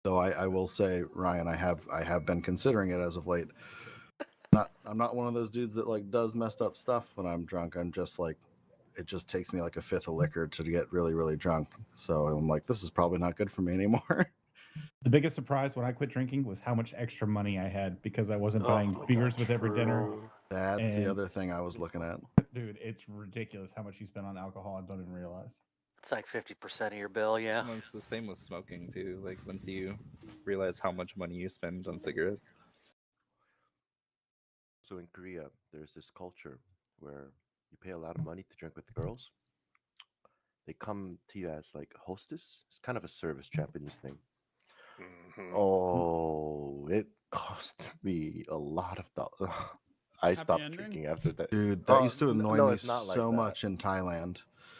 Though I will say, Ryan, I have been considering it as of late. I'm not one of those dudes that like does messed up stuff when I'm drunk. I'm just like, it just takes me like a fifth of liquor to get really, really drunk. So I'm like, this is probably not good for me anymore. The biggest surprise when I quit drinking was how much extra money I had because I wasn't buying beers with every dinner. That's the other thing I was looking at. Dude, it's ridiculous how much you spend on alcohol and don't even realize. It's like 50% of your bill, yeah. Well, it's the same with smoking too. Like once you realize how much money you spend on cigarettes. So in Korea, there's this culture where you pay a lot of money to drink with the girls. They come to you as like a hostess. It's kind of a service Japanese thing. Mhm. Oh, it cost me a lot of dollars. I stopped ending? drinking after that. Dude, that used to annoy me it's not like so that. much in Thailand.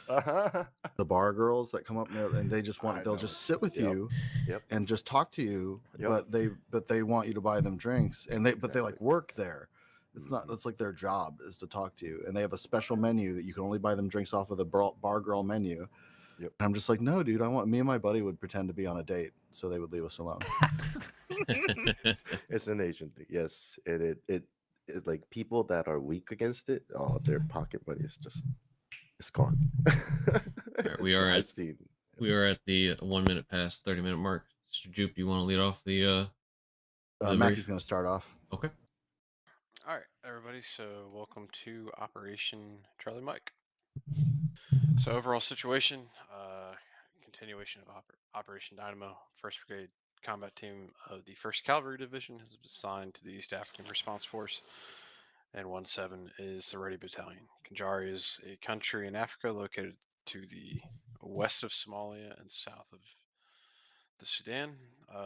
The bar girls that come up there and they just want, they'll just sit with you and just talk to you, but they want you to buy them drinks, and but they like work there. It's not, that's like their job is to talk to you, and they have a special menu that you can only buy them drinks off of the bar girl menu. And I'm just like, no, dude, me and my buddy would pretend to be on a date so they would leave us alone. It's an Asian thing. Yes, it like people that are weak against it, their pocket money is just, it's gone. Right, we are at the 1 minute past 30-minute mark. Mr. Jupe, do you want to lead off the Mackie's going to start off. Okay. All right, everybody. So welcome to Operation Charlie Mike. So overall situation, continuation of Operation Dynamo. 1st Brigade Combat Team of the 1st Cavalry Division has been assigned to the East African Response Force, and 1-7 is the Ready Battalion. Kujari is a country in Africa located to the west of Somalia and south of the Sudan.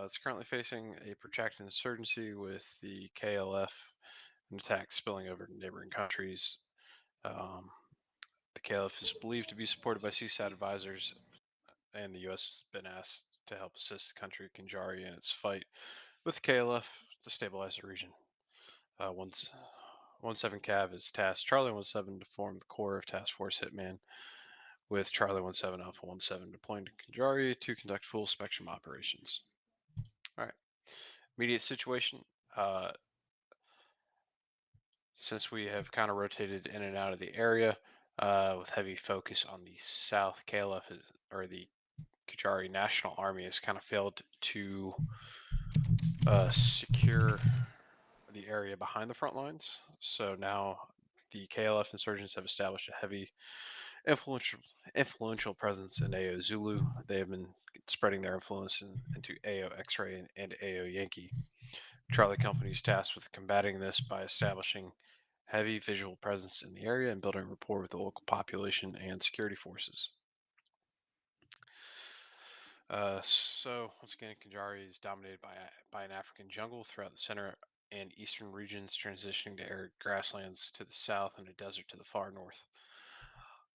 It's currently facing a protracted insurgency with the KLF and attacks spilling over to neighboring countries. The KLF is believed to be supported by CSAT advisors, and the U.S. has been asked to help assist the country of Kujari in its fight with the KLF to stabilize the region. 17 Cav is tasked Charlie 17 to form the core of Task Force Hitman, with Charlie 17 Alpha 17 deploying to Kujari to conduct full spectrum operations. All right. Immediate situation. Since we have kind of rotated in and out of the area, with heavy focus on the south, KLF or the Kujari National Army has kind of failed to secure the area behind the front lines. So now the KLF insurgents have established a heavy influential presence in AO Zulu. They have been spreading their influence into AO X-Ray and AO Yankee. Charlie Company is tasked with combating this by establishing heavy visual presence in the area and building rapport with the local population and security forces. So once again, Kujari is dominated by an African jungle throughout the center and eastern regions, transitioning to arid grasslands to the south and a desert to the far north.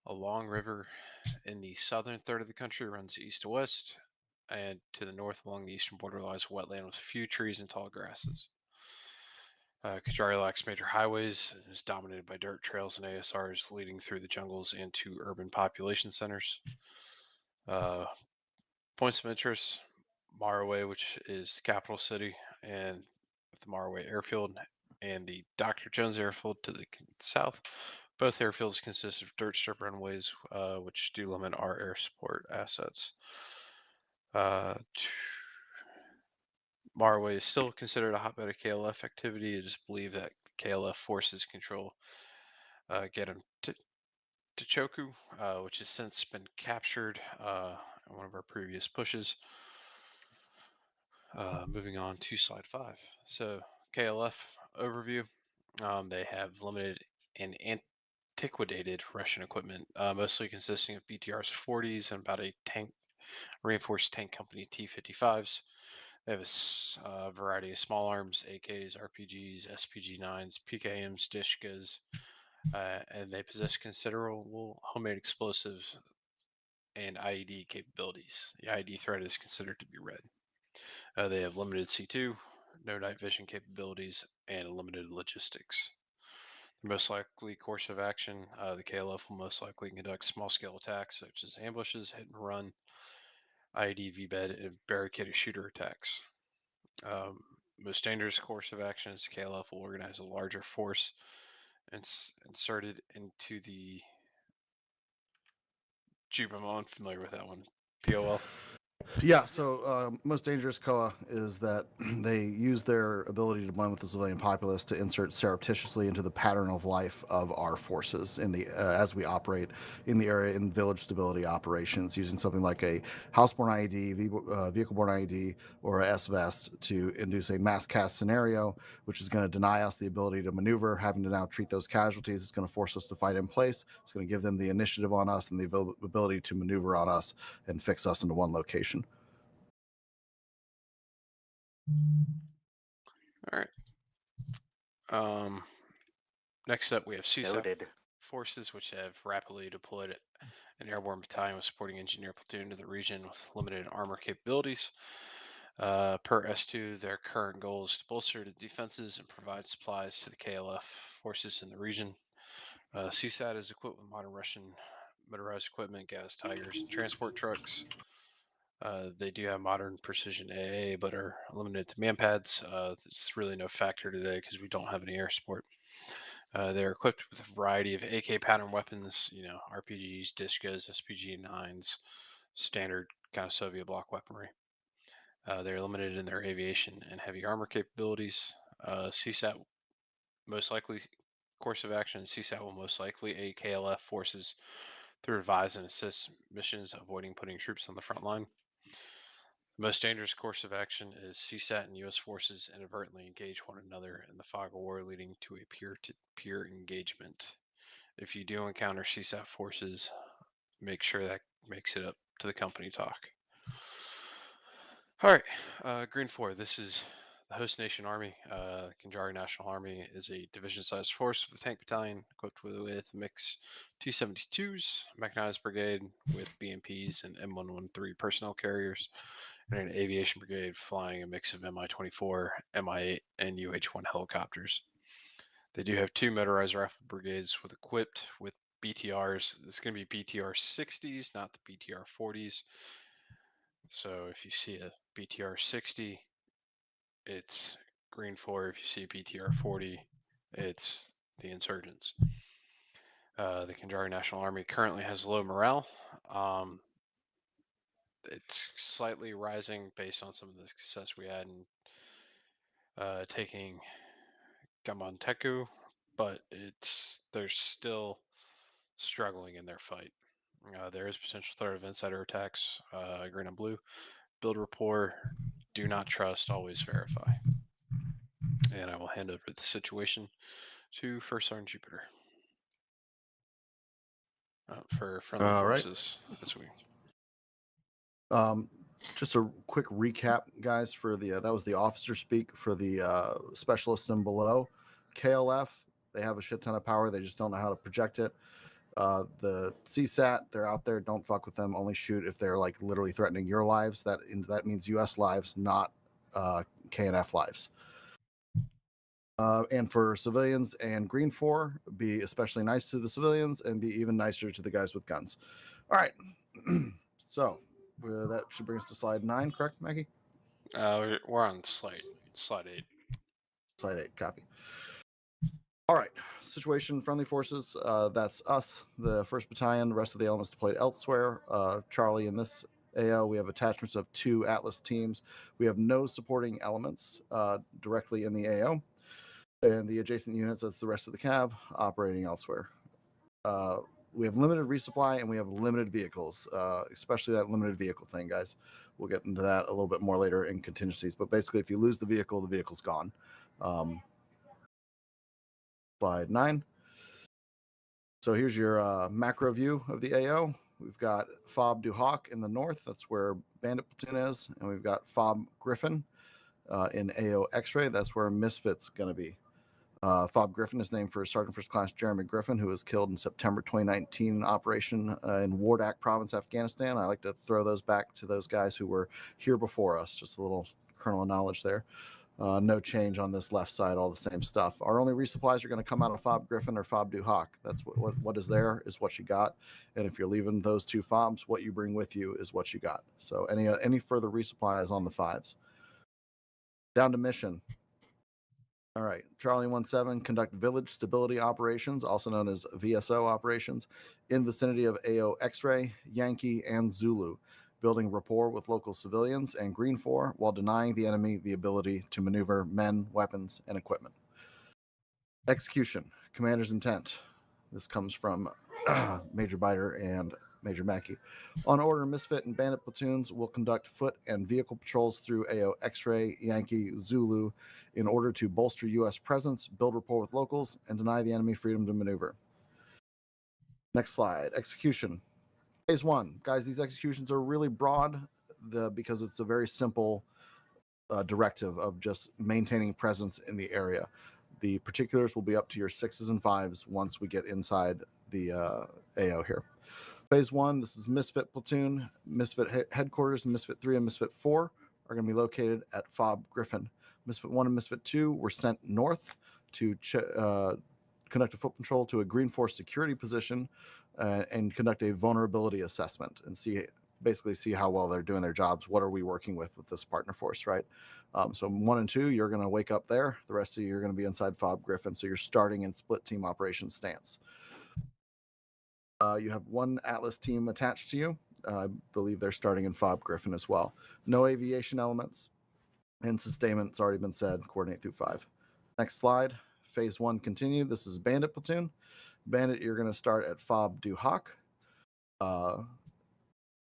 A long river in the southern third of the country runs east to west, and to the north along the eastern border lies wetland with a few trees and tall grasses. Kujari lacks major highways and is dominated by dirt trails and ASRs leading through the jungles and to urban population centers. Points of interest: Marawe, which is the capital city, and the Marawe Airfield, and the Dr. Jones Airfield to the south. Both airfields consist of dirt strip runways, which do limit our air support assets. Marawe is still considered a hotbed of KLF activity. It is believed that KLF forces control Gedam Tichoku, which has since been captured in one of our previous pushes. Moving on to slide 5. So KLF overview. They have limited and antiquated Russian equipment, mostly consisting of BTRs 40s and about a reinforced tank company T-55s. They have a variety of small arms, AKs, RPGs, SPG-9s, PKMs, Dishkas, and they possess considerable homemade explosives and IED capabilities. The IED threat is considered to be red. They have limited C2, no night vision capabilities, and limited logistics. The most likely course of action, the KLF will most likely conduct small-scale attacks such as ambushes, hit and run, IED, VBED, and barricaded shooter attacks. Most dangerous course of action is KLF will organize a larger force and inserted into the Jeep. I'm unfamiliar with that one. POL. Yeah, so most dangerous COA is that they use their ability to blend with the civilian populace to insert surreptitiously into the pattern of life of our forces in the as we operate in the area in village stability operations, using something like a houseborne IED, vehicle-borne IED, or a SVEST to induce a mass cast scenario, which is going to deny us the ability to maneuver, having to now treat those casualties. It's going to force us to fight in place. It's going to give them the initiative on us and the ability to maneuver on us and fix us into one location. All right. Next up, we have CSAT Noted. forces, which have rapidly deployed an airborne battalion with supporting engineer platoon to the region with limited armor capabilities. Per S2, their current goal is to bolster the defenses and provide supplies to the KLF forces in the region. CSAT is equipped with modern Russian motorized equipment, gas tigers, and transport trucks. They do have modern precision AA, but are limited to manpads. It's really no factor today because we don't have any air support. They're equipped with a variety of AK pattern weapons, RPGs, Discos, SPG-9s, standard kind of Soviet bloc weaponry. They're limited in their aviation and heavy armor capabilities. CSAT most likely course of action. CSAT will most likely aid KLF forces through advise and assist missions, avoiding putting troops on the front line. The most dangerous course of action is CSAT and U.S. forces inadvertently engage one another in the fog of war, leading to a peer-to-peer engagement. If you do encounter CSAT forces, make sure that makes it up to the company talk. All right, Green 4, this is the host nation army. Kujari National Army is a division-sized force with a tank battalion equipped with mix T-72s, mechanized brigade with BMPs and M113 personnel carriers, and an aviation brigade flying a mix of Mi-24, Mi-8, and UH-1 helicopters. They do have 2 motorized rifle brigades equipped with BTRs. This is going to be BTR 60s, not the BTR 40s. So if you see a BTR 60, it's Green 4. If you see a BTR 40, it's the insurgents. The Kujari National Army currently has low morale. It's slightly rising based on some of the success we had in taking Gamanteku, but they're still struggling in their fight. There is potential threat of insider attacks. Green and blue. Build rapport. Do not trust. Always verify. And I will hand over the situation to First Sergeant Jupiter for friendly forces this week. Just a quick recap, guys, for the that was the officer speak for the specialists and below. KLF, they have a shit ton of power. They just don't know how to project it. The CSAT, they're out there. Don't fuck with them. Only shoot if they're like literally threatening your lives. That means U.S. lives, not KNF lives. And for civilians and Green 4, be especially nice to the civilians and be even nicer to the guys with guns. All right. So that should bring us to slide 9, correct, Maggie? We're on slide 8. Slide 8, copy. All right, situation, friendly forces, that's us, the 1st Battalion, the rest of the elements deployed elsewhere. Charlie, in this AO, we have attachments of 2 Atlas teams. We have no supporting elements directly in the AO. And the adjacent units, that's the rest of the CAV, operating elsewhere. We have limited resupply and we have limited vehicles, especially that limited vehicle thing, guys. We'll get into that a little bit more later in contingencies. But basically, if you lose the vehicle's gone. Slide 9. So here's your macro view of the AO. We've got FOB Duhawk in the north. That's where Bandit Platoon is. And we've got FOB Griffin in AO X-Ray. That's where Misfit's going to be. FOB Griffin is named for Sergeant First Class Jeremy Griffin, who was killed in September 2019 operation in Wardak Province, Afghanistan. I like to throw those back to those guys who were here before us. Just a little kernel of knowledge there. No change on this left side, all the same stuff. Our only resupplies are going to come out of Fob Griffin or Fob Du Hoc. That's what is there is what you got. And if you're leaving those two fobs, what you bring with you is what you got. So any further resupplies on the 5s. Down to mission. All right, Charlie 17, conduct village stability operations, also known as VSO operations, in vicinity of AO X-Ray, Yankee, and Zulu, building rapport with local civilians and Green 4 while denying the enemy the ability to maneuver men, weapons, and equipment. Execution, commander's intent. This comes from Major Biter and Major Mackey. On order, Misfit and Bandit platoons will conduct foot and vehicle patrols through AO X-Ray, Yankee, Zulu in order to bolster U.S. presence, build rapport with locals, and deny the enemy freedom to maneuver. Next slide. Execution. Phase 1. Guys, these executions are really broad because it's a very simple directive of just maintaining presence in the area. The particulars will be up to your 6s and 5s once we get inside the AO here. Phase 1, this is Misfit platoon. Misfit headquarters, Misfit 3 and Misfit 4 are going to be located at Fob Griffin. Misfit 1 and Misfit 2 were sent north to conduct a foot patrol to a Green Force security position and conduct a vulnerability assessment and basically see how well they're doing their jobs. What are we working with this partner force, right? So 1 and 2, you're going to wake up there. The rest of you are going to be inside Fob Griffin. So you're starting in split team operations stance. You have 1 Atlas team attached to you. I believe they're starting in Fob Griffin as well. No aviation elements. And sustainment's already been said, coordinate through 5. Next slide. Phase 1 continued. This is Bandit platoon. Bandit, you're going to start at Fob Du Hoc.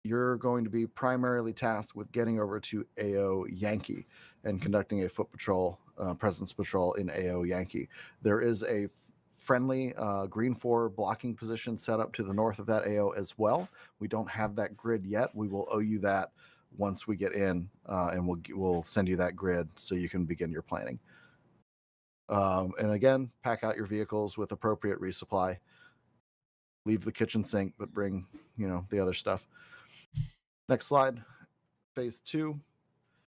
You're going to be primarily tasked with getting over to AO Yankee and conducting a foot patrol, presence patrol in AO Yankee. There is a friendly Green 4 blocking position set up to the north of that AO as well. We don't have that grid yet. We will owe you that once we get in, and we'll send you that grid so you can begin your planning. And again, pack out your vehicles with appropriate resupply. Leave the kitchen sink, but bring, the other stuff. Next slide. Phase 2.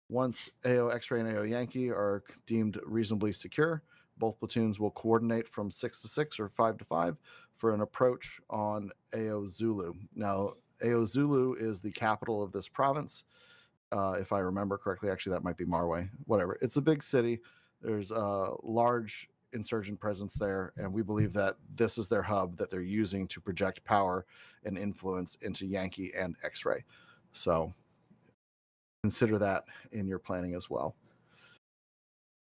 Once AO X-Ray and AO Yankee are deemed reasonably secure, both platoons will coordinate from 6 to 6 or 5 to 5 for an approach on AO Zulu. Now, AO Zulu is the capital of this province. If I remember correctly, actually, that might be Marway. Whatever. It's a big city. There's a large insurgent presence there, and we believe that this is their hub that they're using to project power and influence into Yankee and X-Ray. So consider that in your planning as well.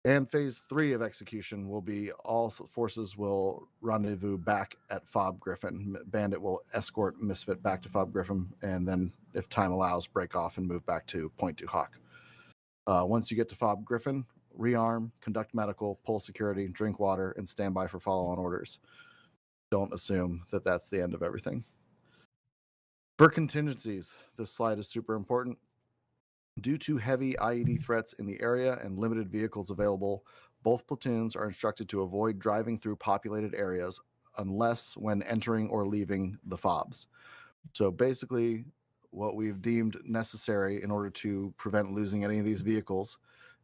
And phase 3 of execution will be all forces will rendezvous back at Fob Griffin. Bandit will escort Misfit back to Fob Griffin, and then, if time allows, break off and move back to Point Du Hoc. Once you get to Fob Griffin, rearm, conduct medical, pull security, drink water, and stand by for follow-on orders. Don't assume that that's the end of everything. For contingencies, this slide is super important. Due to heavy IED threats in the area and limited vehicles available, both platoons are instructed to avoid driving through populated areas unless when entering or leaving the FOBs. So basically, what we've deemed necessary in order to prevent losing any of these vehicles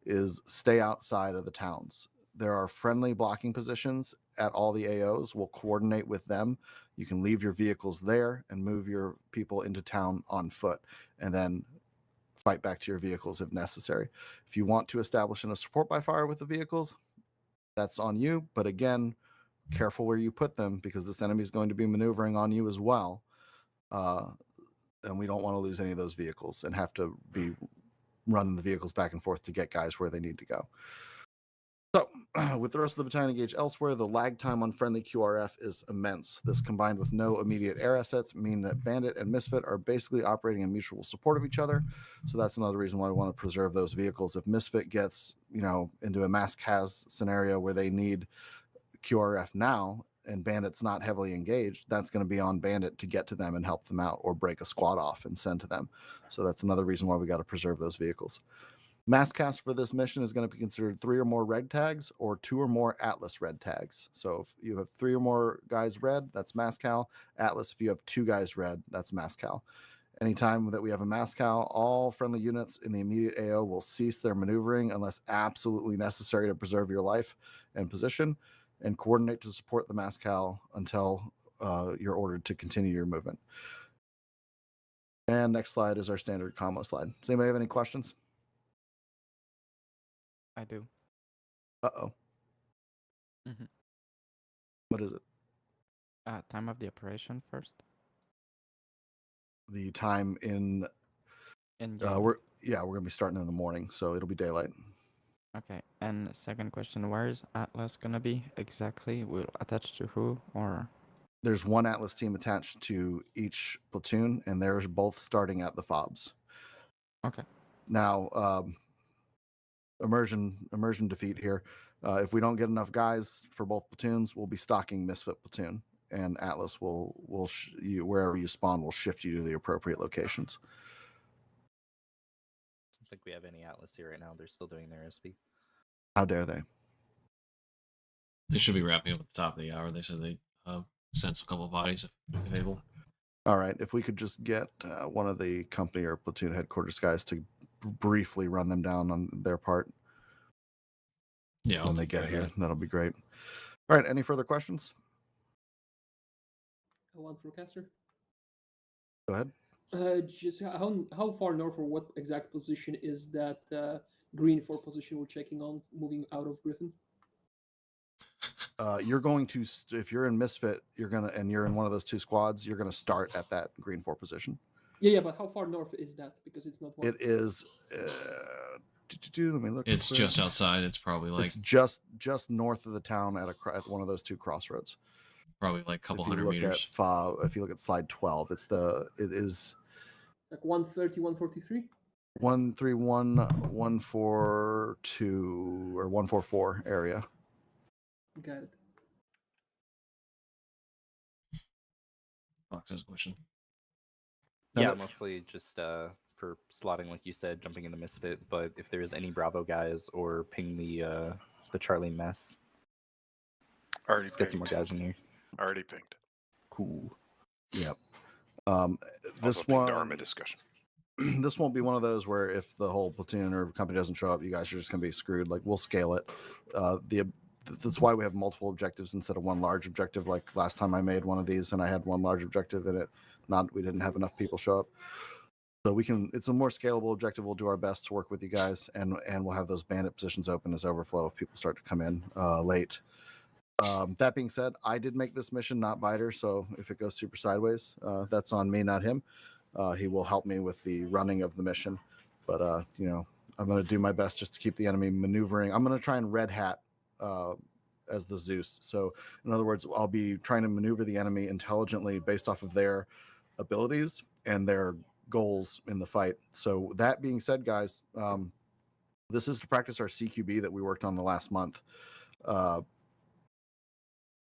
is stay outside of the towns. There are friendly blocking positions at all the AOs. We'll coordinate with them. You can leave your vehicles there and move your people into town on foot, and then fight back to your vehicles if necessary. If you want to establish a support by fire with the vehicles, that's on you. But again, careful where you put them, because this enemy is going to be maneuvering on you as well. And we don't want to lose any of those vehicles and have to be running the vehicles back and forth to get guys where they need to go. So with the rest of the battalion engaged elsewhere, the lag time on friendly QRF is immense. This, combined with no immediate air assets, mean that Bandit and Misfit are basically operating in mutual support of each other. So that's another reason why we want to preserve those vehicles. If Misfit gets, into a mass CAS scenario where they need QRF now and Bandit's not heavily engaged, that's going to be on Bandit to get to them and help them out, or break a squad off and send to them. So that's another reason why we got to preserve those vehicles. Mass cast for this mission is going to be considered 3 or more red tags or 2 or more Atlas red tags. So if you have 3 or more guys red, that's Mascal. Atlas, if you have 2 guys red, that's Mascal. Anytime that we have a mass cal, all friendly units in the immediate AO will cease their maneuvering unless absolutely necessary to preserve your life and position, and coordinate to support the mass cal until you're ordered to continue your movement. And next slide is our standard combo slide. Does anybody have any questions? I do. Uh-oh. Mhm. What is it? Time of the operation first. The time in we're gonna be starting in the morning, so it'll be daylight. Okay. And second question, where is Atlas gonna be exactly? Will attach to who or? There's one Atlas team attached to each platoon, and they're both starting at the FOBs. Okay. Now, immersion defeat here. If we don't get enough guys for both platoons, we'll be stocking Misfit platoon, and Atlas will wherever you spawn will shift you to the appropriate locations. I don't think we have any Atlas here right now. They're still doing their SP. How dare they? They should be wrapping up at the top of the hour. They said they sent a couple of bodies if able. All right, if we could just get one of the company or platoon headquarters guys to briefly run them down on their part. Yeah, when they get here, that'll be great. All right, any further questions? One for Caster. Go ahead. Just how far north or what exact position is that green 4 position we're checking on moving out of Griffin? You're going to, if you're in Misfit, you're in one of those two squads, you're gonna start at that green 4 position. Yeah, but how far north is that? Because it's not. It is. Let me look. It's just outside. It's probably like it's just north of the town at one of those two crossroads. Probably like a couple hundred meters. If you look at slide 12, it is like 130, 143. 131, 142 or 144 area. Got it. Fox has a question. Yeah, mostly just for slotting, like you said, jumping into Misfit. But if there's any Bravo guys, or ping the Charlie mess. Already Let's get some more guys in here. Already pinged. Cool. Yep. This one army discussion. This won't be one of those where if the whole platoon or company doesn't show up, you guys are just going to be screwed. Like, we'll scale it. That's why we have multiple objectives instead of one large objective. Like last time I made one of these and I had one large objective and we didn't have enough people show up. So it's a more scalable objective. We'll do our best to work with you guys, and we'll have those bandit positions open as overflow if people start to come in late. That being said, I did make this mission, not Biter. So if it goes super sideways, that's on me, not him. He will help me with the running of the mission, but I'm going to do my best just to keep the enemy maneuvering. I'm going to try and red hat as the Zeus. So in other words, I'll be trying to maneuver the enemy intelligently based off of their abilities and their goals in the fight. So that being said, guys, this is to practice our CQB that we worked on the last month.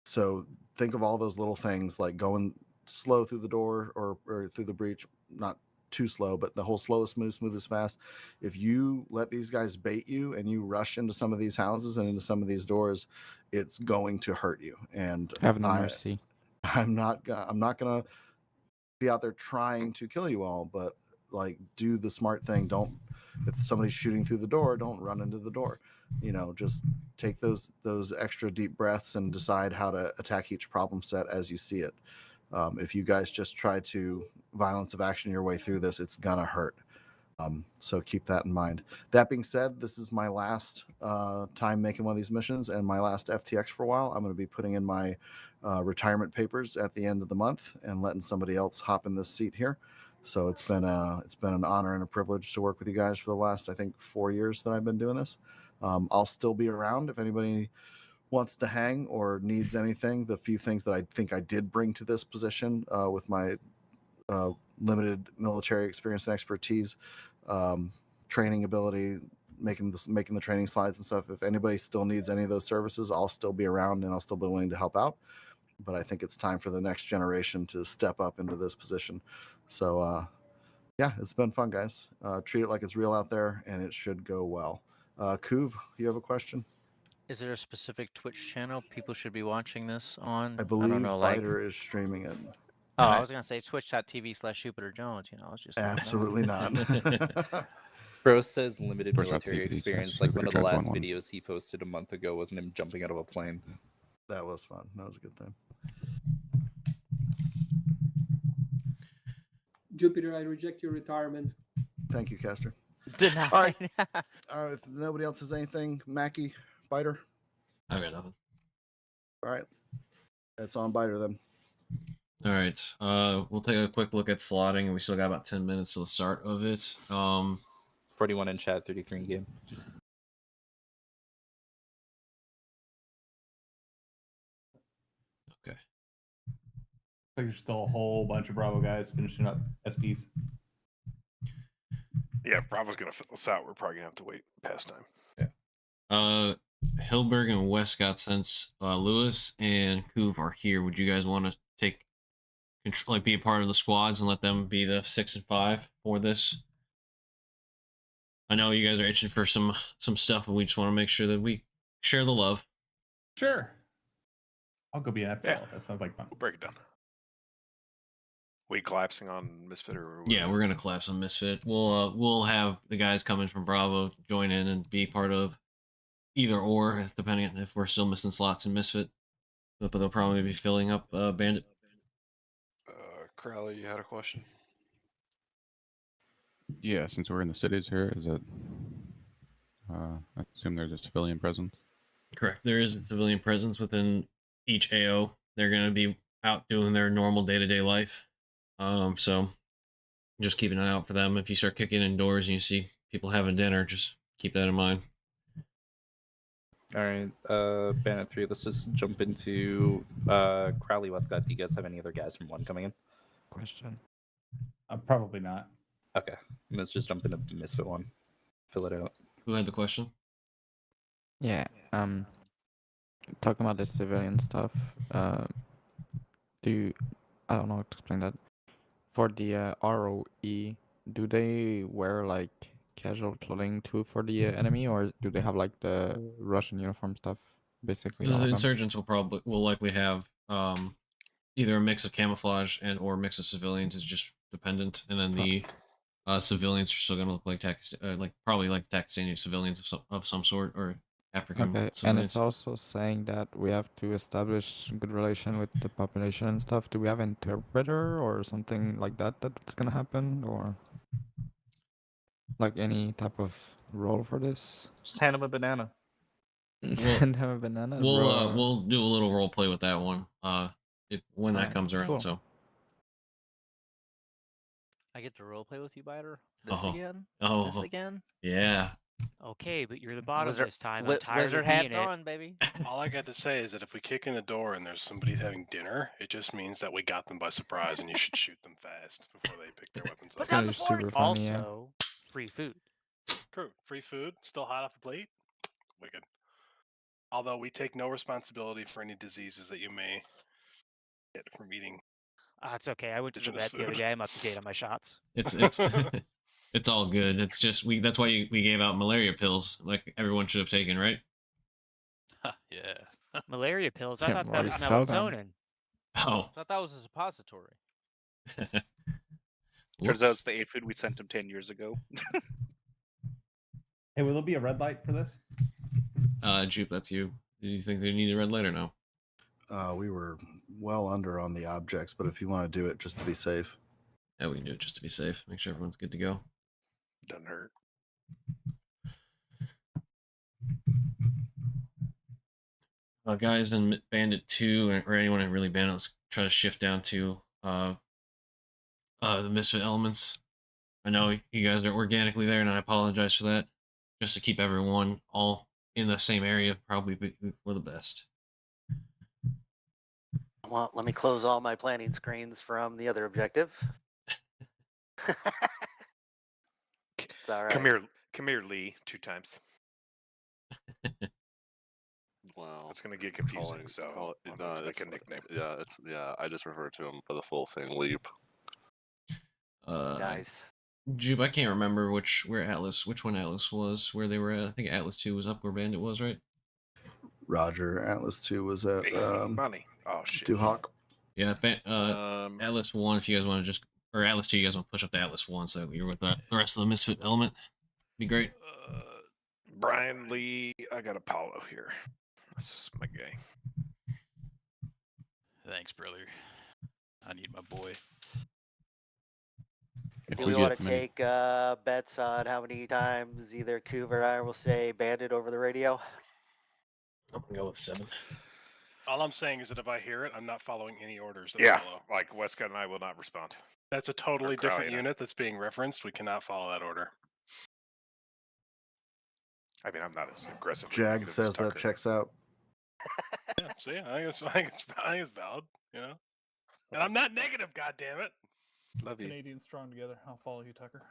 So think of all those little things like going slow through the door or through the breach, not too slow, but the whole slow, smooth is fast. If you let these guys bait you and you rush into some of these houses and into some of these doors, it's going to hurt you. And have no mercy. I'm not gonna be out there trying to kill you all, but like, do the smart thing. If somebody's shooting through the door, don't run into the door. Just take those extra deep breaths and decide how to attack each problem set as you see it. If you guys just try to violence of action your way through this, it's gonna hurt. So keep that in mind. That being said, this is my last time making one of these missions and my last FTX for a while. I'm going to be putting in my retirement papers at the end of the month and letting somebody else hop in this seat here. So it's been an honor and a privilege to work with you guys for the last, I think, 4 years that I've been doing this. I'll still be around if anybody wants to hang or needs anything. The few things that I think I did bring to this position with my limited military experience and expertise, training ability, making the training slides and stuff. If anybody still needs any of those services, I'll still be around and I'll still be willing to help out. But I think it's time for the next generation to step up into this position. So yeah, it's been fun, guys. Treat it like it's real out there and it should go well. Kuv, you have a question? Is there a specific Twitch channel people should be watching this on? I believe don't know, Biter is streaming it. Oh, I Alright. was gonna say twitch.tv/Jupiter Jones. You know, it's just Absolutely not. Bro says limited Twitch.tv military experience. Like one of the last videos he posted a month ago wasn't him jumping out of a plane. That was fun. That was a good time. Jupiter, I reject your retirement. Thank you, Caster. Denied. All right. All right. If nobody else has anything, Mackie, Biter. I got nothing. All right. That's on Biter then. All right. We'll take a quick look at slotting. We still got about 10 minutes to the start of it. 41 in chat, 33 in game. Okay. I think there's still a whole bunch of Bravo guys finishing up SPs. Yeah, if Bravo's gonna fill us out, we're probably gonna have to wait past time. Yeah. Hilberg and Westcott, since Lewis and Coop are here, would you guys want to take control, like be a part of the squads and let them be the 6 and 5 for this? I know you guys are itching for some stuff, but we just want to make sure that we share the love. Sure. I'll go be an FTL. Yeah. That sounds like fun. We'll break it down. We collapsing on Misfit or Yeah, we're gonna collapse on Misfit. We'll have the guys coming from Bravo join in and be part of either or, depending on if we're still missing slots in Misfit. But they'll probably be filling up Bandit. Crowley, you had a question? Yeah, since we're in the cities here, is it? I assume there's a civilian presence. Correct. There is a civilian presence within each AO. They're gonna be out doing their normal day-to-day life. So just keep an eye out for them. If you start kicking indoors and you see people having dinner, just keep that in mind. All right, Bandit 3, let's just jump into Crowley, Westcott. Do you guys have any other guys from 1 coming in? Question. Probably not. Okay, let's just jump into Misfit 1. Fill it out. Who had the question? Yeah. Talking about the civilian stuff. I don't know how to explain that. For the ROE, do they wear like casual clothing too for the enemy, or do they have like the Russian uniform stuff? Basically, The insurgents will likely have either a mix of camouflage and or mix of civilians. Is just dependent, and then the civilians are still gonna look like probably like Pakistani civilians of some sort, or African Okay, civilians. and it's also saying that we have to establish good relation with the population and stuff. Do we have an interpreter or something like that that's gonna happen, or like any type of role for this? Just hand him a banana. And have a banana. We'll do a little role play with that one when that comes around. Cool. So I get to roleplay with you, Biter? This Oh. again? Oh. This again? yeah. Okay, but you're the bottom Wizard- this time. I'm tired Wizard of being hats it. on, baby. All I got to say is that if we kick in the door and there's somebody having dinner, it just means that we got them by surprise, and you should shoot them fast before they pick their weapons up. But gonna that's be the point. super funny, yeah. Also, free food. True. Free food, still hot off the plate. Wicked. Although we take no responsibility for any diseases that you may get from eating. It's okay. I went to the Indigenous vet the other food. day. I'm up to date on my shots. It's it's all good. It's just that's why we gave out malaria pills, like everyone should have taken, right? Yeah. Malaria pills. I Yeah, thought why that was you sell them? melatonin. Oh. I thought that was a suppository. Turns out it's the aphid we sent him 10 years ago. Hey, will there be a red light for this? Jupe, that's you. Do you think they need a red light or no? We were well under on the objects, but if you want to do it just to be safe. Yeah, we can do it just to be safe. Make sure everyone's good to go. Doesn't hurt. Guys in Bandit 2 or anyone in really Bandit, let's try to shift down to the Misfit elements. I know you guys are organically there, and I apologize for that. Just to keep everyone all in the same area, probably for the best. Well, let me close all my planning screens from the other objective. It's all right. Come here, Lee, 2 times. Wow. It's gonna get confusing, so it's like a nickname. Yeah, I just refer to him for the full thing, Leap. Nice. Jupe, I can't remember which one Atlas was, where they were at. I think Atlas 2 was up where Bandit was, right? Roger. Atlas 2 was at money. Oh shit. Duhawk. Yeah, Atlas 1, if you guys want to just, or Atlas 2, you guys want to push up to Atlas 1 so you're with the rest of the Misfit element. Be great. Brian Lee, I got Apollo here. This is my guy. Thanks, brother. I need my boy. Do we want to take bets on how many times either Kuv or I will say bandit over the radio? I'm going to go with 7. All I'm saying is that if I hear it, I'm not following any orders that follow. Like Westcott and I will not respond. That's a totally Crowley different and I. unit that's being referenced. We cannot follow that order. I mean, I'm not as aggressive. Jag says that checks out. Yeah, see, I think it's valid, you know? And I'm not negative, goddammit. Love you. Canadians strong together. I'll follow you, Tucker.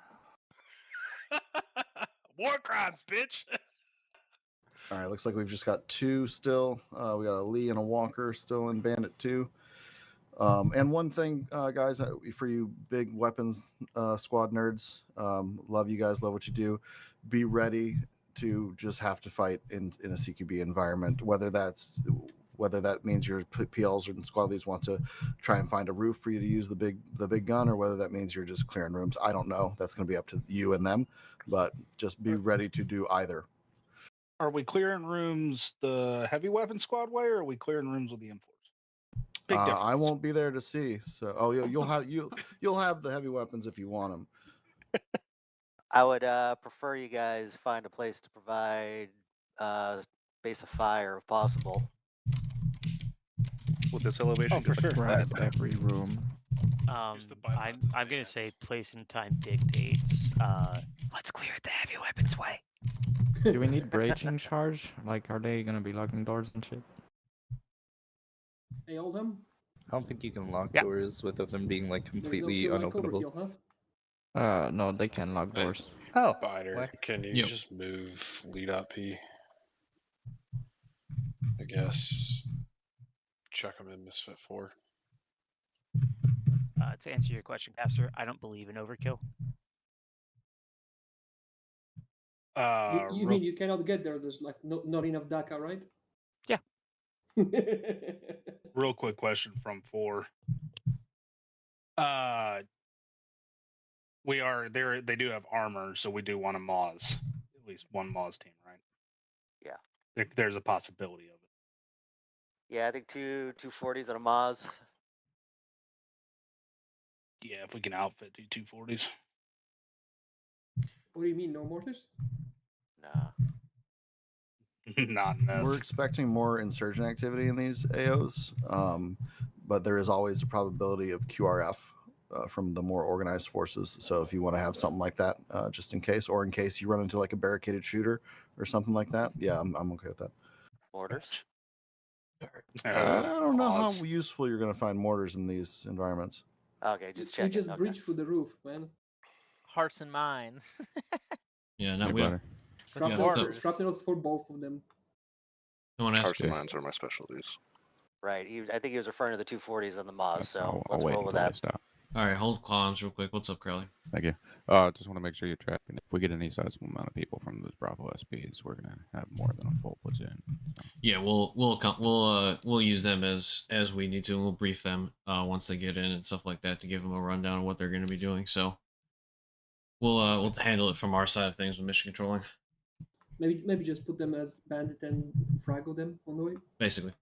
War crimes, bitch. All right, looks like we've just got 2 still. We got a Lee and a Walker still in Bandit 2. And one thing, guys, for you big weapons squad nerds, love you guys, love what you do. Be ready to just have to fight in a CQB environment, whether that means your PLs and squad leads want to try and find a roof for you to use the big gun, or whether that means you're just clearing rooms. I don't know. That's going to be up to you and them, but just be ready to do either. Are we clearing rooms the heavy weapon squad way, or are we clearing rooms with the M4s? I won't be there to see. So, you'll have the heavy weapons if you want them. I would prefer you guys find a place to provide base of fire if possible. With this elevation, for sure. Grab every room. I'm gonna say place and time dictates. Let's clear it the heavy weapons way. Do we need breaching charge? Like, are they gonna be locking doors and shit? Hey, all them? I don't think you can lock doors without them being like completely unopenable. No, they can lock doors. Oh, Spider, can you just move lead up P? I guess. Chuck them in Misfit 4. To answer your question, Pastor, I don't believe in overkill. You mean you cannot get there? There's like not enough DACA, right? Yeah. Real quick question from 4. We are there. They do have armor, so we do want a Moz, at least one Moz team, right? Yeah. There's a possibility of it. Yeah, I think 240s and a Maz. Yeah, if we can outfit the 240s. What do you mean, no mortars? Nah. Not in this. We're expecting more insurgent activity in these AOs, but there is always a probability of QRF from the more organized forces. So if you want to have something like that, just in case, or in case you run into like a barricaded shooter or something like that, yeah, I'm okay with that. Mortars? I don't know how useful you're going to find mortars in these environments. Okay, just You check. just breach through the roof, man. Hearts and minds. Yeah, not we. Shrapnels for both of them. Hearts and minds are my specialties. Right. I think he was referring to the 240s and the Maz, so I'll let's wait roll with until that. they stop. All right, hold comms real quick. What's up, Crowley? Thank you. Just want to make sure you're tracking. If we get any sizable amount of people from those Bravo SPs, we're gonna have more than a full platoon. Yeah, we'll use them as we need to. We'll brief them once they get in and stuff like that to give them a rundown of what they're going to be doing. So we'll handle it from our side of things with mission controlling. Maybe just put them as bandit and fraggle them on the way. Basically.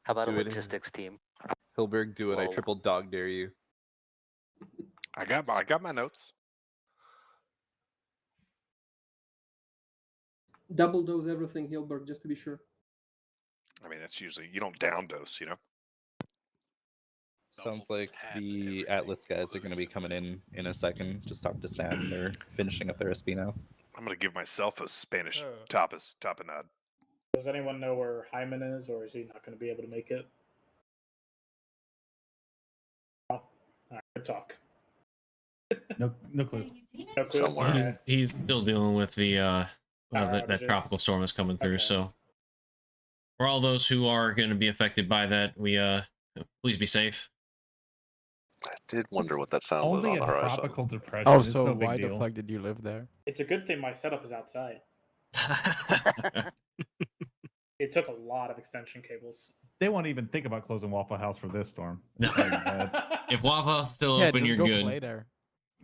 How about Do a it. logistics team? Hilberg, do it. I Whoa. triple dog dare you. I got my notes. Double dose everything, Hilbert, just to be sure. I mean, that's usually you don't down dose, you know. Sounds like the Atlas guys are going to be coming in a second. Just talk to Sam. They're finishing up their SP now. I'm gonna give myself a Spanish tapenade. Does anyone know where Hyman is, or is he not going to be able to make it? Oh, all right, good talk. No clue. No clue. Somewhere. He's still dealing with the that outages. tropical storm that's coming through. So for all those who are going to be affected by that, we please be safe. I did wonder what that sound was Only on a the horizon. tropical depression. Oh, It's so no big why deal. the fuck did you live there? It's a good thing my setup is outside. It took a lot of extension cables. They won't even think about closing Waffle House for this storm. If Waffle still Yeah, open, just you're go good. play there.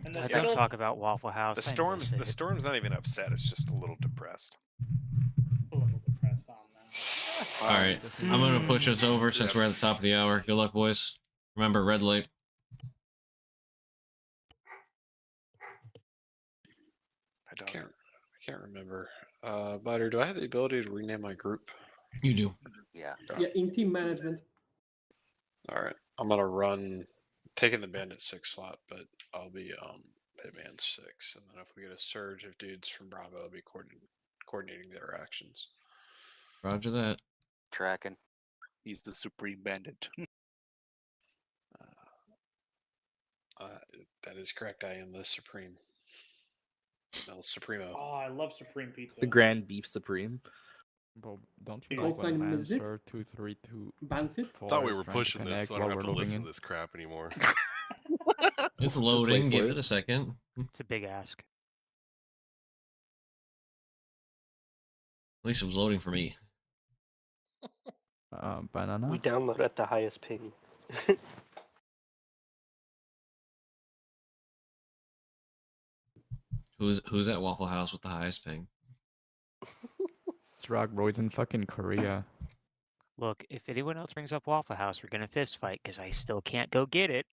And I there's don't still talk about Waffle House. The I storm's miss the it. storm's not even upset. It's just a little depressed. a little depressed on that. All right, I'm gonna push us over since we're at the top of the hour. Good luck, boys. Remember, red light. I can't remember. Biter, do I have the ability to rename my group? You do. Yeah. Yeah, in team management. All right, I'm gonna run taking the Bandit 6 slot, but I'll be Hitman 6, and then if we get a surge of dudes from Bravo, I'll be coordinating their actions. Roger that. Tracking. He's the Supreme Bandit. That is correct. I am the Supreme. El Supremo. Oh, I love Supreme Pizza. The Grand Beef Supreme. Bro, don't you Call like when sign Misfit? Lancer 232 Banfit? Thought we were pushing this, so I don't have to listen to this crap anymore. It's loading. Give it a second. It's a big ask. At least it was loading for me. Banana. We download at the highest ping. Who's at Waffle House with the highest ping? It's Rock, bro. He's in fucking Korea. Look, if anyone else brings up Waffle House, we're gonna fist fight because I still can't go get it.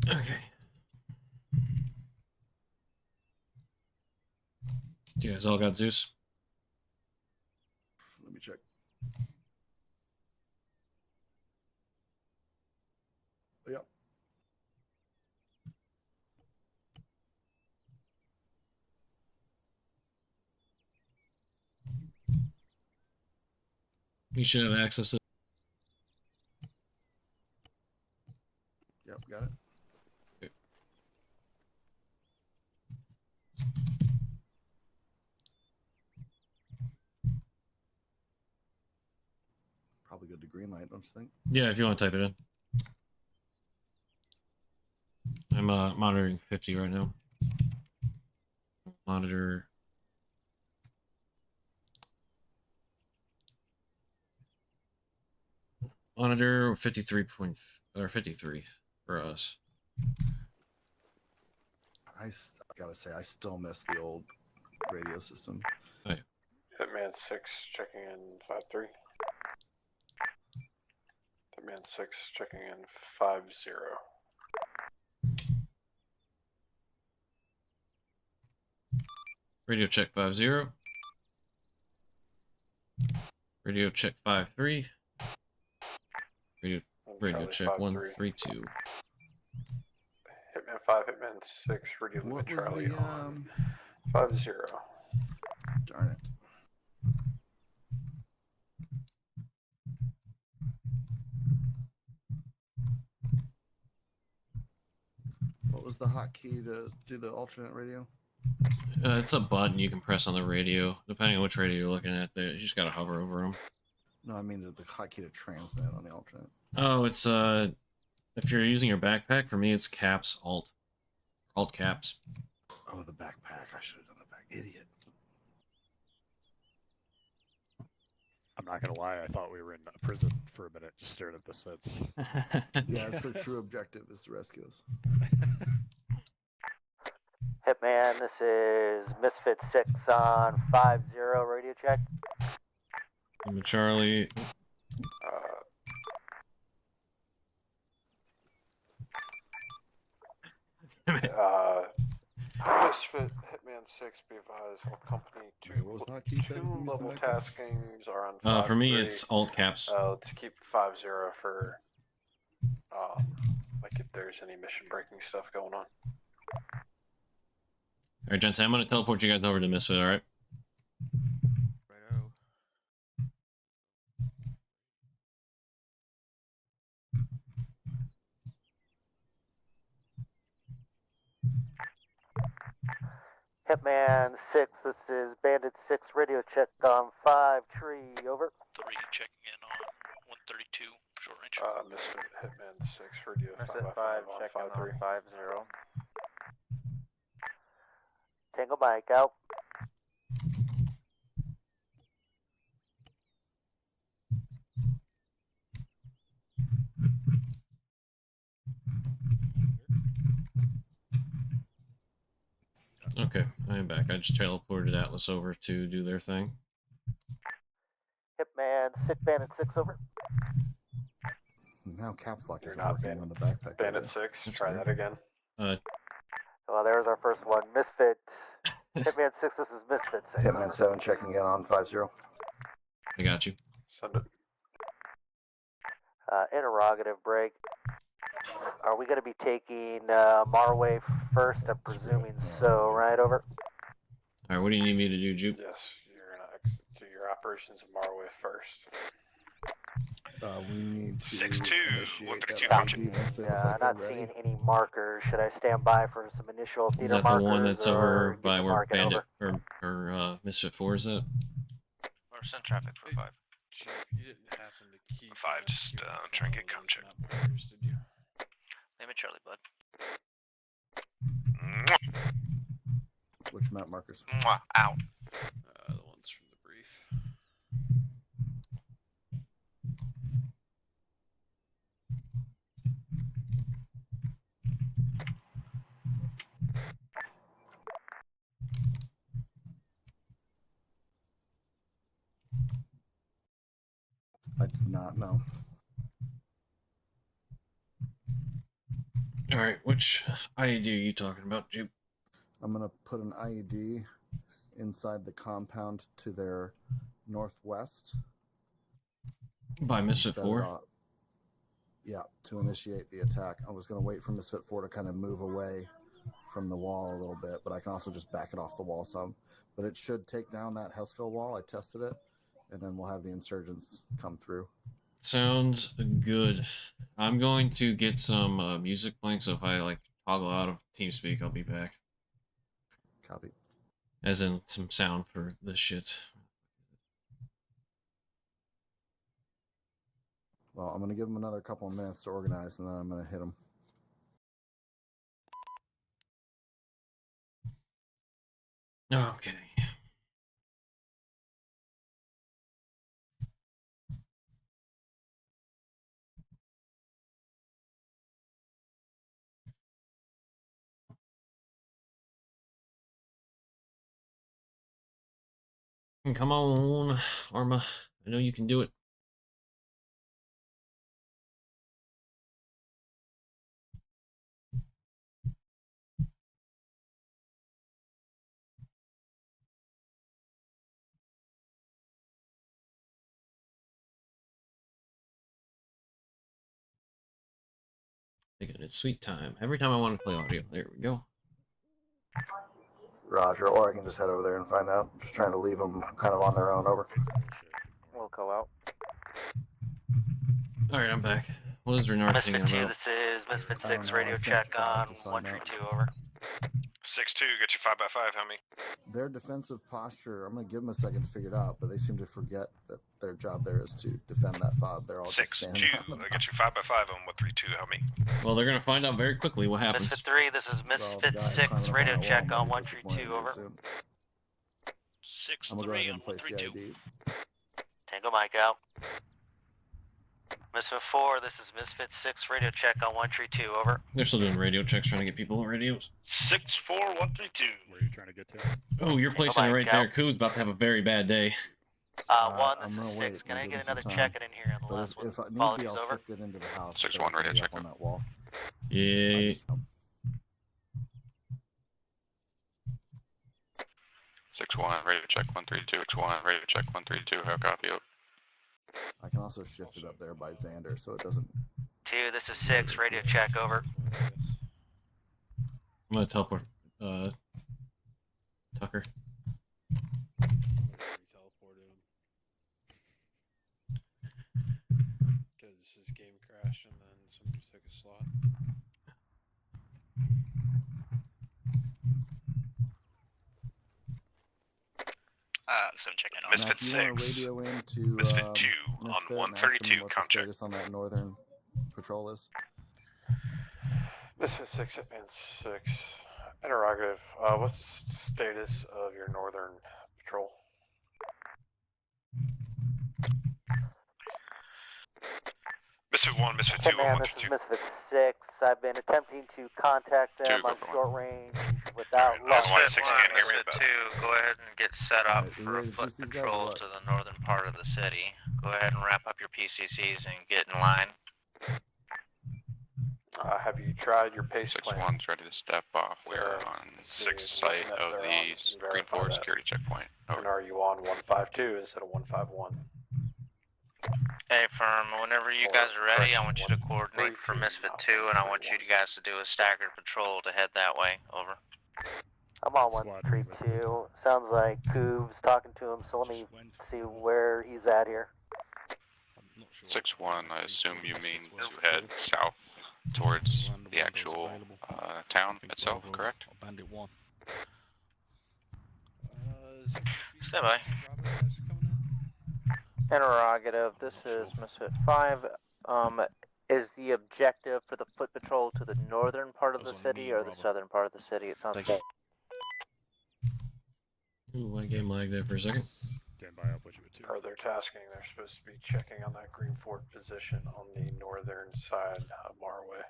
Okay. You guys all got Zeus? Let me check. Yep. You should have access to. Yep, got it. Probably good to green light, don't you think? Yeah, if you want to type it in. I'm monitoring 50 right now. Monitor. Monitor 53 or 53 for us. I gotta say, I still miss the old radio system. Oh, yeah. Hitman 6 checking in 5-3. Hitman 6 checking in 5-0. Radio check 5-0. Radio check 5-3. Radio check 1-3-2. Hitman 5, Hitman 6, radio What limit was Charlie the, on 5-0. Darn it. What was the hotkey to do the alternate radio? It's a button you can press on the radio. Depending on which radio you're looking at, you just gotta hover over them. No, I mean the hotkey to transmit on the alternate. Oh, it's if you're using your backpack, for me it's caps alt caps. Oh, the backpack. I should have done the back. Idiot. I'm not gonna lie, I thought we were in a prison for a minute, just staring at this fence. Yeah, it's the true objective is to rescue us. Hitman, this is Misfit 6 on 5-0 radio check. I'm Charlie. Misfit Hitman 6, be advised, all company two level taskings are on 5-3. For me, it's alt caps. Let's keep 5-0 for like if there's any mission breaking stuff going on. All right, gents, I'm gonna teleport you guys over to Misfit. All right. Hitman 6, this is Bandit 6, radio check on 5, tree, over. 3 checking in on 132, short range. Misfit Hitman 6, radio Misfit 5 5, on checking 5-3. on 5-0. Tango Mike out. Okay, I am back. I just teleported Atlas over to do their thing. Hitman 6, Bandit 6, over. Now caps lock You're is not working on the backpack. Bandit area. 6, That's try weird. that again. Well, there's our first one. Misfit. Hitman 6, this is Misfit 6. Hitman 7 checking in on 5-0. I got you. Send it. Interrogative break. Are we going to be taking Marway first? I'm presuming so, right? Over. Alright, what do you need me to do, Jupe? Yes, you're going to do your operations in Marway first. We need to 6-2, initiate 132, that watching. ID once they look Yeah, like I'm they're not ready. seeing any markers. Should I stand by for some initial theater Is that the markers? one that's over or by get the where market Bandit over? or Misfit 4 is at? Or send traffic for 5. You didn't happen to keep 5, just try and get com check. Name it Charlie, bud. Which map markers? Mwah, out. The ones from the brief. I did not know. Alright, which IED are you talking about, Jupe? I'm gonna put an IED inside the compound to their northwest. By Misfit Set it 4? up. Yeah, to initiate the attack. I was gonna wait for Misfit 4 to kind of move away from the wall a little bit, but I can also just back it off the wall some. But it should take down that Hesco wall. I tested it, and then we'll have the insurgents come through. Sounds good. I'm going to get some music playing, so if I like toggle out of TeamSpeak, I'll be back. Copy. As in some sound for this shit. Well, I'm gonna give them another couple of minutes to organize, and then I'm gonna hit them. Okay. Come on, Arma. I know you can do it. Thinking it's sweet time. Every time I want to play audio. There we go. Roger, or I can just head over there and find out. I'm just trying to leave them kind of on their own. Over. We'll go out. Alright, I'm back. What is Renard thinking Misfit 2, about? this is Misfit 6, know, I radio sent check 5 on to find out. 132, over. 6-2, get your 5x5, homie. Their defensive posture, I'm going to give them a second to figure it out, but they seem to forget that their job there is to defend that fob. They're all just 6-2, standing on the get your 5x5 on 132, homie. Well, they're going to find out very quickly what happens. Misfit 3, this is Misfit 6, radio check on 132, over. 6-3 I'm going to go ahead on and place the 132. ID. Tango Mike out. Misfit 4, this is Misfit 6, radio check on 132, over. They're still doing radio checks, trying to get people on radios. 6-4, 132. Where are you trying to get to? Oh, you're placing it right there. Ku's about to have a very bad day. 1, I'm this gonna is wait 6. Can and I give get him some another time. check-in in here on the But last one? if I need to be, Apologies, I'll over. shift it into the house. 6-1, so it can radio be check up on that wall. Yeah. 6-1, radio check 132. 6-1, radio check 132. How copy? I can also shift it up there by Xander, so it doesn't. 2, this is 6, radio check, over. I'm going to teleport Tucker. Teleported him. Because his game crashed and then somebody took a slot. So checking on Misfit 6. Radio into Misfit 2 Misfit on and ask him 132. what the Contact. status on that northern patrol is. Misfit 6, Hitman 6. Interrogative. What's the status of your northern patrol? Misfit 1, Misfit 2, Hitman, this is Misfit 6. I've been attempting to contact them on short range without luck. Misfit 1, Misfit 2, go ahead and get set up for a foot patrol to the northern part of the city. Go ahead and wrap up your PCCs and get in line. Have you tried your pace plan? 6-1's ready to step off. We are on 6th site of the Green 4 security checkpoint. Over. And are you on 152 instead of 151? Hey, firm, whenever you guys are ready, I want you to coordinate for Misfit 2, and I want you guys to do a staggered patrol to head that way. Over. I'm on 132. Sounds like Coob's talking to him, so let me see where he's at here. 6-1, I assume you mean to head south towards the actual town itself, correct? Bandit 1. Stand by. Interrogative, this is Misfit 5. Is the objective for the foot patrol to the northern part of the city or the southern part of the city? It sounds like. Ooh, I game lag there for a second. Stand by, I'll put you at 2. Or they're tasking, they're supposed to be checking on that Green Fort position on the northern side of Marway.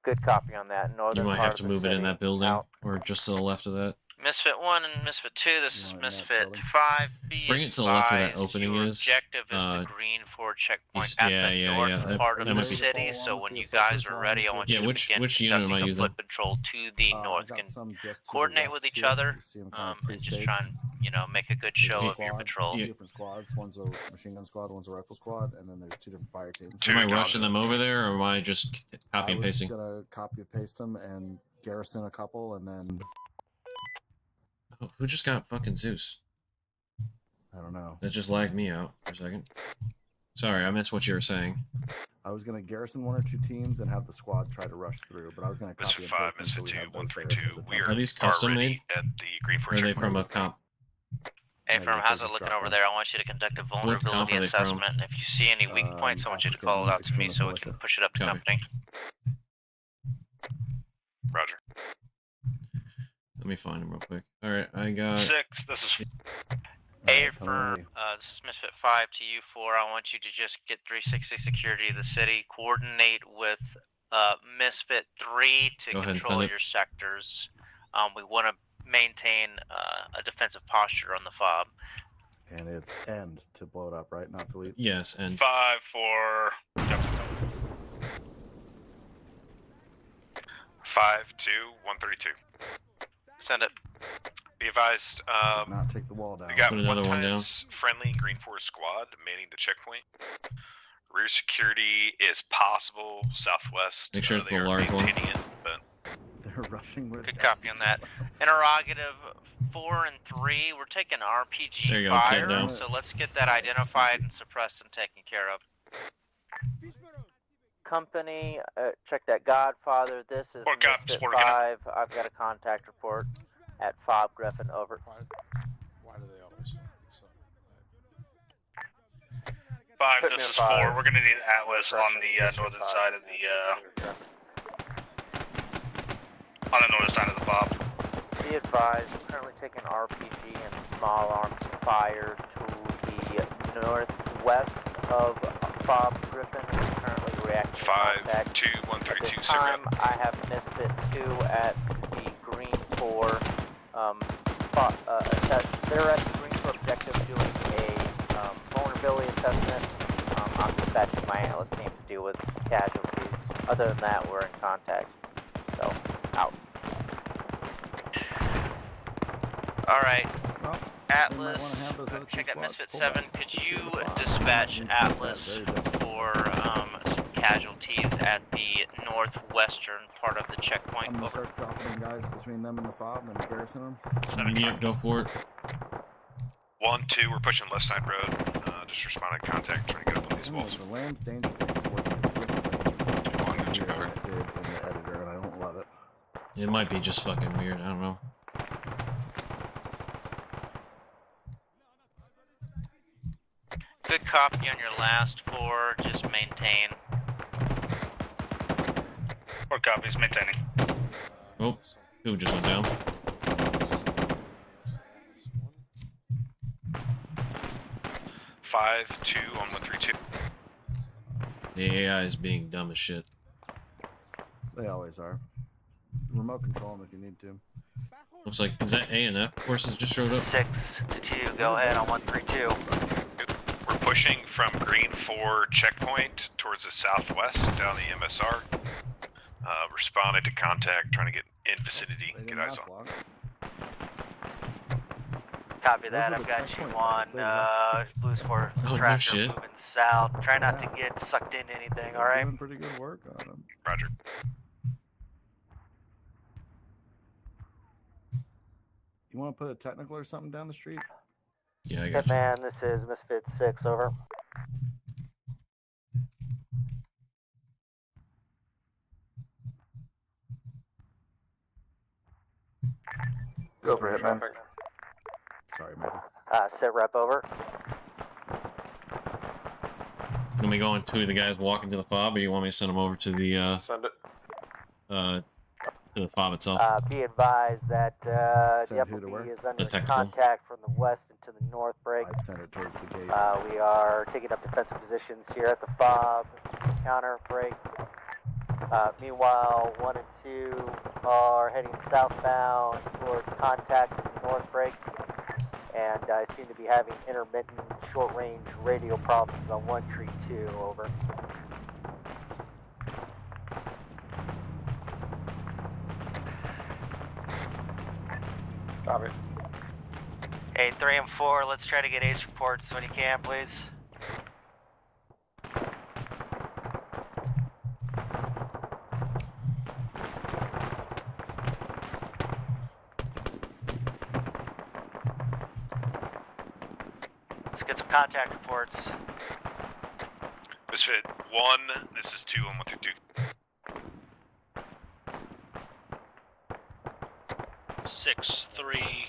Good copy on that. Northern You might part have to of the move it in city. that building, Out. or just to the left of that. Misfit 1 and Misfit 2, this is Misfit 5. Bring it to the left where that opening your is. objective is the Green 4 checkpoint at the north part of the city, so when you guys are ready, I want you to begin which unit am I conducting a using? foot patrol to the north. Can coordinate with each other and just try and, you know, make a good show of your patrol. Two different squads. One's a machine gun squad, one's a rifle squad, and then there's two different fire teams. Am I rushing them over there, or am I just copy and pasting? I was gonna copy and paste them and garrison a couple, and then. Oh, who just got fucking Zeus? I don't know. That just lagged me out for a second. Sorry, I missed what you were saying. I was gonna garrison one or two teams and have the squad try to rush through, but I was gonna copy and paste them. Misfit 5, Misfit 2, 132. We Are these custom made? At the Green Fort Or are they checkpoint. from a comp? Hey, firm, how's it looking over there? I want you to conduct a vulnerability are they from? assessment, and if you see any weak points, I want you to call it out to me so we can push it up to company. Roger. Let me find him real quick. Alright, I got... 6, this is... Hey, firm, this is Misfit 5 to you 4. I want you to just get 360 security of the city, coordinate with Misfit 3 to Go ahead and control send it. your sectors. We want to maintain a defensive posture on the fob. And it's end to blow it up, right? Not delete. Yes, and 5 for... 5-2, 132. Send it. Be advised, Not take the wall down. we got Put another one down. friendly Green Force squad manning the checkpoint. Rear security is possible southwest. Make sure it's they the are large one. maintaining it, but They're rushing with. Good copy on that. Interrogative 4 and 3, we're taking There RPG you go, it's fire, getting down. so let's get that identified and suppressed and taken care of. Company, check that Godfather. This is Report cops, Misfit report again. 5. I've got a contact report at Fob Griffin. Over. Why do they always so? 5, this is 4. We're gonna need Atlas on the northern side of the fob. Be advised, we're currently taking RPG and small arms fire to the northwest of Fob Griffin. We're currently reacting to 5, contact. 2, At 132, this sit time, rep. I have Misfit 2 at the Green 4. They're at the Green 4 objective doing a vulnerability assessment. I'm dispatching my Atlas team to deal with casualties. Other than that, we're in contact. So, out. Alright. Well, Atlas, wanna have those other two check that squads Misfit pull 7. back. Could you dispatch Atlas for some casualties at the northwestern part of the I'm checkpoint? gonna Over. start dropping in guys between them and the fob and garrison them. Yep, go for it. 1, 2, we're pushing left side road. Just responding to contact, trying to get up on these walls. The land's danger is working differently here than it did in the editor, and I don't love it. It might be just fucking weird, I don't know. Good copy on your last 4, just maintain. 4 copies, maintaining. Oh, who just went down? Five, 2 on 132. The AI is being dumb as shit. They always are. Remote control them if you need to. Looks like, is that A and F forces just showed up? 6 to 2, go ahead on 132. We're pushing from Green 4 checkpoint towards the southwest down the MSR. Responded to contact, trying to get in vicinity, get eyes on. Copy that, I've got you on Blues 4 tractor moving south. Try not to get sucked into anything, alright? Doing pretty good work on them. Roger. You want to put a technical or something down the street? Yeah, I got you. Hitman, this is Misfit 6, over. Go for Hitman. Sorry, Michael. Sit rep, over. Can we go on 2 of the guys walking to the fob, or you want me to send them over to the Send it. to the fob itself? Be advised that the Send upper who to B where? is under The technical. contact from the west into the north break. I'd send it towards the gate. We are taking up defensive positions here at the fob, counter break. Meanwhile, 1 and 2 are heading southbound towards contact in the north break, and I seem to be having intermittent short-range radio problems on 132, over. Copy. Hey, 3 and 4, let's try to get ace reports when you can, please. Let's get some contact reports. Misfit 1, this is 2 on 132. 6-3.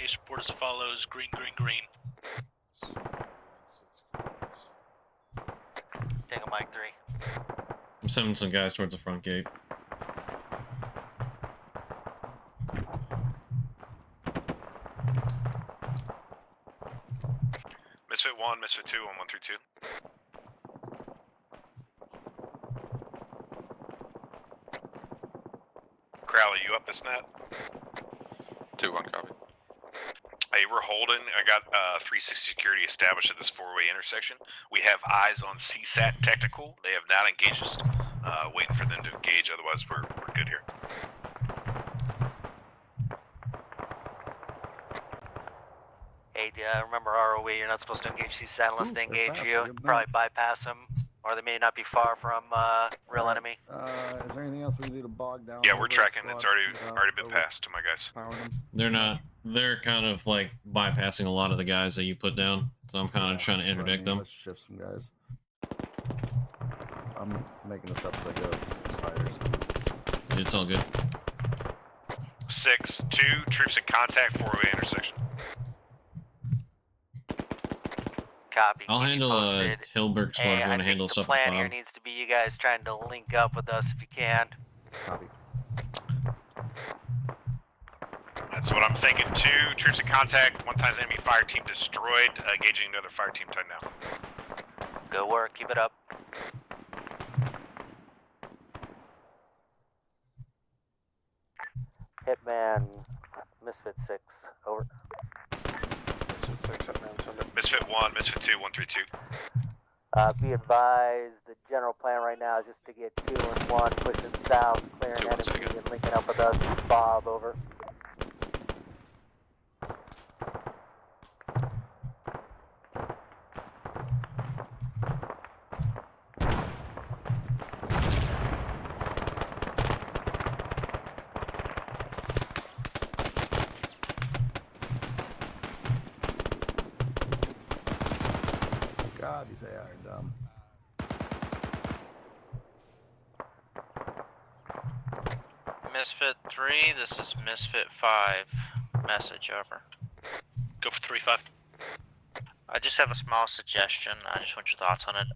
Ace report as follows: green, green, green. Take a mic 3. I'm sending some guys towards the front gate. Misfit 1, Misfit 2 on 132. Crowley, you up this net? 2-1, copy. Hey, we're holding. I got 360 security established at this 4-way intersection. We have eyes on CSAT technical. They have not engaged us. Waiting for them to engage, otherwise we're good here. Hey, remember ROE, you're not supposed to engage CSAT unless they engage you. Probably bypass them, or they may not be far from real enemy. Is there anything else we need to bog down? Yeah, we're tracking. It's already been passed to my guys. They're not. They're kind of like bypassing a lot of the guys that you put down. So I'm kind of trying to interdict them. Let's shift some guys. I'm making this up as I go. It's all good. 6-2, troops in contact, 4-way intersection. Copy. I'll handle Hilberg squad. You want to handle the stuff? plan here needs to be you guys trying to link up with us if you can. Copy. That's what I'm thinking too. Troops in contact. 1 times enemy fire team destroyed. Engaging another fire team tight now. Good work. Keep it up. Hitman, Misfit 6, over. Misfit 6, Hitman, send it. Misfit 1, Misfit 2, 132. Be advised, the general plan right now is just to get 2 and 1, pushing south, clearing enemy, and linking up with us. Bob, over. God, these AI are dumb. Misfit 3, this is Misfit 5. Message over. Go for 3-5. I just have a small suggestion. I just want your thoughts on it.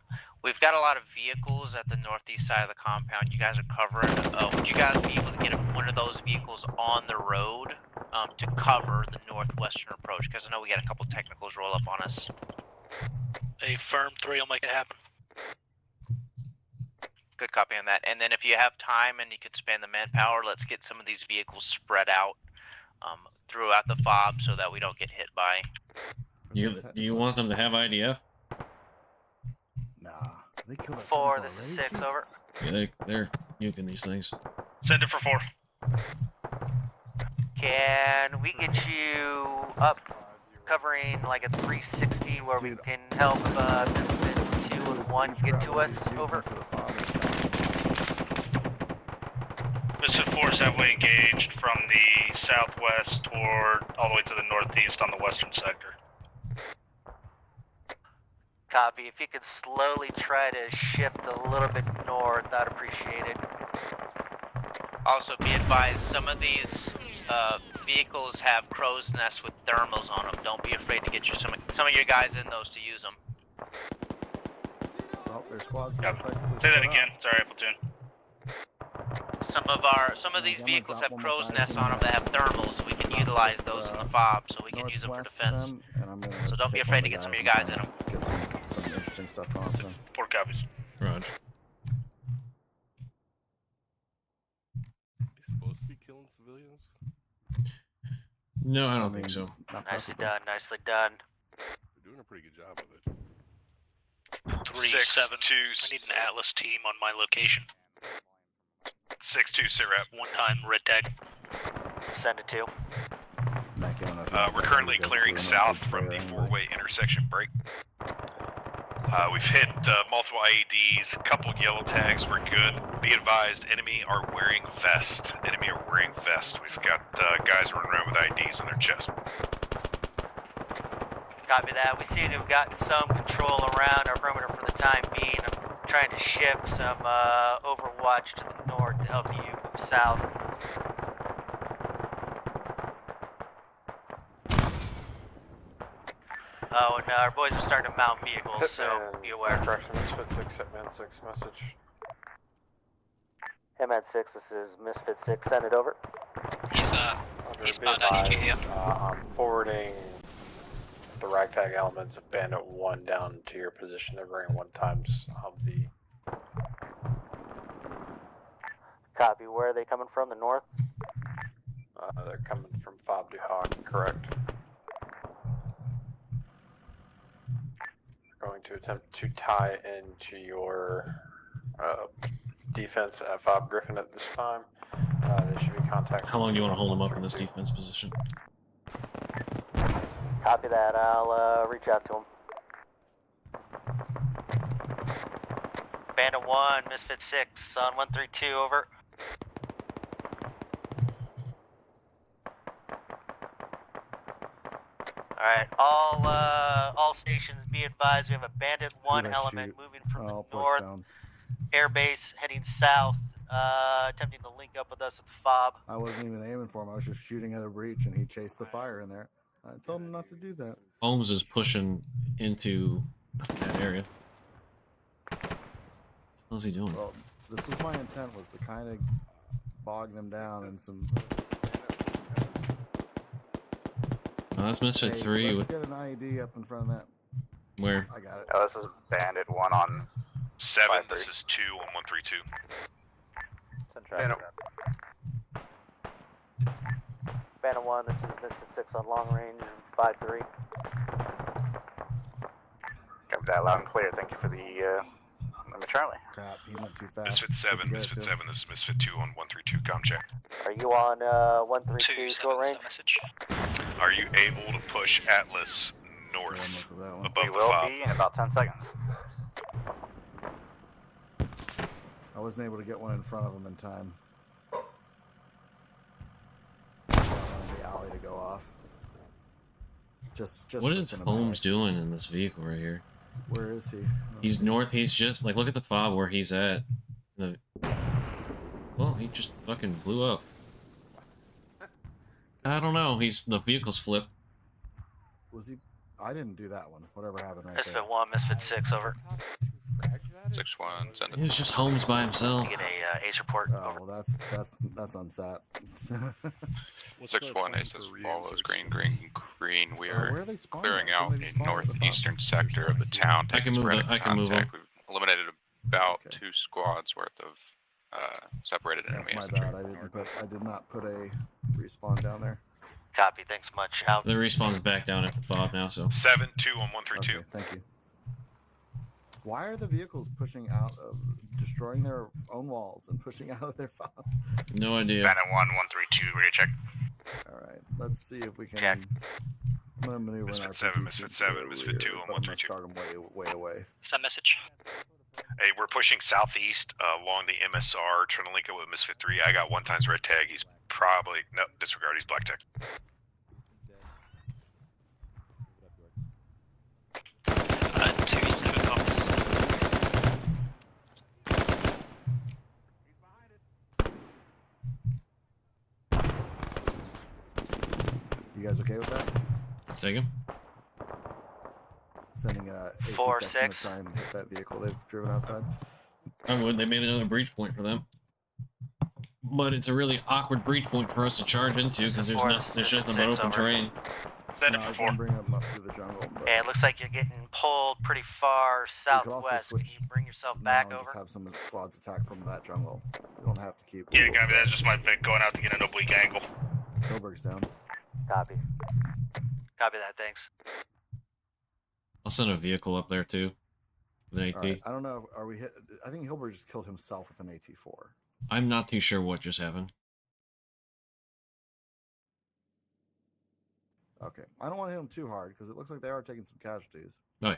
We've got a lot of vehicles at the northeast side of the compound. You guys are covering. Would you guys be able to get one of those vehicles on the road to cover the northwestern approach? Because I know we got a couple technicals roll up on us. A firm 3 will make it happen. Good copy on that. And then if you have time and you could spend the manpower, let's get some of these vehicles spread out throughout the fob so that we don't get hit by. You want them to have IDF? Nah, they killed 4, this is 6, over. Yeah, they're nuking these things. Send it for 4. Can we get you up covering like a 360 where we can help Misfits 2 and 1 get to us? Over. Misfit 4 is heavily engaged from the southwest toward all the way to the northeast on the western sector. Copy. If you could slowly try to shift a little bit north, I'd appreciate it. Also, be advised, some of these vehicles have crow's nests with thermals on them. Don't be afraid to get some of your guys in those to use them. Well, their squads. Say that again. Sorry, platoon. Some of these vehicles have crow's nests on them that have thermals. We can utilize those in the fob, so we can use them for defense. So don't be afraid to get some of your guys in them. Get some interesting stuff going for them. 4 copies. Roger. They supposed to be killing civilians? No, I don't think so. Nicely done, nicely done. They're doing a pretty good job of it. 3-7. I need an Atlas team on my location. 6-2, sit rep. 1 time, red tag. Send it to. We're currently clearing south from the 4-way intersection break. We've hit multiple IEDs, a couple yellow tags, we're good. Be advised, enemy are wearing vest. Enemy are wearing vest. We've got guys running around with IEDs on their chest. Copy that. We seem to have gotten some control around our perimeter for the time being. I'm trying to shift some overwatch to the north to help you move south. Oh, and our boys are starting to mount vehicles, so be aware. Correction, Misfit 6, Hitman 6, message. Hitman 6, this is Misfit 6, send it over. He's about 90 here. I'm forwarding the ragtag elements of Bandit 1 down to your position. They're bringing 1 times of the... Copy, where are they coming from, the north? They're coming from Fob du Hoc, correct. Going to attempt to tie into your defense at Fob Griffin at this time. They should be contacting. How long do you want to hold them up in this defense position? Copy that. I'll reach out to him. Bandit 1, Misfit 6 on 132, over. Alright, all stations be advised, we have a Bandit 1 element moving from the north airbase heading south, attempting to link up with us at the FOB. I wasn't even aiming for him, I was just shooting at a breach and he chased the fire in there. I told him not to do that. Holmes is pushing into that area. What's he doing? Well, this was my intent, was to kind of bog them down in some... Oh, that's Misfit 3 let's with... get an IED up in front of that. Where? I got it. Oh, this is Bandit 1 on... 7, this is 2 on 132. Bandit 1, this is Misfit 6 on long range, 5-3. Copy that, loud and clear. Thank you for the Charlie. Crap, he went too fast. Misfit 7, Misfit 7, this is Misfit 2 on 132, com check. Are you on 132 short range? Message. Are you able to push Atlas north above We the will FOB? be in about 10 seconds. I wasn't able to get one in front of him in time. The alley to go off. Just What is Holmes doing in this vehicle right here? Where is he? He's north. He's just like, look at the fob where he's at. Well, he just fucking blew up. I don't know. The vehicle's flipped. Was he? I didn't do that one. Whatever happened right Misfit there. 1, Misfit 6, over. 6-1, send it. It's just Holmes by himself. Get a ace report, over. Well, that's unsat. 6-1, aces follows green. We where are are they spawning clearing at? out Somebody the spawned at the northeastern sector of the town. I can move them. I can move them. We've eliminated about 2 squads worth of separated enemy That's my infantry. bad. I did not put a respawn down there. Copy, thanks much. Out. The respawn's back down at the Bob now, so. 7-2 on 132. Okay, thank you. Why are the vehicles pushing out of, destroying their own walls and pushing out of their files? No idea. Bandit 1, 132, ready to check. Alright, let's see if we can. Check. I'm gonna maneuver Misfit 7, Misfit 7, Misfit 2 on 132. Start them way away. Send message. Hey, we're pushing southeast along the MSR, trying to link it with Misfit 3. I got 1 times red tag. He's probably, no, disregard, he's black tag. 2-7 copies. You guys okay with that? Take him. Sending a 4, section 6. to try and hit that vehicle they've driven outside. I would. They made another breach point for them. But it's a really awkward breach point for us to charge into because there's nothing but open terrain. Send it for 4. Bring them up through the jungle. But Hey, it looks like you're getting pulled pretty far southwest. Can you bring yourself back now over? Just have some of the squads attack from that jungle. You don't have to keep. Yeah, copy. That's just my Vic going out to get an oblique angle. Hilberg's down. Copy. Copy that, thanks. I'll send a vehicle up there too. With an AT. Right, I don't know. Are we hit? I think Hilberg just killed himself with an AT4. I'm not too sure what just happened. Okay, I don't want to hit him too hard because it looks like they are taking some casualties. Oh yeah.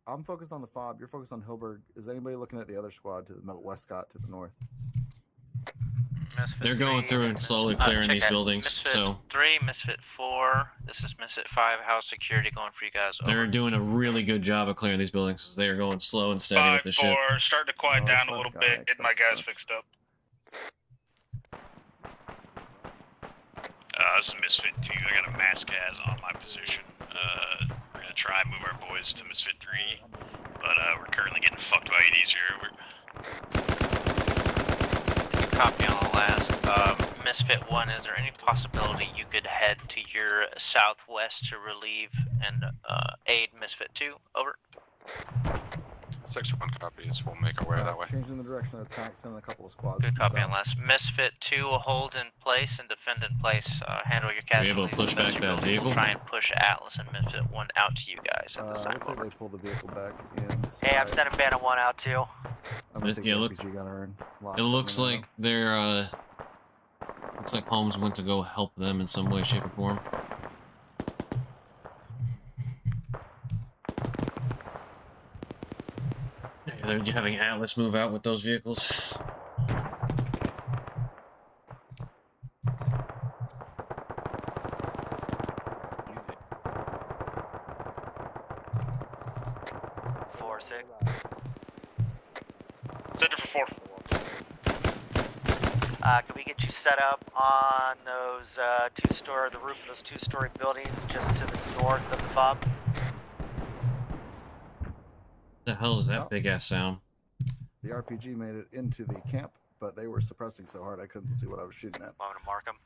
I'm focused on the fob. You're focused on Hilberg. Is anybody looking at the other squad to the Westcott to the north? Misfit They're going 3, through and slowly clearing check these that. buildings. Misfit So 3, Misfit 4. This is Misfit 5. How's security going for you guys? they're doing a really good job of clearing these buildings. They are going slow and steady with the shit. 5-4, starting to quiet down a little bit, getting my guys fixed up. This is Misfit 2. I got a mass gas on my position. We're gonna try and move our boys to Misfit 3, but we're currently getting fucked by ADs here. Copy on the last. Misfit 1, is there any possibility you could head to your southwest to relieve and aid Misfit 2? Over. 6-1 copies. We'll make our way that way. Changing the direction of attack, sending a couple of squads. Good copy on last. Misfit 2 will hold in place and defend in place. Handle your casualties. able to push back that vehicle? Try and push Atlas and Misfit 1 out to you guys at this time. Looks like they pulled the vehicle back in. Hey, I'm sending Bandit 1 out too. I'm gonna take Yeah, the look. RPG gunner and lock It looks something like they're looks like Holmes went to go help them in some way, shape, or form. Yeah, they're having Atlas move out with those vehicles. Four, 6. Send it for 4. Can we get you set up on those the roof of those 2-story buildings just to the north of the fob? The hell is that big ass sound? The RPG made it into the camp, but they were suppressing so hard I couldn't see what I was shooting at. Want me to mark them?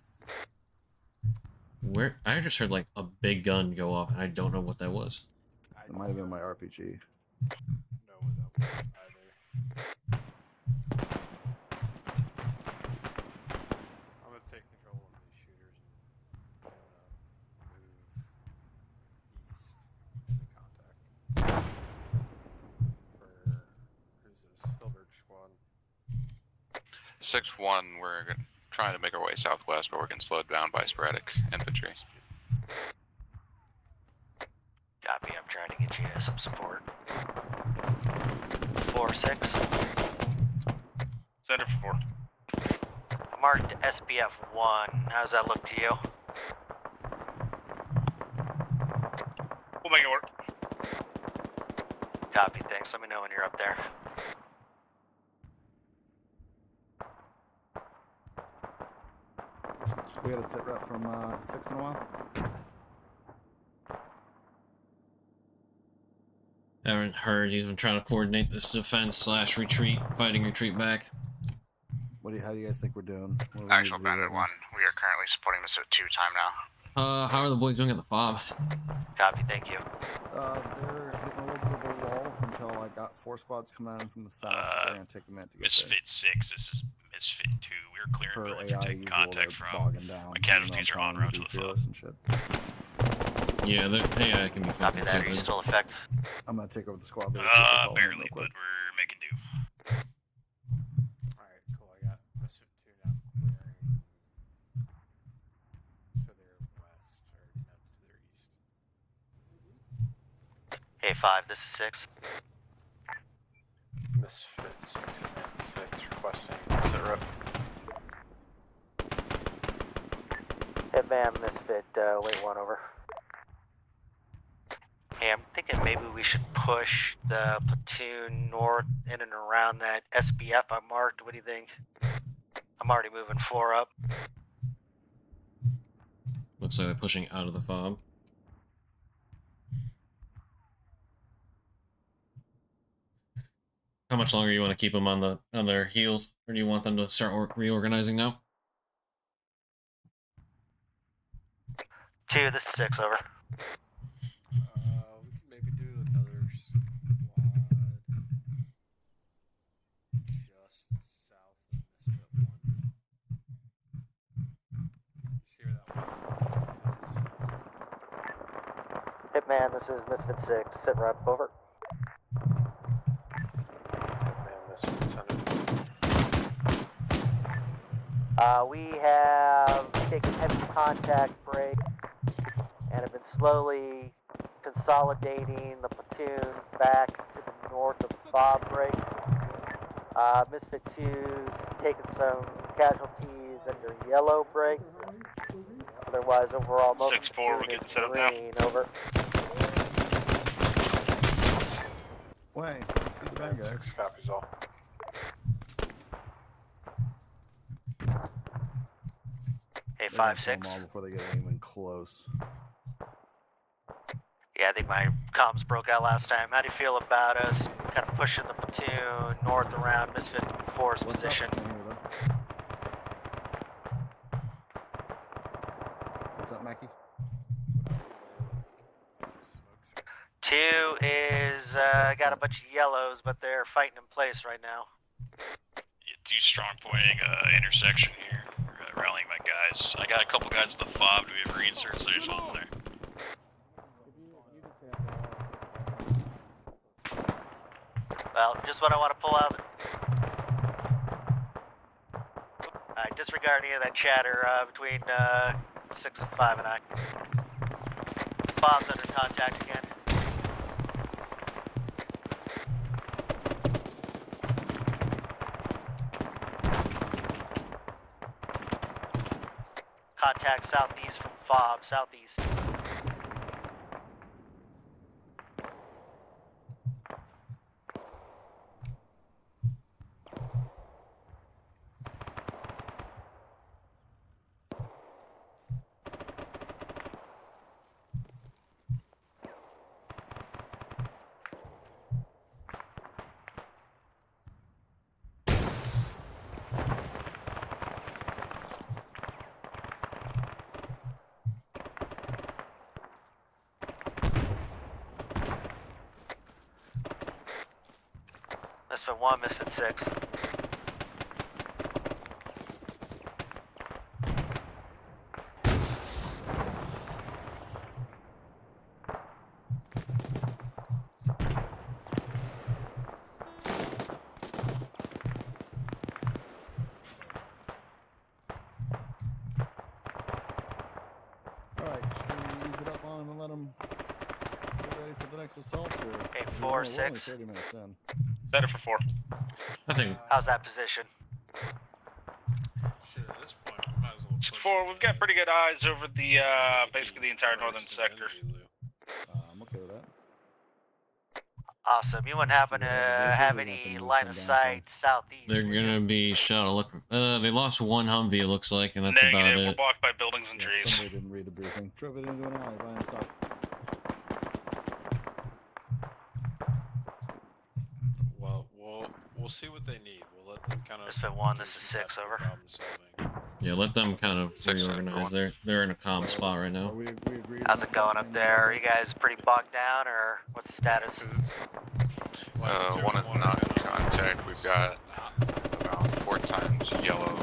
Where I just heard like a big gun go off, and I don't know what that was. It might have been my RPG. I'm gonna take control of these shooters and move east into contact. For who's this? Hilberg squad. 6-1, we're trying to make our way southwest, but we're getting slowed down by sporadic infantry. Copy, I'm trying to get you some support. 4, 6. Send it for 4. I marked SBF 1. How does that look to you? We'll make it work. Copy, thanks. Let me know when you're up there. We had a sit rep from 6 in a while. Haven't heard. He's been trying to coordinate this defense / retreat, fighting retreat back. How do you guys think we're doing? Actual Bandit 1, we are currently supporting this at 2 time now. How are the boys doing at the FOB? Copy, thank you. They're hitting a little bit of a lull until I got 4 squads coming in from the south. They're gonna take a minute to get Misfit 6, this is Misfit 2. We're clearing buildings AI we're taking usual, contact they're from. bogging down, My casualties are en route to the FOB. and shit. Yeah, the AI can be Copy fucking that. Are you stupid. still effective? I'm gonna take over the squad. Barely, but we're making do. Alright, cool. I got Misfit 2 now clearing to their west, or no, to their east. Hey, 5, this is 6. Misfit 6 and 6 requesting sit rep. Hitman, Misfit, wait 1 over. Hey, I'm thinking maybe we should push the platoon north in and around that SBF I marked. What do you think? I'm already moving 4 up. Looks like they're pushing out of the FOB. How much longer do you want to keep them on their heels, or do you want them to start reorganizing now? 2, this is 6, over. We can maybe do another squad just south of Misfit 1. You see where that one is? Hitman, this is Misfit 6, sit rep, over. Hitman, Misfit Center. We have taken heavy contact break and have been slowly consolidating the platoon back to the north of FOB break. Misfit 2's taken some casualties under yellow break. Otherwise, overall, most 6-4, we're getting set up now. green, over. Way, see the bad guys. 6 copies all. Hey, They're gonna 5-6. kill them all before they get even close. Yeah, I think my comms broke out last time. How do you feel about us kind of pushing the platoon north around Misfit 4's position? What's up, Mackie? 2 is got a bunch of yellows, but they're fighting in place right now. Yeah, 2 strong pointing intersection here. We're rallying my guys. I got a couple guys at the FOB. Do we have reinserts? So just hold them there. Well, just what I want to pull out. Alright, disregard any of that chatter between 6 and 5 and I. FOB's under contact again. Contact southeast from FOB, southeast. Misfit 1, Misfit 6. Alright, should we ease it up on them and let them get ready for the next assault? Or Hey, we're 4, only 6. 30 minutes in. Better for 4. I think. How's that position? Shit, at this point, we might as well push 4, we've got pretty good eyes over the basically the entire northern sector. I'm okay with that. Awesome. You wouldn't happen to have any line of sight southeast? They're gonna be shot. Look, they lost 1 Humvee, it looks like, and that's Negative, about we're it. blocked by buildings and trees. Somebody didn't read the briefing. Drove it into an alley by himself. We'll see what they need. We'll let them kind of. Misfit 1, this is 6, over. Yeah, let them kind of reorganize. They're in a calm spot right now. How's it going up there? Are you guys pretty bogged down, or what's the status? One is not in contact. We've got about 4 times yellow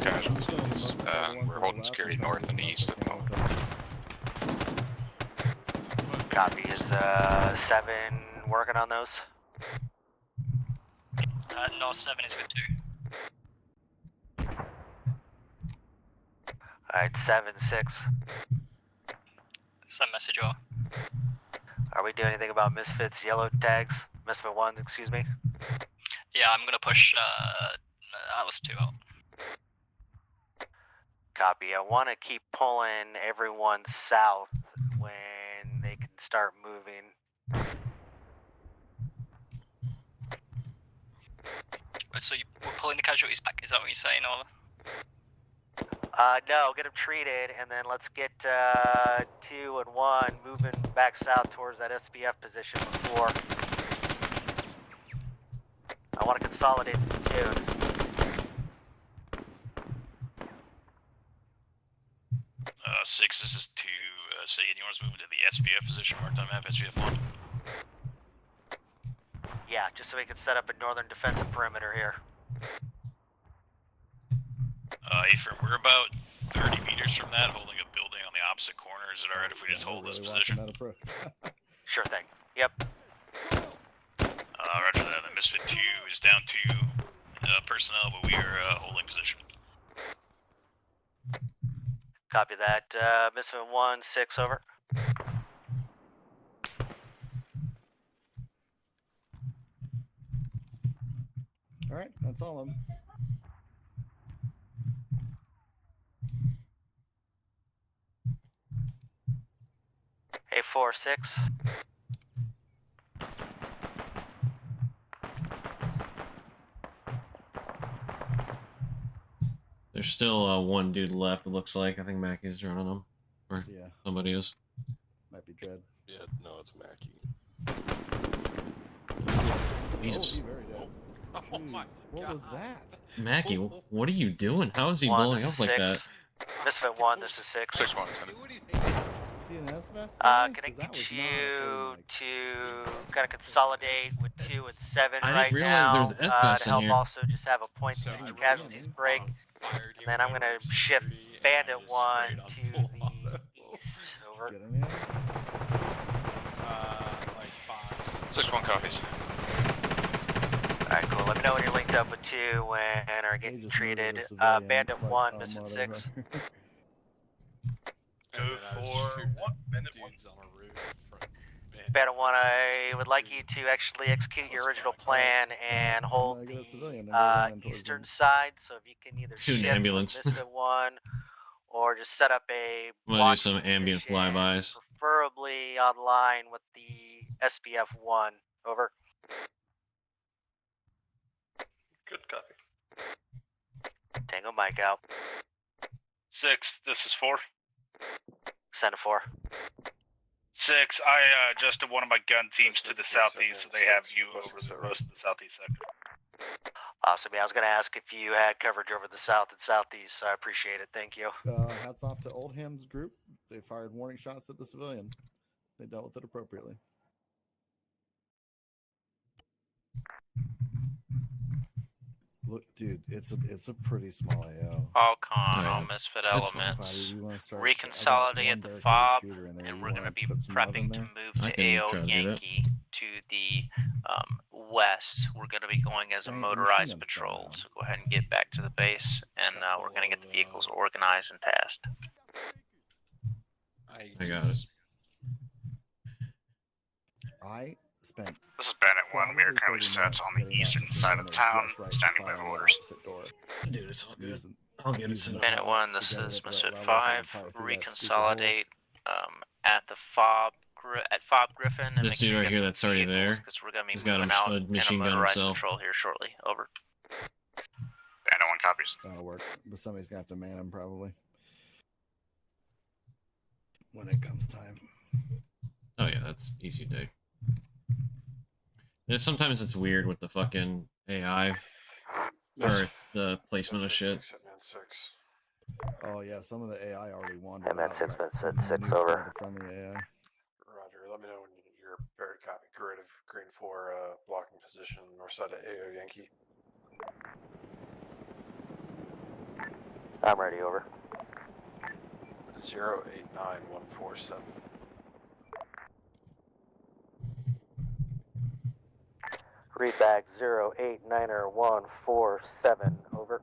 casualties. We're holding security north and east at the moment. Copy. Is 7 working on those? No, 7 is with 2. Alright, 7-6. Send message over. Are we doing anything about Misfits yellow tags? Misfit 1, excuse me? Yeah, I'm gonna push Atlas 2 out. Copy. I want to keep pulling everyone south when they can start moving. So we're pulling the casualties back, is that what you're saying, or? No, get them treated, and then let's get 2 and 1 moving back south towards that SBF position before. I want to consolidate the platoon. Six, this is 2. Sagan, you want us to move into the SBF position marked on map, SBF 1? Yeah, just so we can set up a northern defensive perimeter here. Afrim, we're about 30 meters from that, holding a building on the opposite corner. Is it alright if we just hold this position? Sure thing. Yep. Roger that. The Misfit 2 is down to personnel, but we are holding position. Copy that. Misfit 1, 6, over. Alright, that's all of them. Hey, 4-6. There's still one dude left, it looks like. I think Mackey's running them. Or somebody is. Might be Dread. Yeah, no, it's Mackie. Jesus. Oh, very dead. Oh my what God. was that? Mackie, what are you doing? How is he blowing up like that? Misfit 1, this is 6. 6-1, Is he an S-Vest guy? Can I 'Cause that get was you not to kind of consolidate with 2 and 7 I right didn't realize now? there was F-Bus To in help here. also just have a point to get your casualties break. And then I'm going to shift Bandit 1 to the east. Over. Get him in. Like 5. 6-1 copies. Alright, cool. Let me know when you're linked up with 2 and are getting treated. Bandit 1, Misfit 6. Go for 1. Bandit 1. Bandit 1, I would like you to actually execute your original plan and hold the eastern side. So if you can either Shoot an shift ambulance. Misfit 1 or just set up a I'm gonna do some ambient flybys. preferably on line with the SBF 1. Over. Good copy. Tango Mike out. 6, this is 4. Send a 4. 6, I adjusted one of my gun teams to the southeast, so they have you over the most of the southeast sector. Awesome. Yeah, I was going to ask if you had coverage over the south and southeast, so I appreciate it. Thank you. Hats off to Oldham's group. They fired warning shots at the civilian. They dealt with it appropriately. Look, dude, it's a pretty small AO. All con, all misfit elements. Reconsolidate at the FOB, and we're going to be prepping to move to AO Yankee to the west. We're going to be going as a motorized patrol, so go ahead and get back to the base, and we're going to get the vehicles organized and tasked. I got it. I spent. This is Bandit 1. We are currently set on the eastern side of town, standing by orders. Dude, it's all good. I'll get it soon. Bandit 1, this is Misfit 5. Reconsolidate at the FOB Griffin. And This dude right here that's already there. Because we're going to be He's got moving out a machine gun motorized himself. patrol here shortly. Over. Bandit 1 copies. That'll work, but somebody's gonna have to man him probably when it comes time. Oh yeah, that's easy day. Yeah, sometimes it's weird with the fucking AI or the placement of shit. Hitman 6. Oh yeah, some of the AI already wandered Hitman out. 6 got been set 6 nuked by over. the friendly AI. Roger. Let me know when you're very copy. Grid of Green 4 blocking position north side of AO Yankee. I'm ready, over. 089147. Read back 089147, over.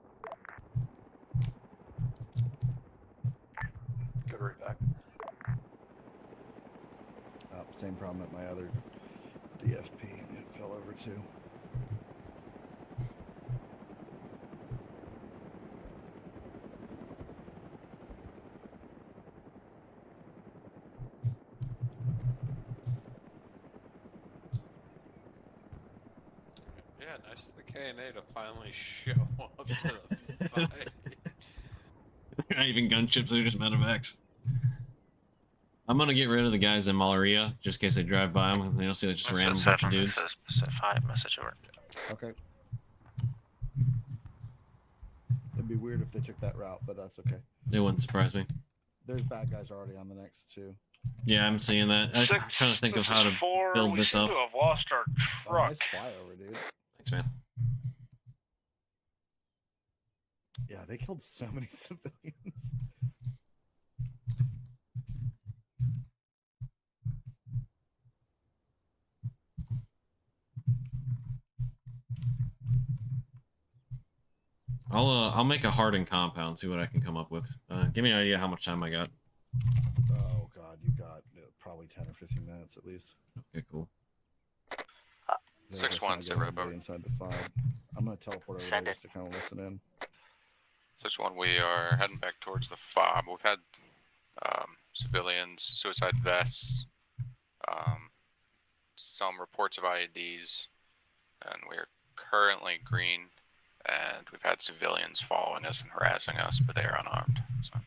Good read back. Same problem at my other DFP. It fell over too. Yeah, nice of the KNA to finally show up to the fight. They're not even gunships, they're just medevacs. I'm gonna get rid of the guys in Malaria, just in case they drive by them and they don't see like just a random bunch of dudes. Set 5, message over. Okay. It'd be weird if they took that route, but that's okay. It wouldn't surprise me. There's bad guys already on the next two. Yeah, I'm seeing that. I'm trying to think of how to build this up. We seem to have lost our Oh, truck. nice flyover, dude. Thanks, man. Yeah, they killed so many civilians. I'll make a hardened compound, see what I can come up with. Give me an idea how much time I got. Oh god, you got probably 10 or 15 minutes at least. Okay, cool. 6-1, sit right over. Inside the 5. I'm gonna teleport over there just to kind of listen in. 6-1, we are heading back towards the fob. We've had civilians, suicide vests, some reports of IEDs, and we are currently green. And we've had civilians following us and harassing us, but they are unarmed. So.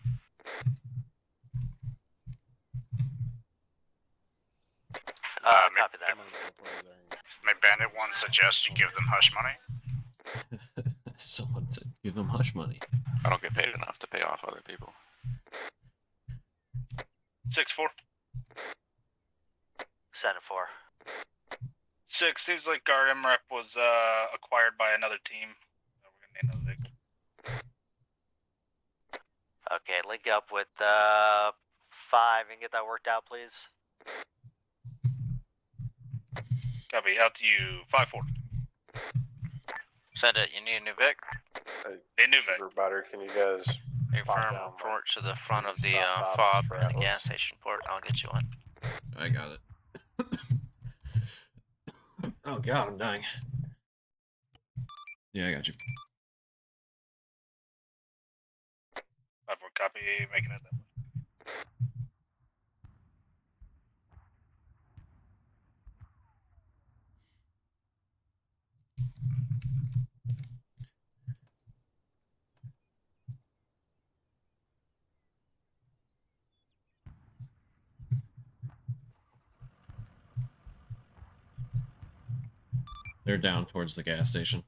Copy that. May Bandit 1 suggest you give them hush money? Someone said give them hush money. I don't get paid enough to pay off other people. 6-4. Send 4. 6, seems like our MREP was acquired by another team. We're gonna need another vehicle. Okay, link up with 5 and get that worked out, please. Copy, out to you, 5-4. Send it, you need a new Vic? Hey, new Vic. Butter, can you guys Confirm report to the front of the fob and the gas station port, and I'll get you one. I got it. Oh god, I'm dying. Yeah, I got you. 5-4, copy, making it that way. They're down towards the gas station.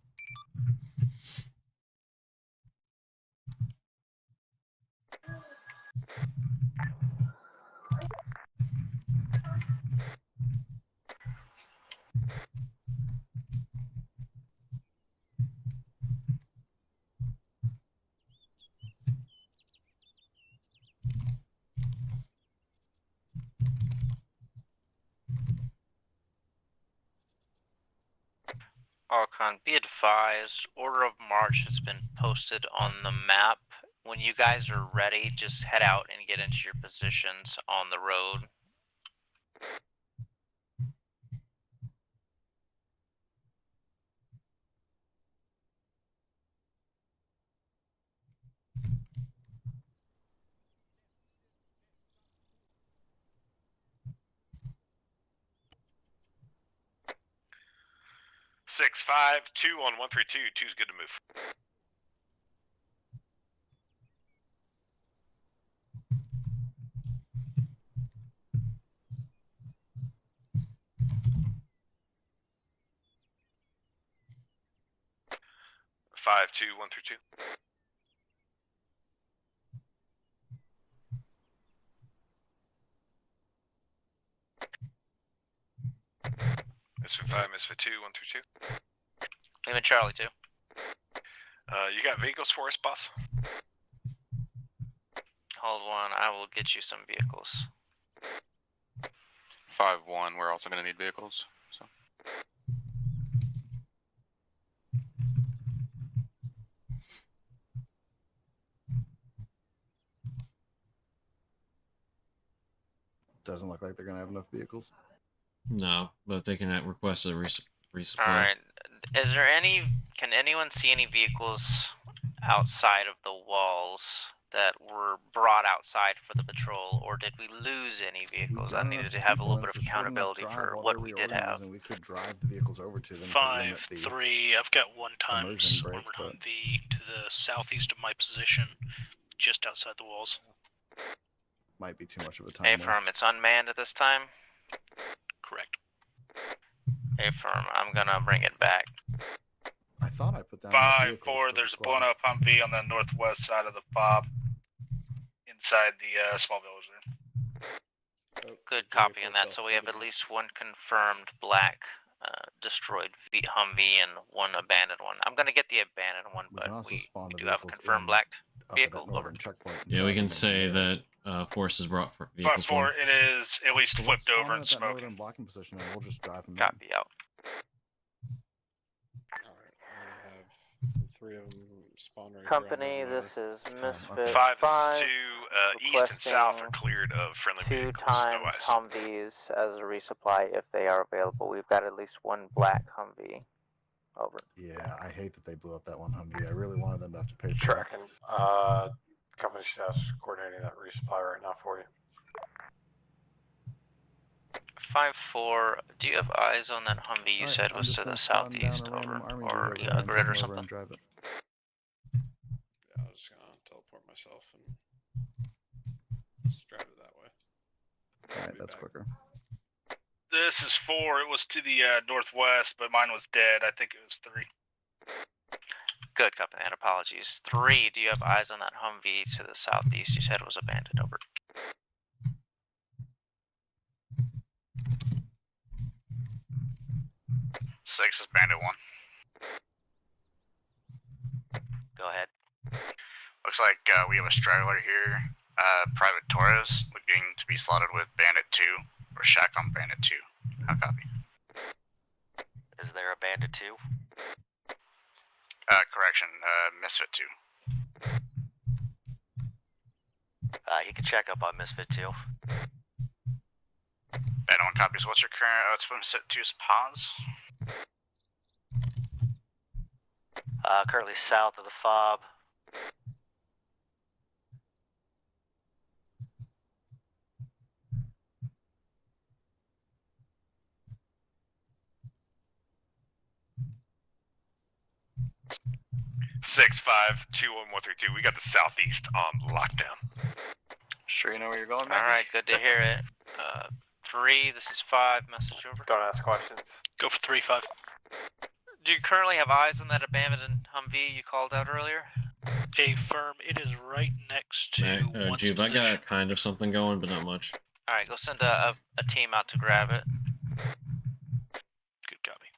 Archon, be advised, order of march has been posted on the map. When you guys are ready, just head out and get into your positions on the road. Six, 5, 2 on 132. 2's good to move. 5-2-1-2. Misfit 5, Misfit 2, 1-2. Even Charlie 2. You got vehicles for us, boss? Hold one, I will get you some vehicles. 5-1, we're also going to need vehicles. So. Doesn't look like they're gonna have enough vehicles. No, but they can request a resupply. Alright, is there any, can anyone see any vehicles outside of the walls that were brought outside for the patrol, or did we lose any vehicles? I needed to have a little bit of accountability for what we did have. And we could drive the vehicles over to them. 5-3, I've got 1 times armored Humvee to the southeast of my position, just outside the walls. Might be too much of a time. A-firm, it's unmanned at this time? Correct. A-firm, I'm gonna bring it back. I thought I put down 5-4, there's a blown up Humvee on the northwest side of the fob, inside the small village there. Good copy on that, so we have at least 1 confirmed black destroyed Humvee and 1 abandoned one. I'm gonna get the abandoned one, but we do have a confirmed black vehicle. Over. Yeah, we can say that forces brought for vehicles. 5-4, it is at least flipped over and smoking. In blocking position, and we'll just drive them. Copy out. The 3 of them spawn right Company, this is Misfit 5, 5. this is 2, east and south are cleared of friendly 2 vehicles. times No ice. Humvees as a resupply if they are available. We've got at least 1 black Humvee. Over. Yeah, I hate that they blew up that one Humvee. I really wanted them to have to pay for Tracking. Company staff's coordinating that resupply right now for you. 5-4, do you have eyes on that Humvee you said was to the southeast, over, or a grid or something? Drive it. Yeah, I was just gonna teleport myself and just drive it that way. Alright, that's quicker. This is 4, it was to the northwest, but mine was dead. I think it was 3. Good, copy that. Apologies. 3, do you have eyes on that Humvee to the southeast? You said it was abandoned. Over. Six is bandit 1. Go ahead. Looks like we have a straggler here. Private Torres looking to be slotted with bandit 2 or shack on bandit 2. How copy? Is there a bandit 2? Correction, Misfit 2. He can check up on Misfit 2. Bandit 1 copies. What's your current, what's Misfit 2's pause? Currently south of the fob. Six, 5, 2, 1, 1, 3, 2. We got the southeast on lockdown. Sure you know where you're going, man? Alright, good to hear it. 3, this is 5, message over. Don't ask questions. Go for 3-5. Do you currently have eyes on that abandoned Humvee you called out earlier? A-firm, it is right next to one's Jude, I position. got kind of something going, but not much. Alright, go send a team out to grab it. Good copy.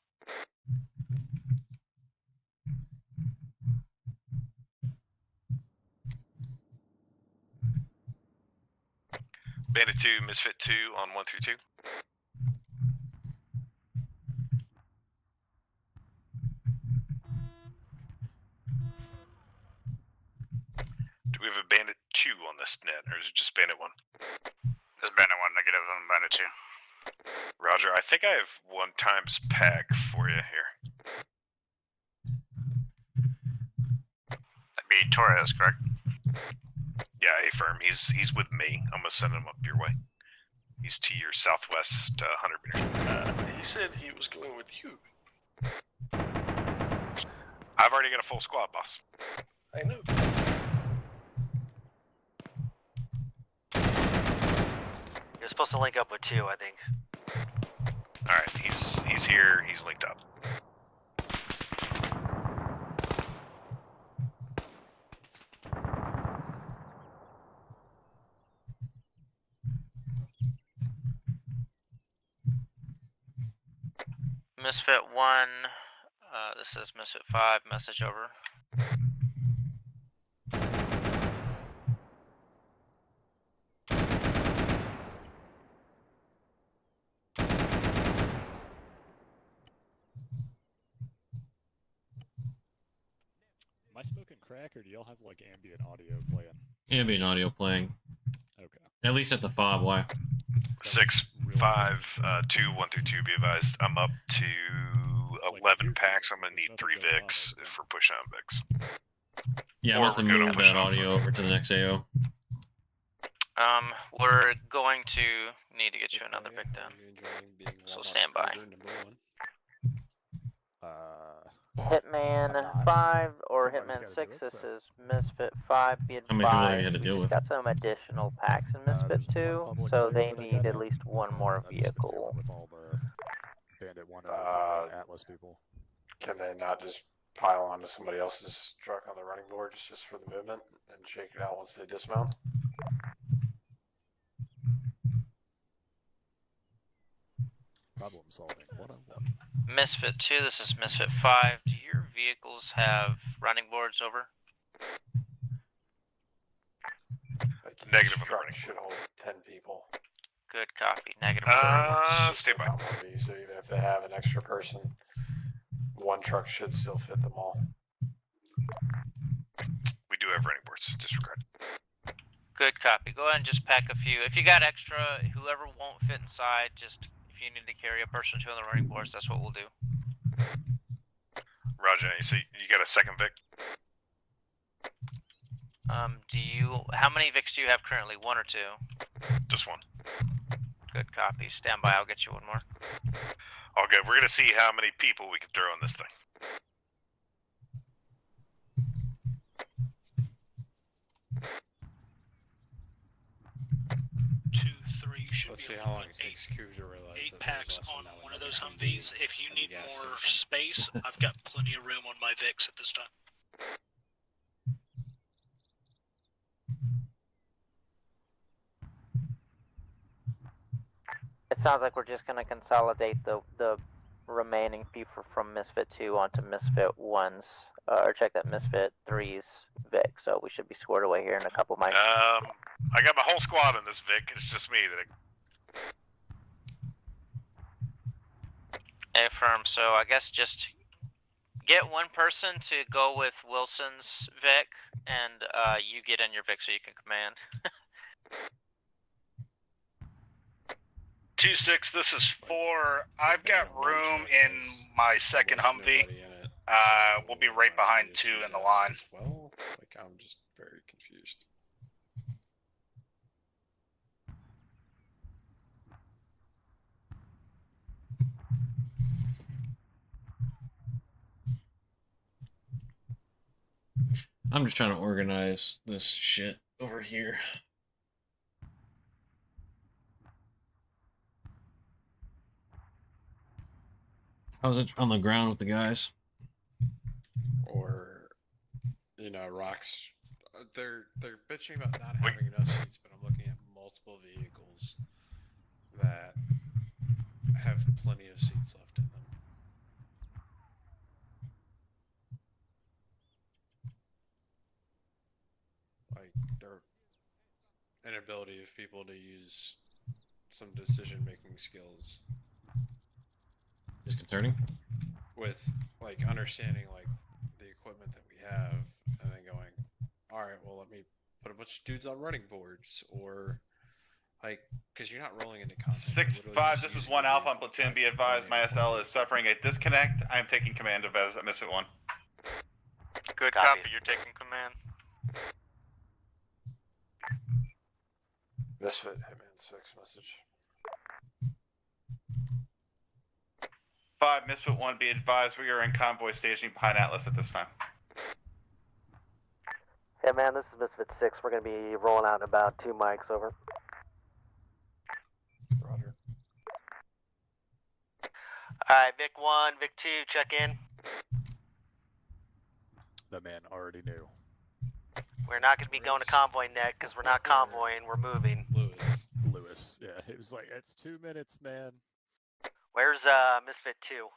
Bandit 2, Misfit 2 on 1 through 2. Do we have a Bandit 2 on this net, or is it just Bandit 1? There's bandit 1 negative on bandit 2. Roger, I think I have 1 times pack for you here. That'd be Torres, correct? Yeah, A-firm. He's with me. I'm gonna send him up your way. He's to your southwest 100 meters. He said he was going with you. I've already got a full squad, boss. I know. You're supposed to link up with 2, I think. Alright, he's here, he's linked up. Misfit 1, this is Misfit 5, message over. Am I smoking crack, or do y'all have like ambient audio playing? Ambient audio playing. Okay. At least at the fob. Why? 6, 5, 2, 1 through 2. Be advised, I'm up to 11 packs. I'm gonna need 3 Vics if we're pushing out Vics. Yeah, I'm about to move that audio over to the next AO. We're going to need to get you another Vic down. So stand by. Hitman 5 or Hitman 6, this is Misfit 5, be How many people have you advised, had to we deal just with? got some additional packs in Misfit 2, so they need at least one more vehicle. With all the Bandit 1 Atlas people. Can they not just pile onto somebody else's truck on the running boards just for the movement and shake it out once they dismount? Problem solving 101. Misfit 2, this is Misfit 5. Do your vehicles have running boards over? Negative on the Truck running should hold 10 people. Good copy. Negative. Stay by. So even if they have an extra person, one truck should still fit them all. We do have running boards. Disregard. Good copy. Go ahead and just pack a few. If you got extra, whoever won't fit inside, just if you need to carry a person or two on the running boards, that's what we'll do. Roger. So you got a second Vic? How many Vics do you have currently? 1 or 2? Just 1. Good copy. Stand by. I'll get you one more. All good. We're gonna see how many people we can throw on this thing. Let's see how long it takes Q to realize 8 that packs on one of those Humvees. If you need more space, I've got plenty of room on my Vics at this time. It sounds like we're just going to consolidate the remaining people from Misfit 2 onto Misfit 1's, or check that Misfit 3's Vic, so we should be squared away here in a couple mics. I got my whole squad in this Vic. It's just me that. Affirm. So I guess just get one person to go with Wilson's Vic, and you get in your Vic so you can command. 2-6, this is 4. I've got room in my second Humvee. We'll be right behind 2 in the line. Well, like I'm just very confused. I'm just trying to organize this shit over here. How's it on the ground with the guys? Or, you know, rocks. They're bitching about not having enough seats, but I'm looking at multiple vehicles that have plenty of seats left in them. Like, their inability of people to use some decision-making skills is concerning. With, like, understanding, like, the equipment that we have, and then going, alright, well, let me put a bunch of dudes on running boards, or, like, because you're not rolling into content. 6-5, this is 1 Alpha on platoon. Be advised, my SL is suffering a disconnect. I am taking command of Misfit 1. Good copy. You're taking command. Misfit, Hitman 6 message. 5, Misfit 1, be advised, we are in convoy stationing behind Atlas at this time. Hey man, this is Misfit 6. We're going to be rolling out in about 2 mics, over. Roger. Alright, Vic 1, Vic 2, check in. The man already knew. We're not going to be going to convoy neck because we're not convoying, we're moving. Lewis, yeah, it was like, it's 2 minutes, man. Where's Misfit 2?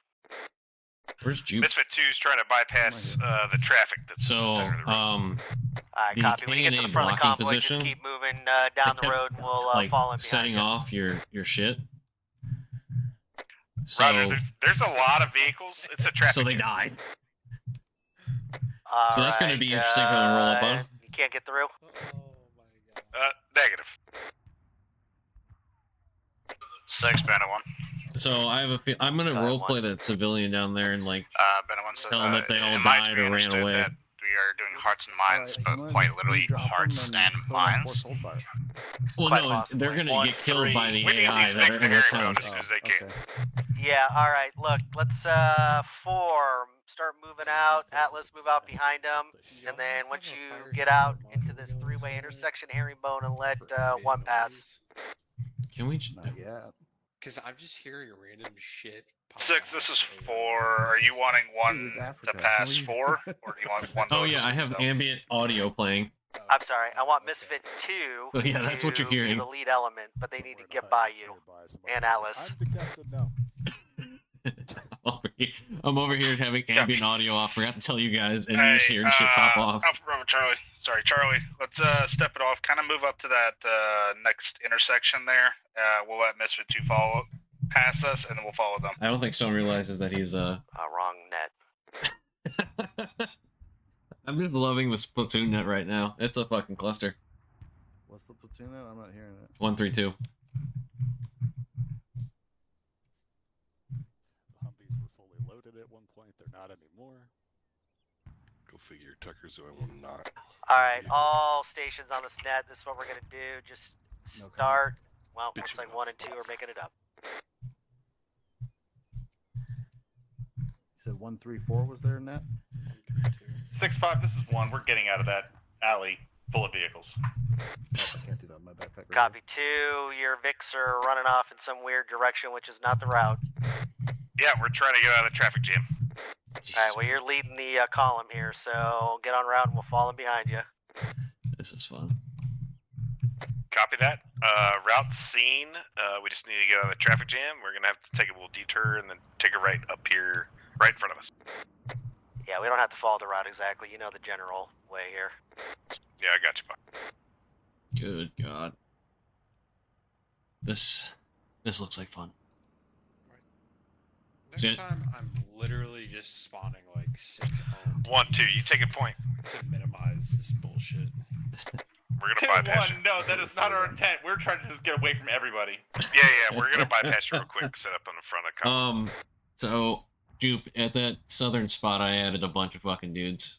Where's Jupe? Misfit 2's trying to bypass the traffic that's in the center of the road. Alright, the copy. When you get to the K&A front of the blocking convoy, position, just keep moving down the kept, road and we'll like, fall in behind setting you. off your shit. So, Roger, there's a lot of vehicles. It's a traffic so they jam. died. So that's going to be interesting for them to roll up on. You can't get through? Negative. 6, Bennett 1. So I have I'm going to roleplay that civilian down there and like Bennett 1 says, tell them that they all it might died be or ran understood away. that we are doing hearts and minds, but quite literally hearts and minds. Well, Quite no, possibly. they're going to get killed by the We need AI these that mixed are in the herring town. boats as soon as they can. Yeah, alright, look, let's form, start moving out, Atlas move out behind them, and then once you get out into this three-way intersection, herringbone, and let one pass. Can we? Not yet. Because I'm just hearing random shit. 6, this is 4. Are you wanting one to pass 4, or do you want one to Oh yeah, I have ambient audio playing. I'm sorry, I want Misfit 2 Oh, yeah, that's what you're to be hearing. the lead element, but they need to get by you, and Atlas. I'm over here having ambient audio off. Forgot to tell you guys, and you're just hearing shit pop off. Alpha Bravo Charlie. Sorry, Charlie. Let's step it off. Kind of move up to that next intersection there. We'll let Misfit 2 follow past us, and then we'll follow them. I don't think Stone realizes that he's wrong net. I'm just loving the platoon net right now. It's a fucking cluster. What's the platoon net? I'm not hearing it. 132. Humvees were fully loaded at one point. They're not anymore. Go figure. Tucker's doing one not. Alright, all stations on this net, this is what we're gonna do. Just start. Well, looks like 1 and 2 are making it up. You said 134 was there net? 6-5, this is 1. We're getting out of that alley full of vehicles. I can't do that in my backpack. Copy 2, your Vics are running off in some weird direction, which is not the route. Yeah, we're trying to get out of the traffic jam. Alright, well, you're leading the column here, so get on route and we'll fall in behind you. This is fun. Copy that. Route seen. We just need to get out of the traffic jam. We're gonna have to take a little detour and then take a right up here, right in front of us. Yeah, we don't have to follow the route exactly. You know the general way here. Yeah, I got you, Bob. Good God. This looks like fun. Next time, I'm literally just spawning like 6 homes. 1, 2, you take a point. To minimize this bullshit. We're 2, gonna bypass 1. No, that is not our intent. We're trying to just get away from everybody. Yeah, we're gonna bypass you real quick. Set up on the front of cover. So Jupe, at that southern spot, I added a bunch of fucking dudes.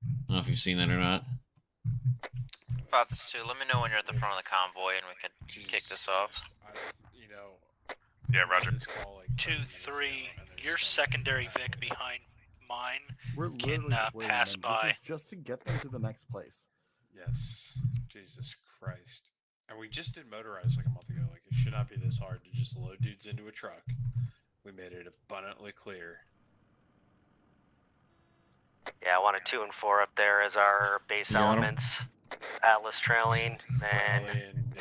I don't know if you've seen that or not. Fox 2, let me know when you're at the front of the convoy and we can kick this off. You know. Yeah, Roger. 2, 3, your secondary Vic behind mine We're can literally just waiting pass on them. by. This is just to get them to the next place. Yes. Jesus Christ. And we just did motorized like a month ago. Like, it should not be this hard to just load dudes into a truck. We made it abundantly clear. Yeah, I wanted 2 and 4 up there as our base You got 'em? elements. Atlas trailing, and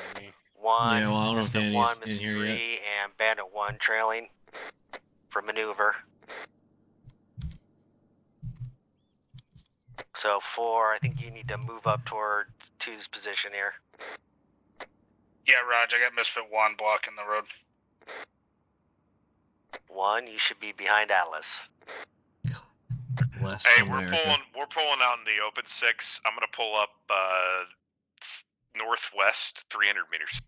1, Yeah, well, I don't know if Mr. Danny's 1, in Mr. here 3, yet. and Bandit 1 trailing for maneuver. So 4, I think you need to move up toward 2's position here. Yeah, Roger. I got Misfit 1 blocking the road. 1, you should be behind Atlas. West Hey, America. we're pulling out in the open 6. I'm gonna pull up northwest 300 meters.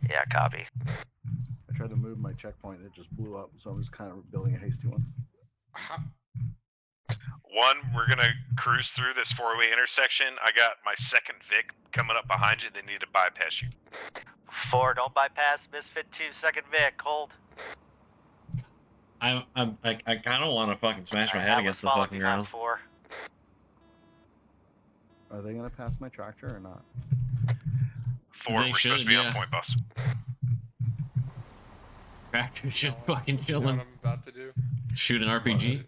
Yeah, copy. I tried to move my checkpoint, it just blew up, so I'm just kind of building a hasty one. 1, we're gonna cruise through this 4-way intersection. I got my second Vic coming up behind you. They need to bypass you. 4, don't bypass Misfit 2, second Vic, hold. I kind of want to fucking smash my head Atlas against the follow fucking behind ground. 4. Are they gonna pass my tractor or not? 4, They we're supposed to should, be yeah. on point, boss. Tractor's just fucking You know chilling. what I'm about to do? Shoot an RPG.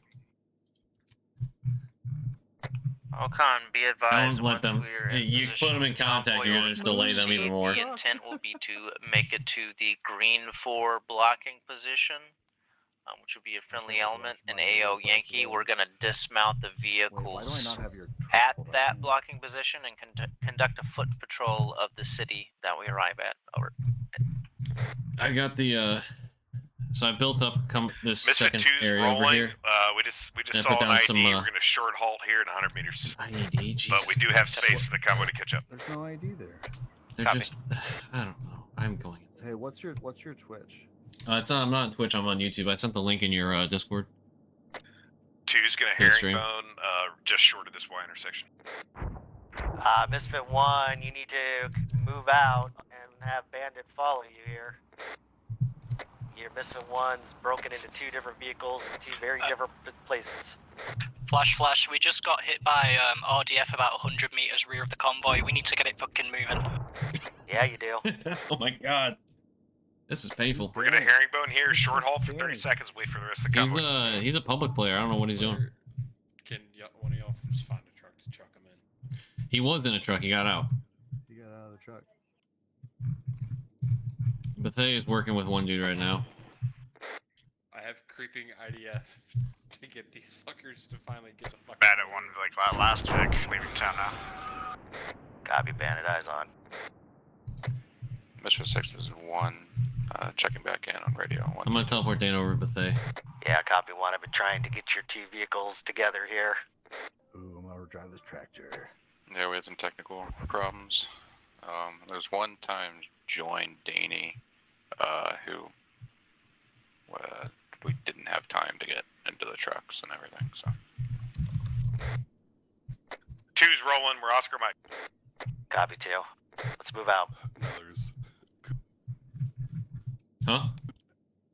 Ocon, be advised Don't let once them. we're in You position put them in with the contact, convoy you're gonna or just delay them even more. The intent will be to make it to the green 4 blocking position. which would be a friendly element, and AO Yankee. We're gonna dismount the vehicles Why do I not have your at that blocking position and conduct a foot patrol of the city that we arrive at. Over. I got the so I built up this Misfit second 2's area rolling. over here. We just And I saw put an down ID. some, We're gonna short halt here in 100 meters. ID, Jesus. But we do have space for the convoy to catch up. There's no ID there. They're Copy. just I don't know. I'm going. Hey, what's your Twitch? It's I'm not on Twitch. I'm on YouTube. I sent the link in your Discord. 2's gonna Good stream. herringbone just short of this Y intersection. Misfit 1, you need to move out and have Bandit follow you here. Your Misfit 1's broken into 2 different vehicles in 2 very different places. Flash, we just got hit by RDF about 100 meters rear of the convoy. We need to get it fucking moving. Yeah, you do. Oh my god. This is painful. We're gonna herringbone here, short halt for 30 seconds, wait for the rest of the convoy. He's a public player. I don't know what he's doing. Can one of y'all just find a truck to chuck him in? He was in a truck. He got out. He got out of the truck. Bethea is working with one dude right now. I have creeping IDF to get these fuckers to finally get the fuck. Bandit 1, like last pick, leaving town now. Copy, Bandit, eyes on. Misfit 6 is 1, checking back in on radio. I'm gonna teleport Dan over to Bethea. Yeah, copy 1. I've been trying to get your 2 vehicles together here. Ooh, I'm gonna drive this tractor. Yeah, we had some technical problems. There's one time joined Daney, who we didn't have time to get into the trucks and everything, so. 2's rolling, we're Oscar Mike. Copy 2. Let's move out. Now there's Huh?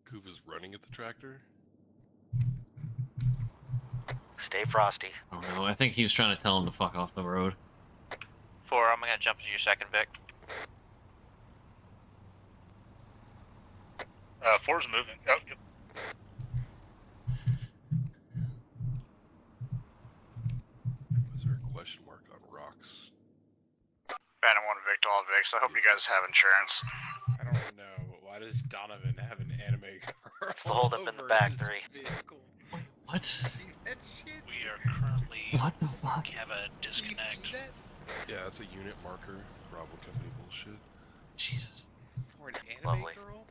Kuv is running at the tractor. Stay frosty. Oh no, I think he was trying to tell him to fuck off the road. 4, I'm gonna jump to your second Vic. 4's moving. Oh, yep. Was there a question mark on rocks? Bandit 1, Vic to all Vics. I hope you guys have insurance. I don't know, but why does Donovan have an anime car? That's the holdup in the back 3. What? We are currently What the fuck? have a disconnect. Yeah, it's a unit marker. Bravo Company bullshit. Jesus. For an anime Lovely. girl?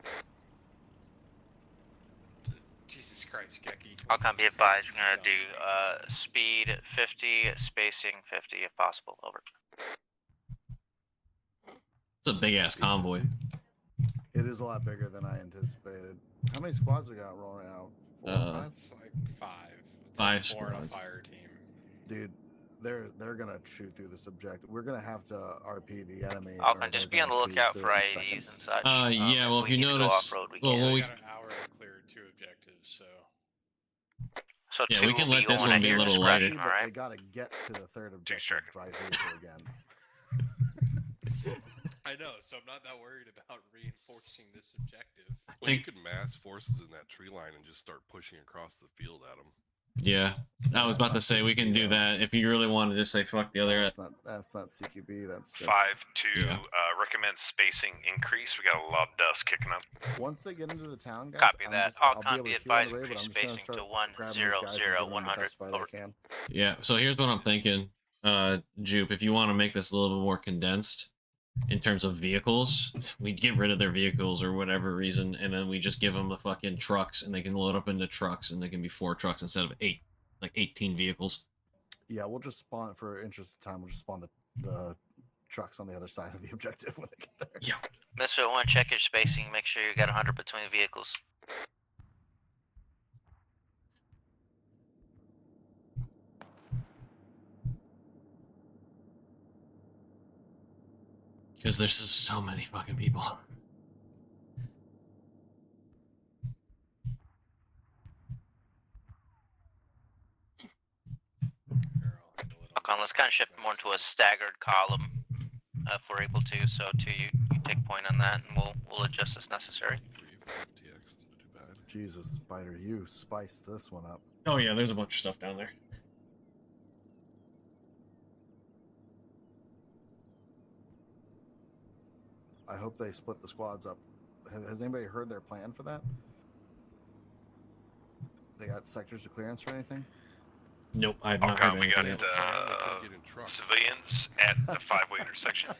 Jesus Christ, Geki. I'll be advised, we're gonna do speed 50, spacing 50 if possible. Over. It's a big ass convoy. It is a lot bigger than I anticipated. How many squads we got rolling out? 4 or 5? It's like 5. It's 5 like 4 and a squads. fire team. Dude, they're gonna shoot through this objective. We're gonna have to RP the enemy. I'll or just they're be on the gonna shoot lookout through for in IEDs seconds. and such. Yeah, well, if you notice, well, We we got an hour to clear 2 objectives, so. So yeah, 2 we can will let this on one at be a your little discretion, lighter. But they alright? gotta get to the third objective by vehicle again. I know, so I'm not that worried about reinforcing this objective. Well, you could mass forces in that tree line and just start pushing across the field at them. Yeah, I was about to say we can do that if you really want to just say fuck the other. That's not CQB. That's just, 5-2, Yeah. Recommend spacing increase. We got a lot of dust kicking up. once they get into the town, guys, Copy I'm that. just- All I'll con be be able to heal on advised, the way, but increase I'm just gonna spacing start to 1, grabbing 0, these guys and 0, giving them the 100. best fight I Over. can. Yeah, so here's what I'm thinking, Jupe. If you want to make this a little bit more condensed in terms of vehicles, we get rid of their vehicles or whatever reason, and then we just give them the fucking trucks, and they can load up into trucks, and they can be 4 trucks instead of 8, like 18 vehicles. Yeah, we'll just spawn for interest of time. We'll just spawn the trucks on the other side of the objective when they get there. Yeah. Misfit 1, check your spacing. Make sure you got 100 between vehicles. Because there's just so many fucking people. Okay, let's kind of shift more into a staggered column if we're able to. So 2, you take point on that, and we'll adjust as necessary. Jesus, Spider, you spiced this one up. Oh yeah, there's a bunch of stuff down there. I hope they split the squads up. Has anybody heard their plan for that? they got sectors of clearance or anything? Nope, I have not heard we got anything yet. civilians at the 5-way intersection.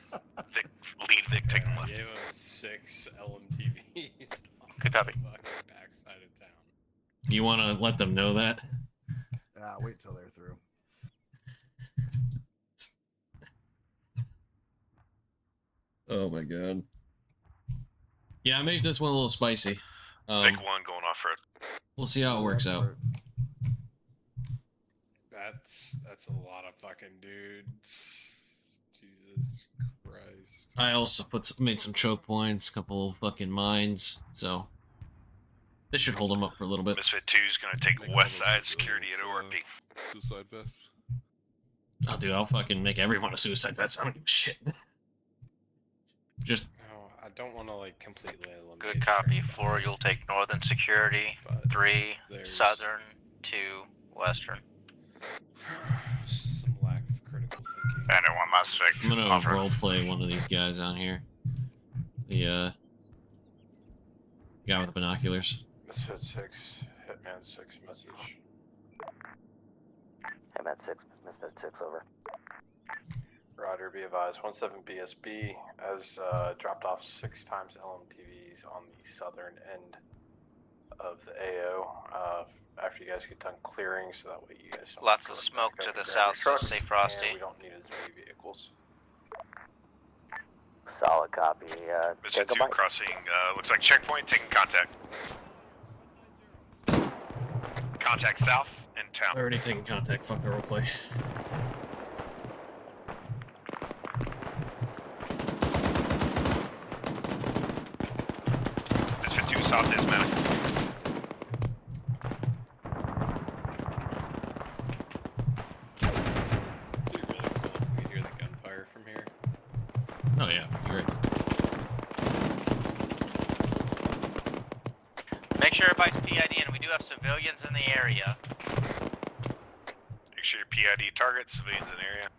Lead Vic taking left. Gave him 6 LMTVs. Good copy. Backside of town. You want to let them know that? Wait till they're through. Oh my god. Yeah, I made this one a little spicy. Vic 1 going off road. We'll see how it works out. That's a lot of fucking dudes. Jesus Christ. I also made some choke points, a couple of fucking mines, so this should hold them up for a little bit. Misfit 2 is going to take west side security at ORP. Suicide vest. Oh, dude, I'll fucking make everyone a suicide vest. I don't give a shit. Just. Oh, I don't want to like completely eliminate. Good copy. 4, you'll take northern security. 3, southern. 2, western. Some lack of critical thinking. Bandit 1 last Vic. I'm gonna roleplay one of these guys on here. The guy with the binoculars. Misfit 6, Hitman 6 message. Hitman 6, Misfit 6 over. Roger, be advised. 17 BSB has dropped off 6 times LMTVs on the southern end of the AO. After you guys get done clearing, so that way you guys don't. Lots of smoke to the south, so stay frosty. We don't need as many vehicles. Solid copy. Misfit 2 crossing, looks like checkpoint, taking contact. Contact south in town. Already taking contact, fuck the roleplay. Misfit 2 south is mounted. Oh yeah, you're right. Make sure everybody's PID, and we do have civilians in the area. Make sure your PID target, civilians in the area.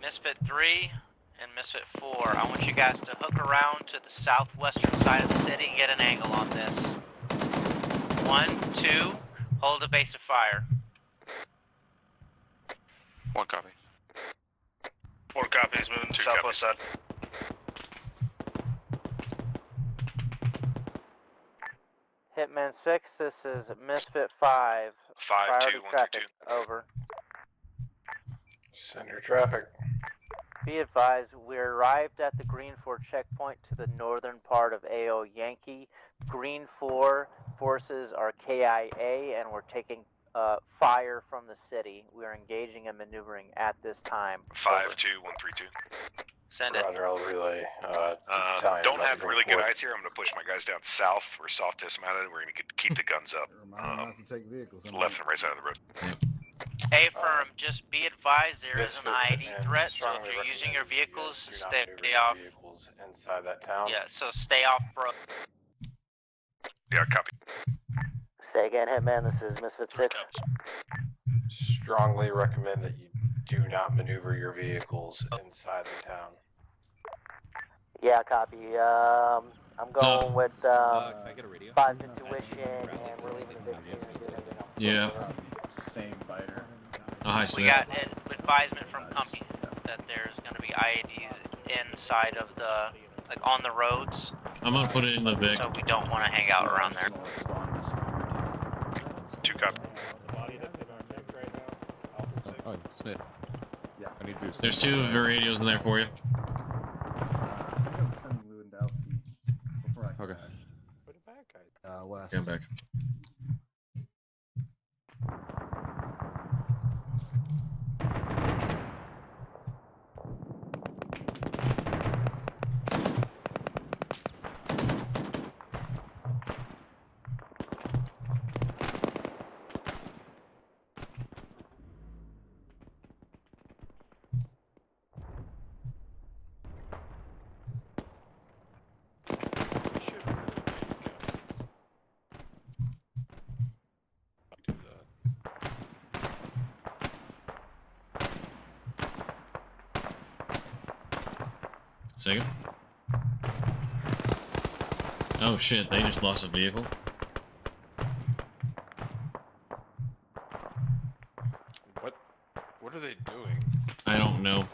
Misfit 3 and Misfit 4, I want you guys to hook around to the southwestern side of the city and get an angle on this. 1, 2, hold the base of fire. 1 copy. 4 copies, moving to southwest side. Hitman 6, this is Misfit 5. 5, 2, 1, 2, 2. Over. Send your traffic. Be advised, we arrived at the Green 4 checkpoint to the northern part of AO Yankee. Green 4 forces are KIA and we're taking fire from the city. We are engaging and maneuvering at this time. 5, 2, 1, 3, 2. Send it. Roger, I'll relay. Don't have really good eyes here. I'm going to push my guys down south. We're soft dismounted. We're going to keep the guns up. Not to take vehicles. Left and right side of the road. A firm, just be advised there is an ID threat, so if you're using your vehicles, stay off. Vehicles inside that town. Yeah, so stay off road. Yeah, copy. Say again, Hitman, this is Misfit 6. Strongly recommend that you do not maneuver your vehicles inside the town. Yeah, copy. I'm going with 5 intuition and we're leaving the Yeah. Same biter. Oh, hi, We Smith. got an advisement from company that there's going to be IEDs inside of the, like on the roads. I'm gonna put it in the Vic. So we don't want to hang out around there. 2 copy. Oh, Smith. Yeah. I need to. There's 2 of the radios in there for you. I'm sending Lewandowski before I Okay. crash. Where the bad guy? West. Come back. Second. Oh shit, they just lost a vehicle. What are they doing? I don't know.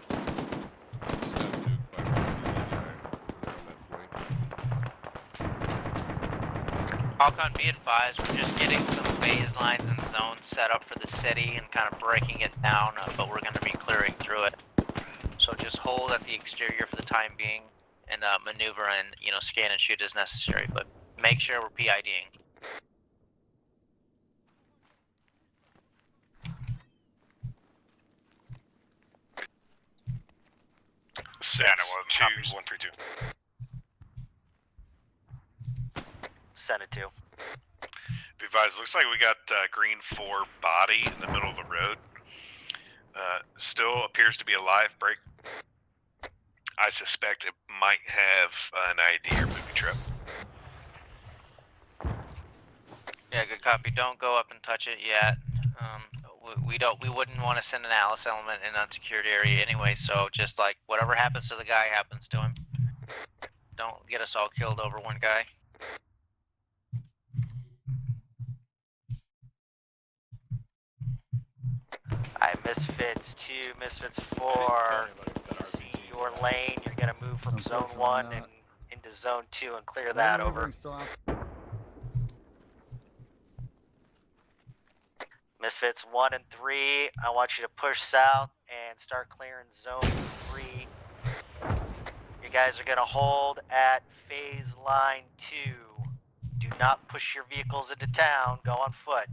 Falcon, be advised, we're just getting some phase lines and zones set up for the city and kind of breaking it down, but we're going to be clearing through it. So just hold at the exterior for the time being and maneuver and, you know, scan and shoot as necessary, but make sure we're PIDing. Santa was 2132. Senate 2. Be advised, looks like we got green 4 body in the middle of the road. Still appears to be a live break. I suspect it might have an ID or booby trap. Yeah, good copy. Don't go up and touch it yet. We wouldn't want to send an Alice element in an unsecured area anyway, so just like whatever happens to the guy happens to him. Don't get us all killed over one guy. Alright, Misfits 2, Misfits 4. See your lane. You're gonna move from Zone 1 and into Zone 2 and clear that over. Misfits 1 and 3, I want you to push south and start clearing Zone 3. You guys are gonna hold at phase line 2. Do not push your vehicles into town, go on foot.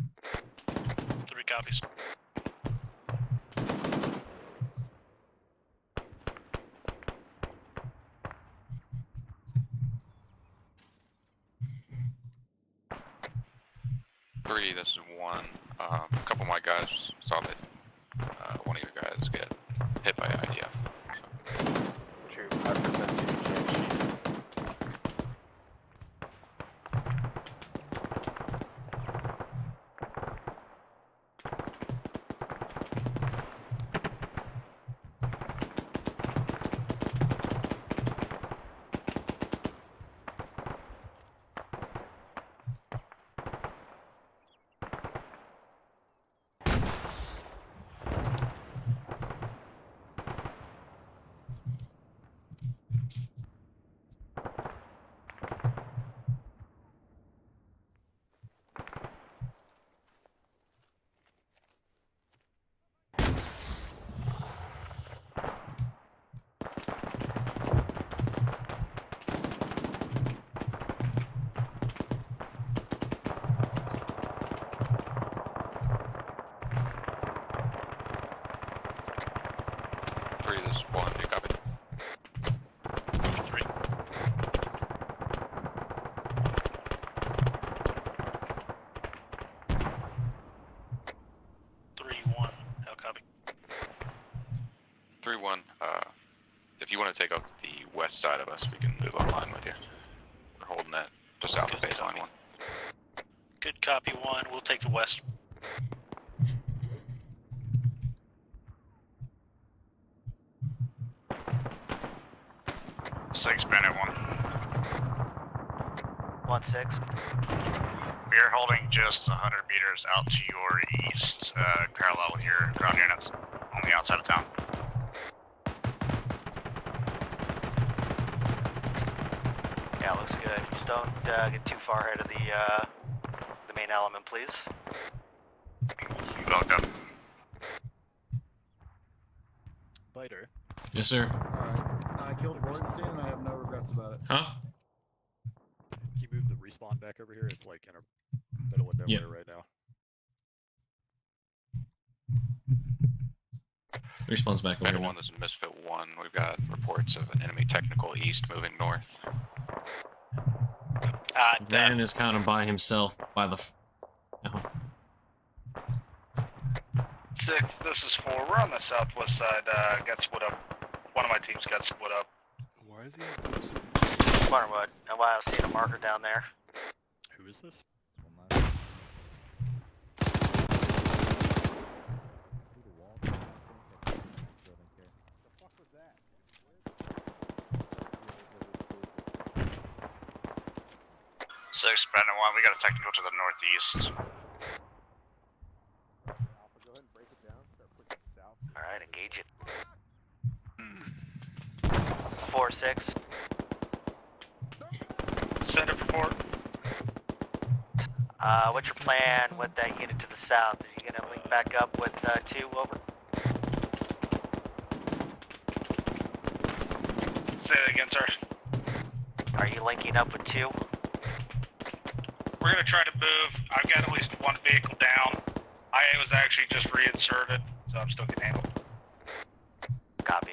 3 copies. Three, this is 1. A couple of my guys saw that one of your guys get hit by IDF. So. True, I present to you, James. This is 1, you copy. 3. How copy? 3-1, if you want to take up the west side of us, we can move online with you. We're holding that just south of phase line 1. Good copy 1, we'll take the west. Six Bennett 1. 1-6. We are holding just 100 meters out to your east, parallel with your ground units on the outside of town. Yeah, looks good. Just don't get too far ahead of the main element, please. Welcome. Biter. Yes, sir. I killed Bornstein and I have no regrets about it. Huh? Can you move the respawn back over here? It's like in a middle of nowhere right now. Respawn's back over Beta here. 1, this is Misfit 1. We've got reports of an enemy technical east moving north. Van is kind of by himself by the. Oh. 6, this is 4. We're on the southwest side. Got split up. One of my teams got split up. Why is he? Marwood. And why I was seeing a marker down there. Who is this? 6, Brandon 1, we got a technical to the northeast. Alright, engage it. 4-6. Send a report. What's your plan with that unit to the south? Are you gonna link back up with 2, over? Say that again, sir. Are you linking up with 2? We're gonna try to move. I've got at least one vehicle down. IA was actually just reinserted, so I'm still getting handled. Copy.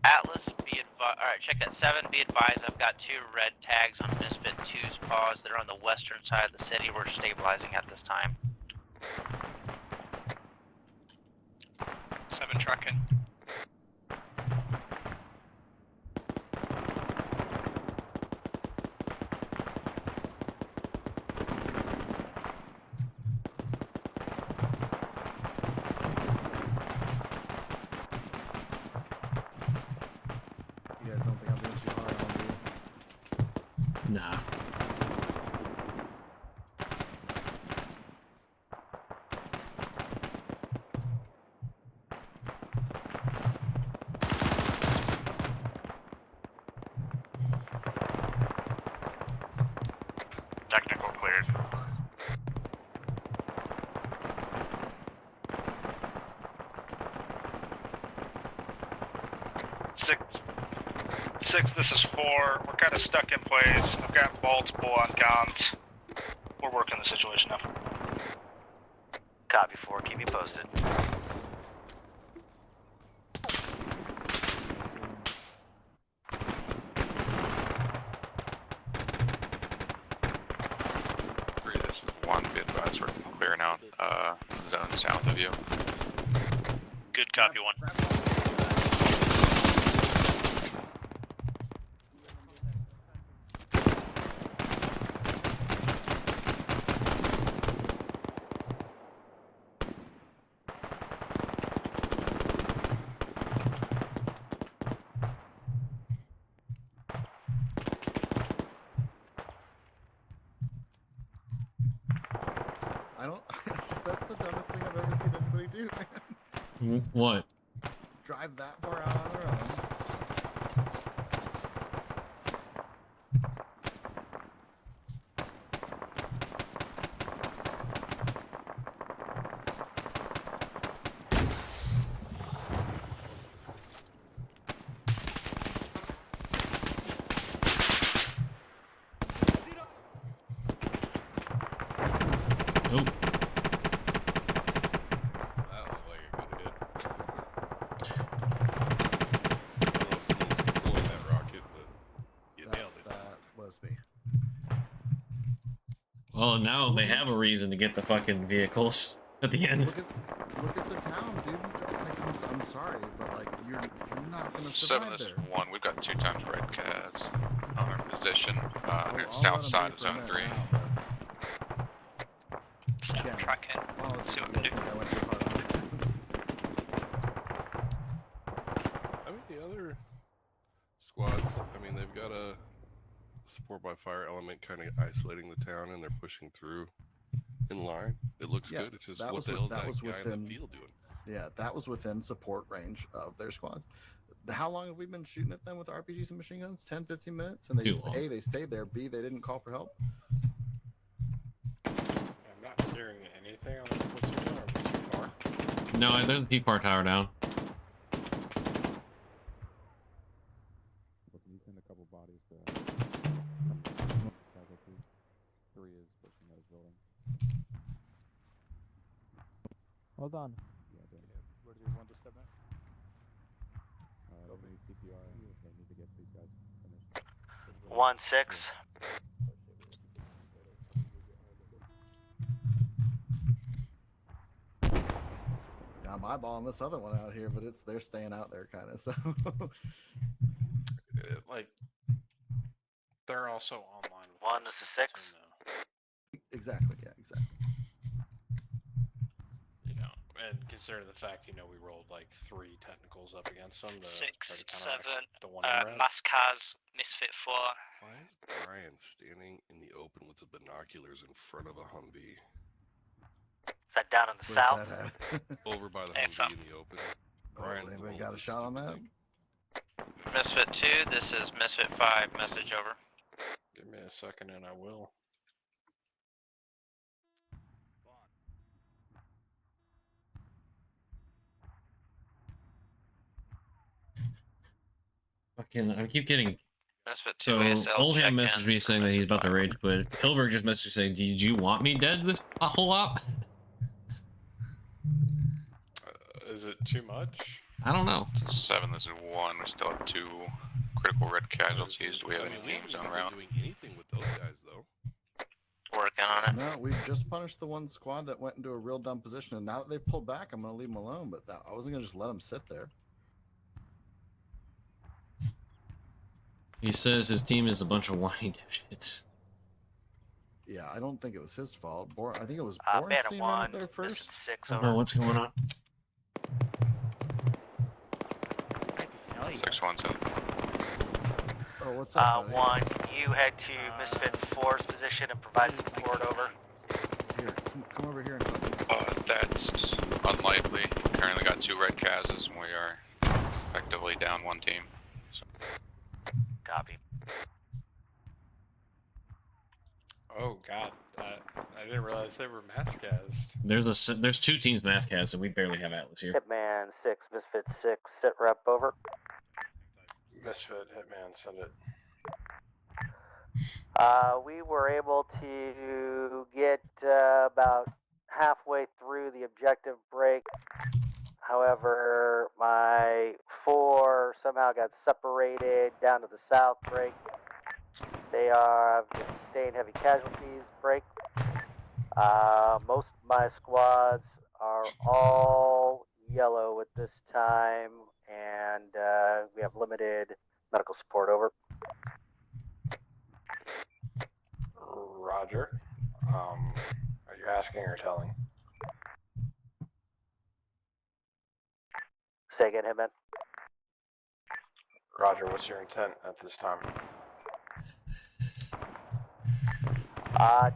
Atlas, be advised. Alright, check that 7. Be advised, I've got 2 red tags on Misfit 2's paws that are on the western side of the city. We're stabilizing at this time. 7 trucking. You guys don't think I'm being too hard on you? Nah. Technical cleared. Six, this is 4. We're kind of stuck in place. I've got multiple on guns. We're working the situation now. Copy 4, keep me posted. This is 1, be advised, we're clearing out zone south of you. Good copy 1. I don't. That's the dumbest thing I've ever seen anybody do, man. What? Drive that far out on their own. Nope. That looked like a good hit. I don't know if someone's pulling that rocket, but you nailed it. That was me. Well, now they have a reason to get the fucking vehicles at the end. Look at the town, dude. Like, I'm sorry, but like you're not gonna 7, survive this is there. 1, we've got 2 times red cas on our position, I'll south let 'em side be of for a zone minute 3. now, but 7 again, trucking. apologies, See what I we do. think I went too hard on it. I mean, the other squads, I mean, they've got a support by fire element kind of isolating the town, and they're pushing through in line. It looks Yeah, good. It's just that what was the with- hell is that that was guy within- in the field doing? Yeah, that was within support range of their squads. How long have we been shooting at them with RPGs and machine guns? 10, 15 minutes? And they, Too long. A, they stayed there. B, they didn't call for help. I'm not hearing anything on the platoon. Are we too far? No, there's the P-Par tower down. You send a couple bodies to casualty. 3 is pushing those building. Hold on. Yeah, Where do you want to step in? They need CPR. They need to get these guys finished. 1-6. Yeah, I'm eyeballing this other one out here, but they're staying out there kind of. So Like, they're also online. With 1 is a 6. exactly, yeah, exactly. You know, And considering the fact, we rolled like 3 technicals up against them. 6, 7, the one route. Mascaz, Misfit 4. Why is Brian standing in the open with the binoculars in front of a Humvee? Is that down in the Where's south? that at? Over by the Humvee in the open. Brian, anybody got a shot on that? Misfit 2, this is Misfit 5, message over. Give me a second and I will. I keep getting. Misfit 2 So ASL Oldham check messaged in me saying that he's about to rage quit. Hilberg just messaged saying, "Did you want me dead this a whole lot?" Is it too much? I don't know. 7, this is 1. We still have 2 critical red casualties. Do we have any teams on route? Doing anything with those guys though? Working on it. No, we just punished the one squad that went into a real dumb position, and now that they've pulled back, I'm going to leave them alone. But I wasn't going to just let them sit there. He says his team is a bunch of whiny dipshits. Yeah, I don't think it was his fault. I think it was Bandit Bornstein 1, went there first. 6 I over. don't know what's going on. 6-1, 7. Oh, what's up, buddy? 1, you head to Misfit 4's position and provide support over. Here, come over here and help me. That's unlikely. Currently got 2 red cases, and we are effectively down 1 team. So. Copy. Oh god, I didn't realize they were mass-cast. There's 2 teams mass cast, and we barely have Atlas here. Hitman 6, Misfit 6, sit rep over. Misfit, Hitman, send it. We were able to get about halfway through the objective break. However, my 4 somehow got separated down to the south break. They have sustained heavy casualties break. Most of my squads are all yellow at this time, and we have limited medical support over. Roger. Are you asking or telling? Say again, Hitman. Roger, what's your intent at this time?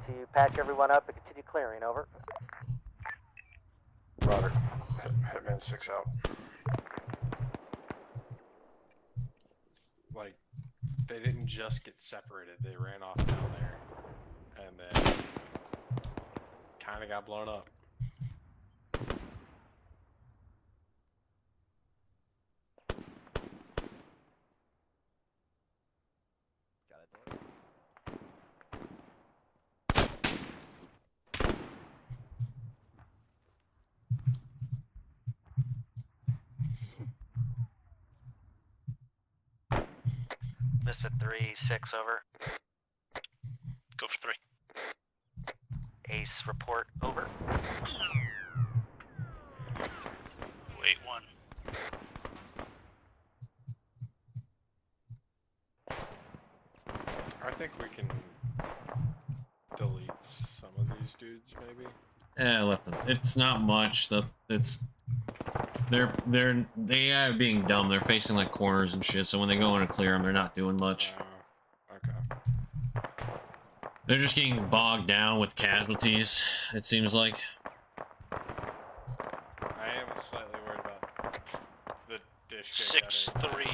To patch everyone up and continue clearing, over. Roger. Hitman 6 out. Like, they didn't just get separated, they ran off down there. And then kind of got blown up. Misfit 3, 6 over. Go for 3. Ace report over. Wait, 1. I think we can delete some of these dudes, maybe. Yeah, let them. It's not much. They are being dumb. They're facing like corners and shit. So when they go in and clear them, they're not doing much. Okay. They're just getting bogged down with casualties. It seems like. I am slightly worried about the dish. 6-3,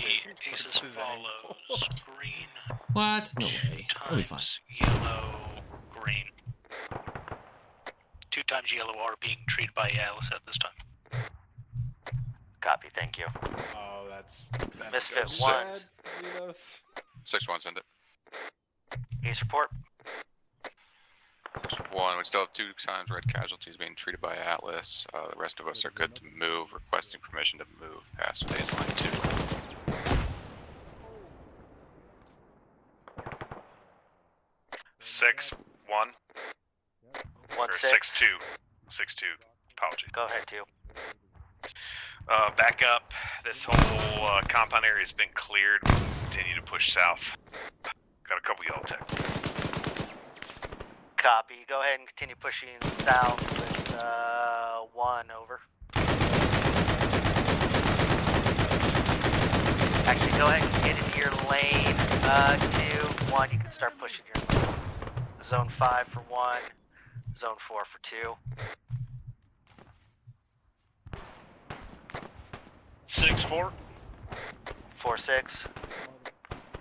aces follows, green. What? No way. We'll be fine. Yellow, green. 2 times yellow are being treated by Alice at this time. Copy, thank you. Oh, that's Misfit so 1. sad, Xenos. 6-1, send it. Ace report. 6-1, we still have 2 times red casualties being treated by Atlas. The rest of us are good to move, requesting permission to move past phase line 2. 6-1. 1-6. Or 6-2. 6-2. Apology. Go ahead, 2. Back up. This whole compound area has been cleared. We'll continue to push south. Got a couple yellow tech. Copy. Go ahead and continue pushing south with 1 over. Actually, go ahead and get into your lane. 2, 1, you can start pushing your lane. Zone 5 for 1, Zone 4 for 2. 6-4. 4-6.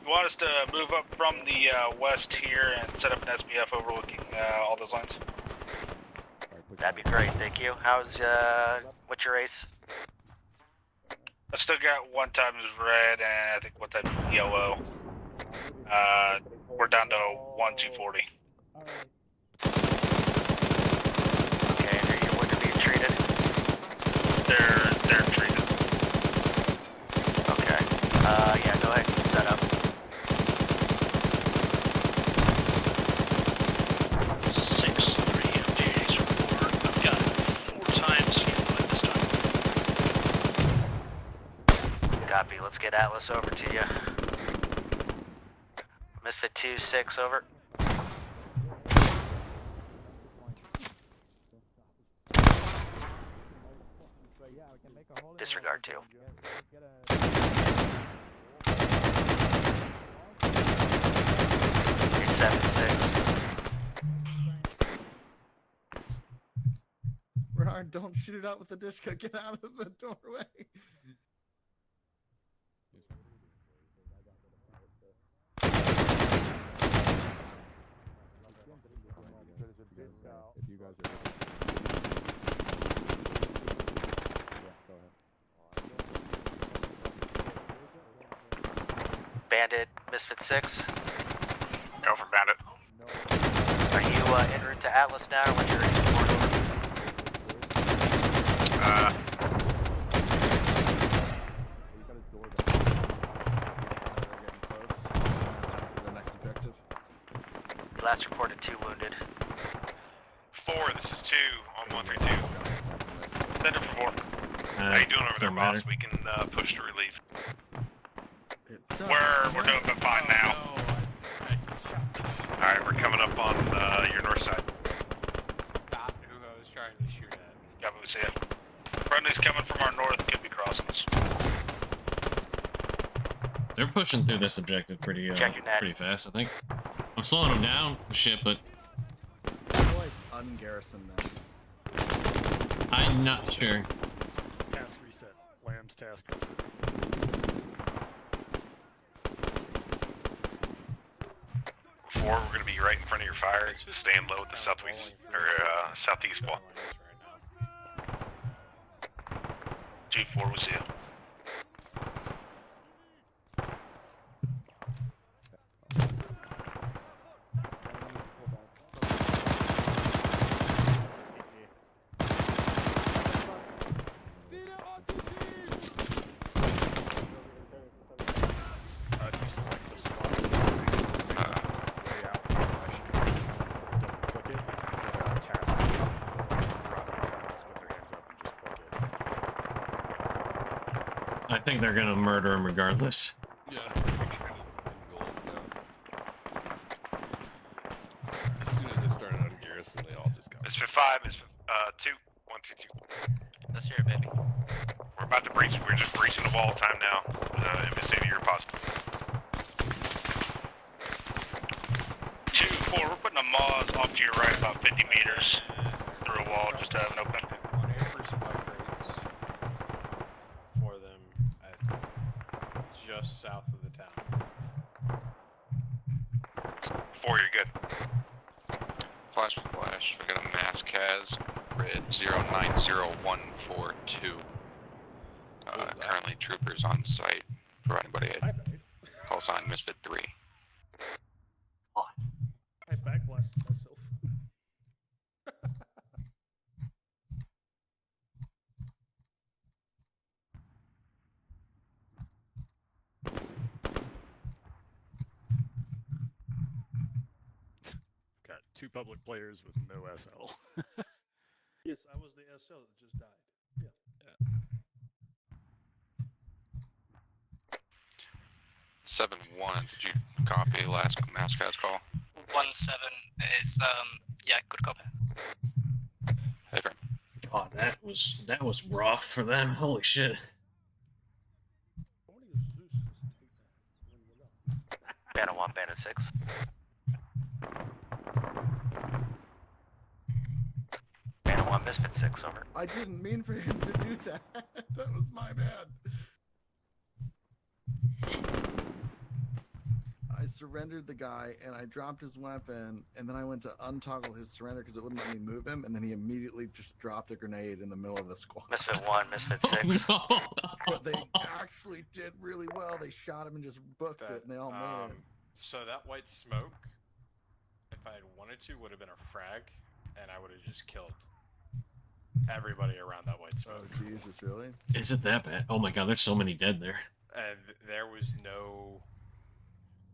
You want us to move up from the west here and set up an SBF overlooking all those lines? That'd be great, thank you. How's, what's your ace? I still got 1 times red and I think 1 times yellow. We're down to 1-240. Okay, and are you when you're being treated? They're treated. Okay. Yeah, go ahead and set up. 6-3 MDA's report. I've got 4 times healing this time. Copy, let's get Atlas over to you. Misfit 2-6 over. Disregard 2. You're 7-6. Bernard, don't shoot it out with the disc. Get out of the doorway. If you guys are Bandit, Misfit 6. Go for Bandit. Are you en route to Atlas now, or when you're in support over? Last reported 2 wounded. 4, this is 2 on 132. Send it for 4. How you doing over there, boss? We can push to relief. We're doing fine now. Alright, we're coming up on your north side. Not who I was trying to shoot at. Yeah, we see it. Friendly's coming from our north, could be crossing us. They're pushing through this objective pretty fast, I think. I'm slowing them down, shit, but Ungarrison them. I'm not sure. Task reset. Lamb's task reset. We're going to be right in front of your fire, staying low at the southwest or southeast wall. 2-4, we see you. I think they're gonna murder him regardless. Yeah. As soon as they started on Garrison, they all just got. Misfit 5, Misfit 2, 1, 2, 2. Let's hear it, baby. We're about to breach. We're just breaching the wall time now. In vicinity of your post. 2-4, we're putting a Moz off to your right about 50 meters through a wall just to have an open. For them at just south of the town. 4, you're good. Flash. We got a mass Kaz, red 090142. Currently troopers on site. For anybody at call sign Misfit 3. I backblasted myself. Got 2 public players with no SL. Yes, I was the SL that just died. Yeah. 7-1, did you copy last mass Kaz call? 1-7 is yeah, good copy. Hey, friend. God, that was rough for them. Holy shit. Bandit 1, Bandit 6. Bandit 1, Misfit 6, over. I didn't mean for him to do that. That was my bad. I surrendered the guy and I dropped his weapon, and then I went to untoggle his surrender because it wouldn't let me move him, and then he immediately just dropped a grenade in the middle of the squad. Misfit 1, Misfit 6. Oh, no. But they actually did really well. They shot him and just booked it, and they all made it. So that white smoke, if I had wanted to, would have been a frag, and I would have just killed everybody around that white smoke. Oh, Jesus, really? Is it that bad? Oh my god, there's so many dead there. And there's no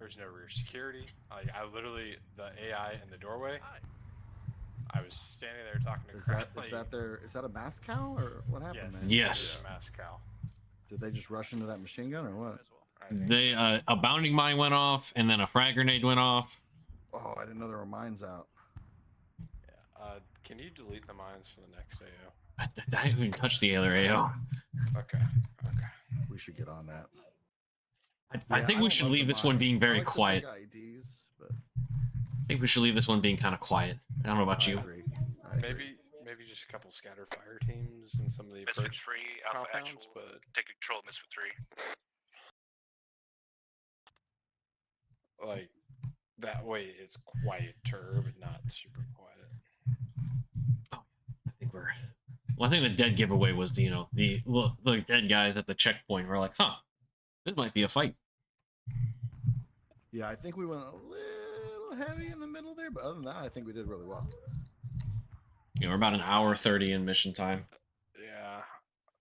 rear security. I literally, the AI in the doorway, I was standing there talking to crap. Is that a mass cow, or what happened, man? Yes. A mass cow. Did they just rush into that machine gun, or what? They, a bounding mine went off, and then a frag grenade went off. Oh, I didn't know there were mines out. Yeah, can you delete the mines for the next AO? I haven't even touched the other AO. Okay. We should get on that. I think we should leave this one being very quiet. IDs, but... I think we should leave this one being kind of quiet. I don't know about you. Maybe just a couple scatter fire teams and some of the Misfit approach 3, Alpha compounds, Actual, but take control of Misfit 3. like that way it's quieter, but not super quiet. I think we're... Well, I think the dead giveaway was the the dead guys at the checkpoint were like, huh, this might be a fight. Yeah, I think we went a little heavy in the middle there, but other than that, I think we did really well. We're about an hour 30 in mission time.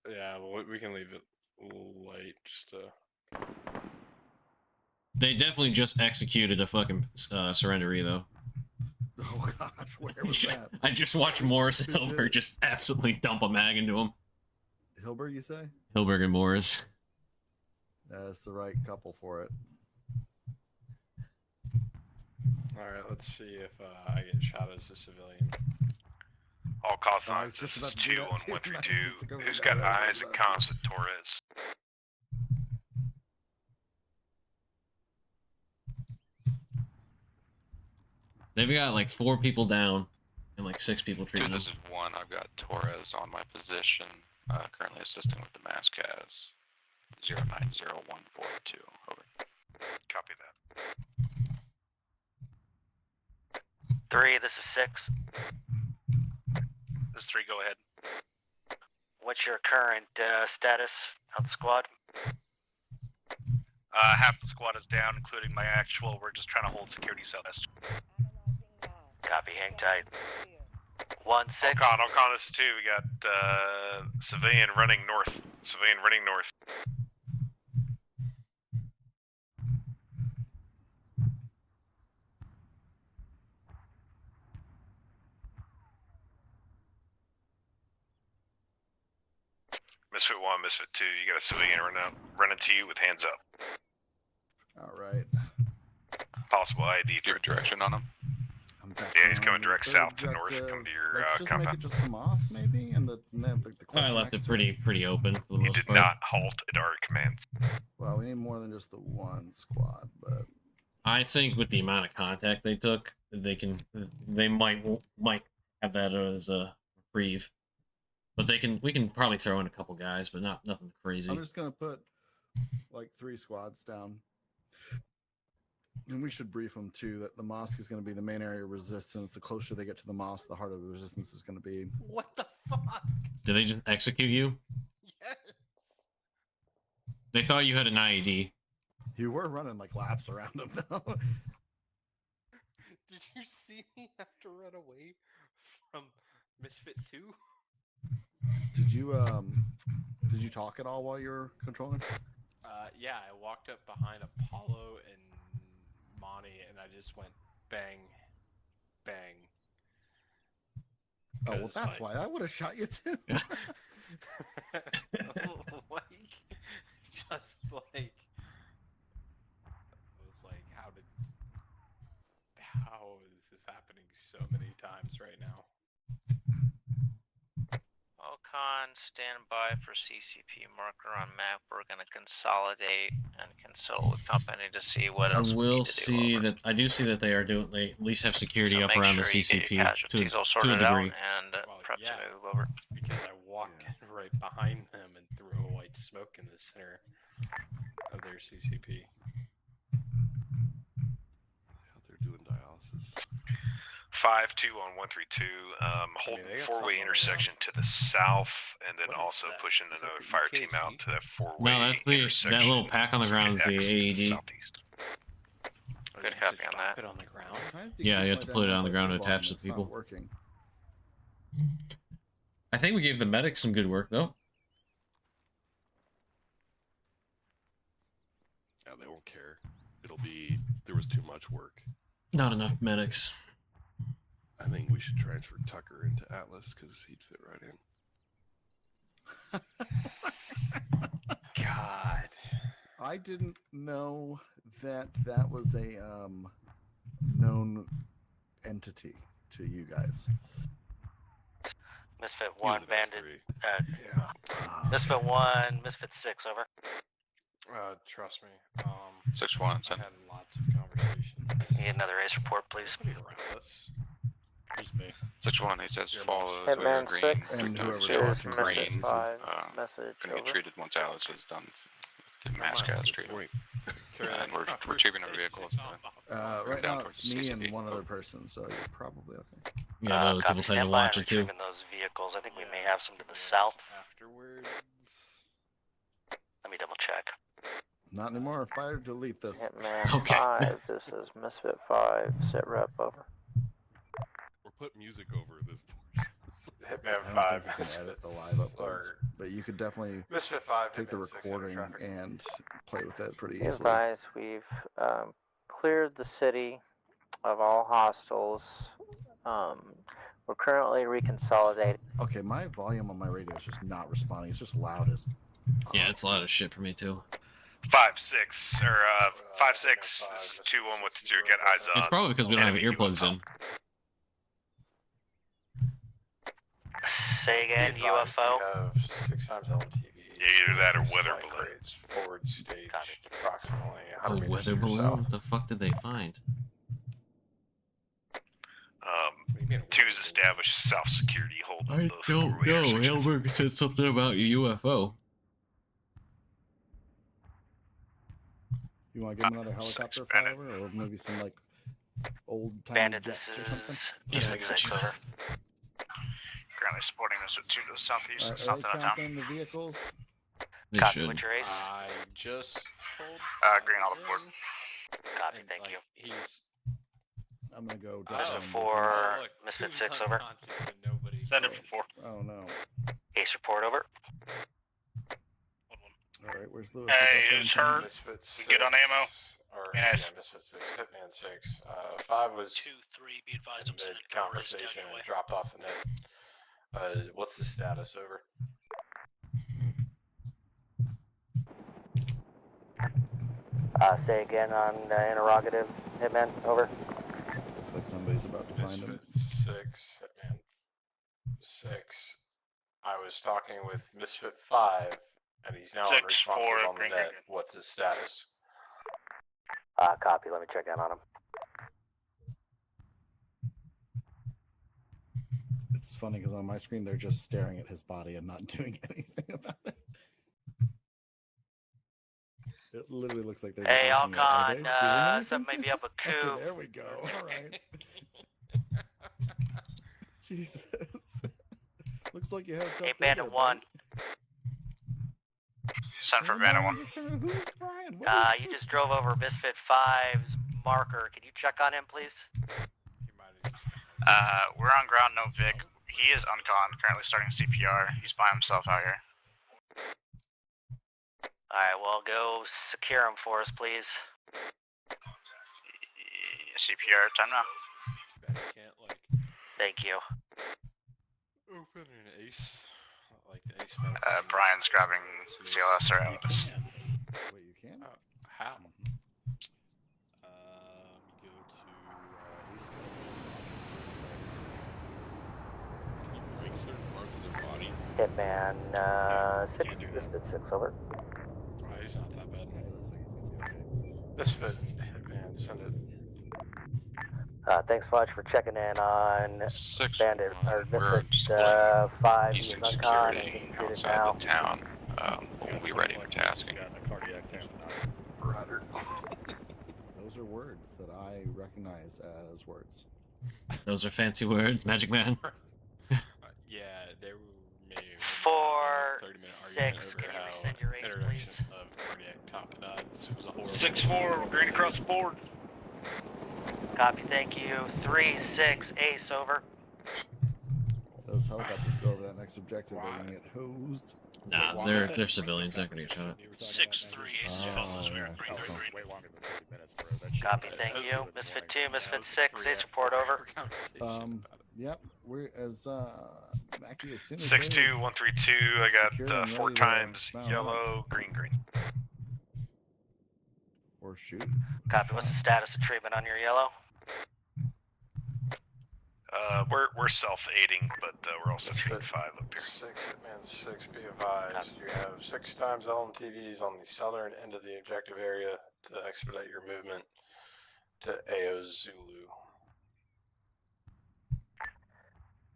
Yeah, well, we can leave it light just to... They definitely just executed a fucking surrenderee, though. Oh gosh, where was that? I just watched Morris and Hilberg just absolutely dump a mag into him. Hilberg, you say? Hilberg and Morris. That's the right couple for it. Alright, let's see if I get shot as a civilian. All call signs, this is 2 on 132. Who's got eyes at comms at Torres? They've got like 4 people down and like 6 people treating them. This is 1. I've got Torres on my position, currently assisting with the MASCAS. 090142. Over. Copy that. 3, this is 6. This is 3, go ahead. What's your current status of the squad? Half the squad is down, including my actual. We're just trying to hold security southwest. Copy, hang tight. 1-6. Ocon, this is 2. We got civilian running north. Civilian running north. Misfit 1, Misfit 2, you got a civilian running to you with hands up. Alright. Possible ID. Do you have direction on him? Yeah, he's coming direct south to north. Come to your let's just compound. make it just a mosque, maybe, and the I left it pretty open for the You most did part. not halt at our commands. Well, we need more than just the one squad, but I think with the amount of contact they took, they might have that as a reprieve. But we can probably throw in a couple guys, but nothing crazy. I'm just gonna put like 3 squads down. And we should brief them too that the mosque is going to be the main area of resistance. The closer they get to the mosque, the harder the resistance is going to be. What the fuck? Did they just execute you? Yes. They thought you had an IED. You were running like laps around them though. Did you see me have to run away from Misfit 2? Did you talk at all while you were controlling? Yeah, I walked up behind Apollo and Monty, and I just went bang, bang. Oh, well, that's why I would have shot you too. Like, just like, I was like, how is this happening so many times right now? Well, Alcon, stand by for CCP marker on map. We're gonna consolidate and consult with company to see what else we need to do. see that. I do see that they are doing. They at least have security So up make around sure the you get your CCP casualties all to a sorted out degree. and Well, prep yeah, to move over. because I walked right behind them and threw a white smoke in the center of their CCP. They're doing dialysis. 5-2 on 132. Hold they got four-way something on the intersection to the south, and then What is also that? pushing Is that another the fire team EKG? out to that four-way No, that's the intersection. that little pack on the ground is the X to the AED. southeast. Good copy on that. Put it on the ground. Yeah, you have to put it on the ground and attach to people. Working. I think we gave the medics some good work though. Yeah, they won't care. It'll be there was too much work. Not enough medics. I think we should transfer Tucker into Atlas because he'd fit right in. God. I didn't know that that was a known entity to you guys. Misfit 1, Bandit. Misfit 1, Misfit 6, over. Trust me. 6-1, I had lots of conversations. Need another ace report, please. Nobody around us. Just me. 6-1, he says follow Hitman green. 6, and whoever's here's watching Misfit green. 5, Gonna message, get over. treated once Alice is done. The mass gas treatment. And we're retrieving our vehicles. Right down now towards it's me CCP. and one other person, so you're probably okay. Yeah, the other people tend to watch it too. Retrieving those vehicles. I think we may have some to the south. Afterwards. Let me double check. Not anymore. Fire, delete this. Hitman Okay. 5, this is Misfit 5, sit rep, over. Or put music over this portion. Hitman I 5. don't think you can edit the live uploads, but you could definitely Misfit 5. take the Hitman 6 under recording traffic. and play with it pretty Be easily. advised, we've cleared the city of all hostiles. We're currently reconsolidating. Okay, my volume on my radio is just not responding. It's just loud as. Yeah, it's a lot of shit for me too. 5-6 or 5-6. This is 2-1 with the get eyes up. It's probably because we don't have earplugs in. Say again, Be advised, UFO. We have 6 times LMTV. Yeah, either that or weather Flight balloon. grades, forward staged approximately A 100 meters weather to your balloon? south. What the fuck did they find? 2's established south security hold. I don't know. Hilberg said something about a UFO. You want to give him another helicopter flyover, or maybe some like old timey Bandit, jets this or something? is Yeah, Misfit 6, over. Currently supporting us with 2 to the southeast and Are south they of town. tracking the vehicles? They Copy, should. what's your ace? I just told. Green all aboard. Copy, thank you. He's. I'm gonna go. Misfit down. 4, Misfit 6, over. Send it for 4. Oh no. Ace report, over. All right, where's Lewis? Hey, who's hurt? Misfit 6. We good on ammo? Or, Yes. yeah, Misfit 6, Hitman 6. 5 was 2-3, be advised, in I'm sending mid down conversation your way. and dropped off the net. What's the status, over? Say again on interrogative, Hitman, over. Looks like somebody's about to find him. Misfit 6, Hitman 6. I was talking with Misfit 5, and he's now 6-4, unresponsive on the green, net. green. What's his status? Copy, let me check in on him. It's funny because on my screen they're just staring at his body and not doing anything about it. It literally looks like they're. Hey, just looking at, "Are Alcon, they doing anything?" something may be up with Coup. Okay, there we go. All right. Jesus. Looks like you have. Hey, Bandit 1. Send for Bandit 1. Who's Brian? What is You just drove over Misfit 5's marker. Can you check on him, please? We're on ground, no Vic. He is uncon, currently starting CPR. He's by himself out here. Alright, well, go secure him for us, please. CPR, time now. Can't like Thank you. open an ace. Like the ace. Brian's grabbing CLS or Atlas. Wait, you can? How? You go to ace. Can you break certain parts of their body? Hitman 6, Misfit 6, over. Oh, he's not that bad. Misfit, Hitman, send it. Thanks much for checking in on 6 Bandit, or we're Misfit 5. He is Eastern uncon and security getting treated outside now. the town. We'll be ready for tasking. Roger. Those are words that I recognize as words. Those are fancy words, Magic Man. Yeah, there may 4, 30-minute 6, can you resend your ace, please? Of cardiac confidants was a horrible. 6-4, we're green across the board. Copy, thank you. 3, 6, ace, over. If those helicopters go over that next objective, they're gonna get hosed. Nah, they're civilians. They're not gonna get shot at. 6-3, ace is follows. Yeah. Way longer than 30 minutes, bro. That shit Copy, was- thank that was you. good Misfit morning. 2, Misfit 6, ace report, over. Yep. We're as Mackie, as soon as 6-2, 132. I secure got and 4 ready to times mount yellow, green, green. or shoot. Copy, what's the status of treatment on your yellow? We're self-aiding, but we're also treating 5 up here. 6, Hitman 6, be advised. You have 6 times LMTVs on the southern end of the objective area to expedite your movement to AO Zulu.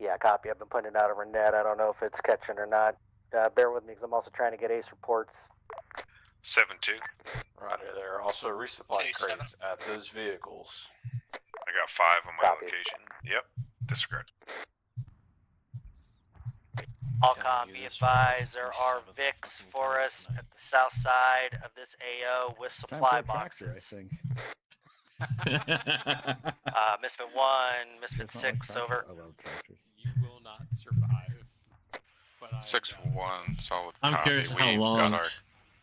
Yeah, copy. I've been putting it out over net. I don't know if it's catching or not. Bear with me because I'm also trying to get ace reports. 7-2. Roger, there are also resupply 2-7. crates at those vehicles. I got 5 on my Copy. location. Yep. Disregard. All Can com, we be use this advised, for there the are 7th VICs fucking for time us tonight? at the south side of this AO with Time supply for a tractor, I boxes. think. Misfit 1, Misfit It's not like 6, tractors. over. I love tractors. You will not survive. But I 6-1, solid I'm copy. curious how We've long got our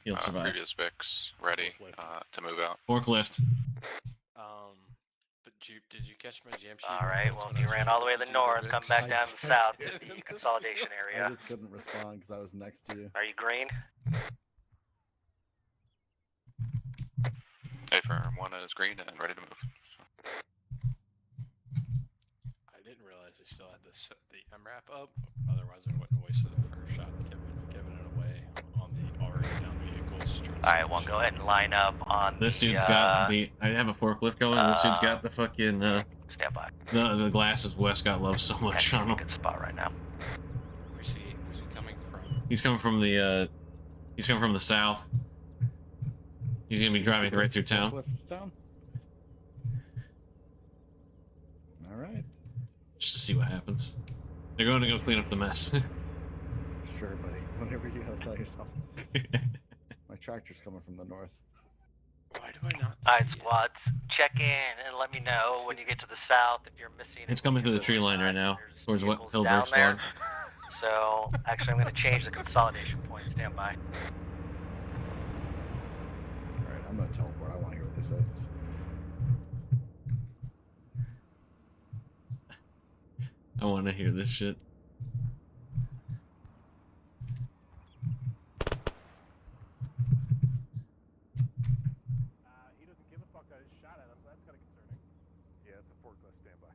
he'll survive. previous VICs ready to move out. Forklift. But did you catch my jam sheet? Alright, well, when if I you was ran trying all the way to to the do north, VICs? come back down to the south to did. the consolidation I area. just couldn't respond because I was next to you. Are you green? A firm 1 is green and ready to move. I didn't realize they still had the MRAP up. Otherwise, I wouldn't have wasted the first shot and given it away on the already down vehicles. Alright, well, go ahead and line up on This the, dude's got the. I have a forklift going. This dude's got the fucking. stand by. The glasses Westcott loves so much Actually, on in a him. good spot right now. Where's he coming from? He's coming from the. He's coming from the south. He's gonna be driving right through town. Forklift town? All right. Just to see what happens. They're going to go clean up the mess. Sure, buddy. Whatever you gotta tell yourself. My tractor's coming from the north. Why do I not? Alright, squads, check in and let me know when you get to the south if you're missing. It's coming through the tree line right now, towards what vehicles Hillberg down there. spawn. So, actually, I'm going to change the consolidation point. Stand by. Alright, I'm gonna teleport. I wanna hear what they say. I want to hear this shit. He doesn't give a fuck that I just shot at him, so that's kind of concerning. Yeah, it's a forklift standby.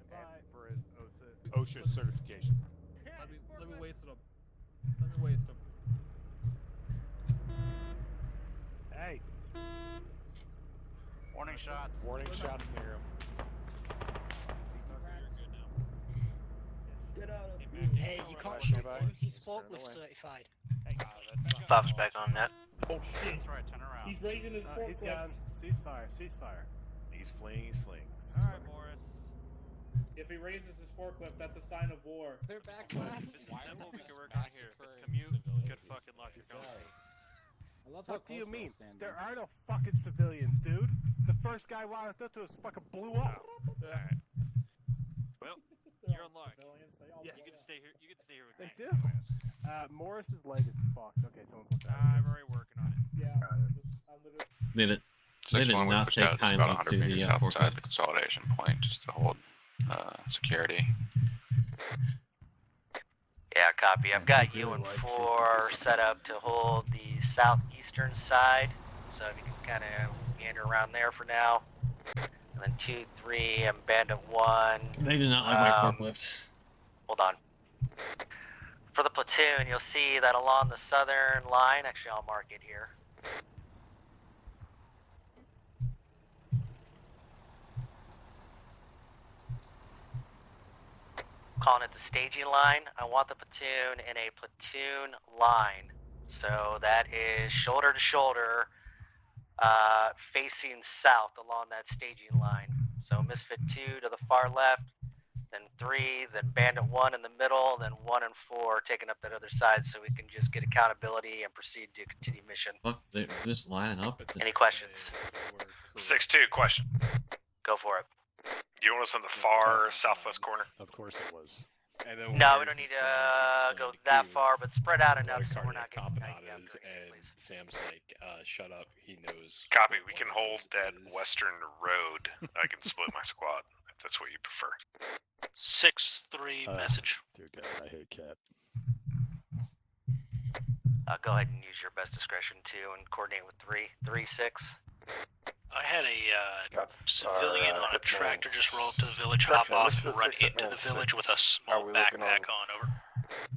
Standby for his OSHA certification. Let me waste him. Let me waste him. Hey, Warning shots. warning shots near him. Get out of here. Hey, you can't shoot him. He's forklift certified. Bob's back on net. Oh shit! That's right, turn around. He's raising his He's forklift. gone. Ceasefire, ceasefire. He's fleeing, he's fleeing. Alright, Morris. If he raises his forklift, that's a sign of war. They're back, This is simple, we can work on here. If it's commute, good fucking luck, you're going. What do you mean? There are no fucking civilians, dude. The first guy walked up to us fucking blew up. Alright. Well, you're on luck. Yes. You get to stay here. You get to stay here with They me. do. Morris's leg is fucked. Okay, someone's looked at I'm already working on it. Yeah. They did we not pushed take out just kindly about to 100 the meters outside forklift. the consolidation point just to hold security. Yeah, copy. I've got you and 4 set up to hold the southeastern side. So if you can kind of meander around there for now. And then 2, 3, and Bandit 1. They did not like my forklift. Hold on. For the platoon, you'll see that along the southern line, actually I'll mark it here. Calling it the staging line. I want the platoon in a platoon line. So that is shoulder to shoulder, facing south along that staging line. So Misfit 2 to the far left, then 3, then Bandit 1 in the middle, then 1 and 4 taking up that other side so we can just get accountability and proceed to continue mission. Fuck, they're just lining up. Any questions? 6-2, question. Go for it. You want us on the far southwest corner? Of course it was. And then No, we don't need to go that far, but spread out enough so we're not getting is, and Sam's like, shut up, he knows. Copy, we can hold that western road. I can split my squad, if that's what you prefer. 6-3 message. Dear God, I hate Cat. Go ahead and use your best discretion too and coordinate with 3-6. I had a civilian on a tractor just roll up to the village, hop off, and run into the village with a small backpack on. Over.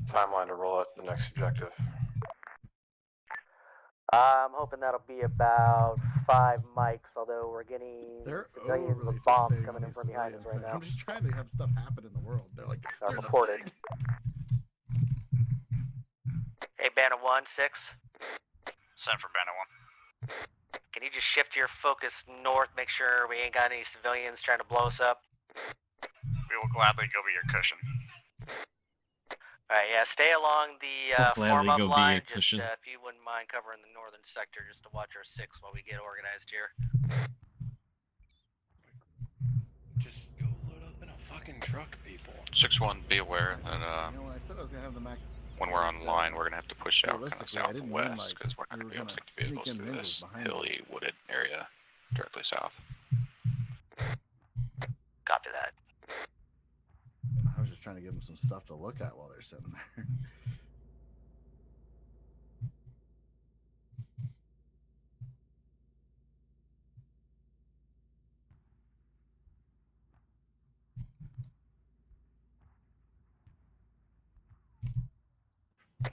Timeline to roll out to the next objective. I'm hoping that'll be about 5 mics, although we're getting civilians with bombs coming in from behind us right now. I'm just trying to have stuff happen in the world. They're like, Are reported. Hey, Bandit 1, 6. Send for Bandit 1. Can you just shift your focus north, make sure we ain't got any civilians trying to blow us up? We will gladly go be your cushion. Alright, yeah, stay along the form-up line, just if you wouldn't mind covering the northern sector just to watch our 6 while we get organized here. Just go load up in a fucking truck, people. 6-1, be aware that you know, when I said I was gonna have the Mac. when we're online, we're gonna have to push out kind of Realistically, I didn't mean, southwest because we're not gonna be able to take the vehicles through this hilly, wooded area directly south. Copy that. I was just trying to give them some stuff to look at while they're sitting there.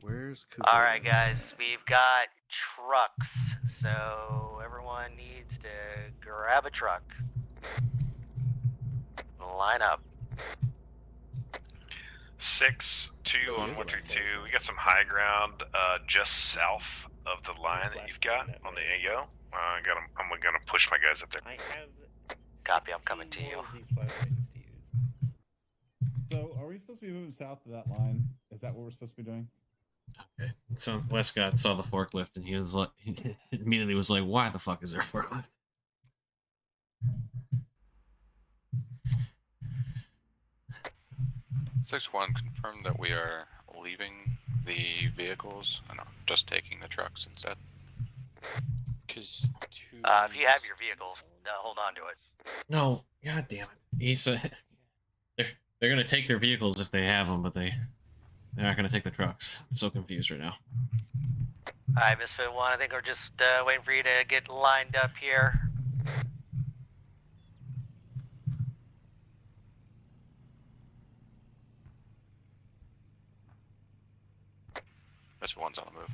Where's Cooper? All right, guys, we've got trucks, so everyone needs to grab a truck. Line up. 6-2 on 132. We got some high ground just south of the line that you've got on the AO. I'm gonna push my guys up there. Copy, I'm coming to you. So, are we supposed to be moving south of that line? Is that what we're supposed to be doing? Okay. So Westcott saw the forklift and he was like, he immediately was like, "Why the fuck is there a forklift?" One confirm that we are leaving the vehicles and just taking the trucks instead. Because if you have your vehicles, hold on to it. No, god damn it. He said they're gonna take their vehicles if they have them, but they're not gonna take the trucks. I'm so confused right now. Alright, Misfit 1, I think we're just waiting for you to get lined up here. Mr. One's on the move.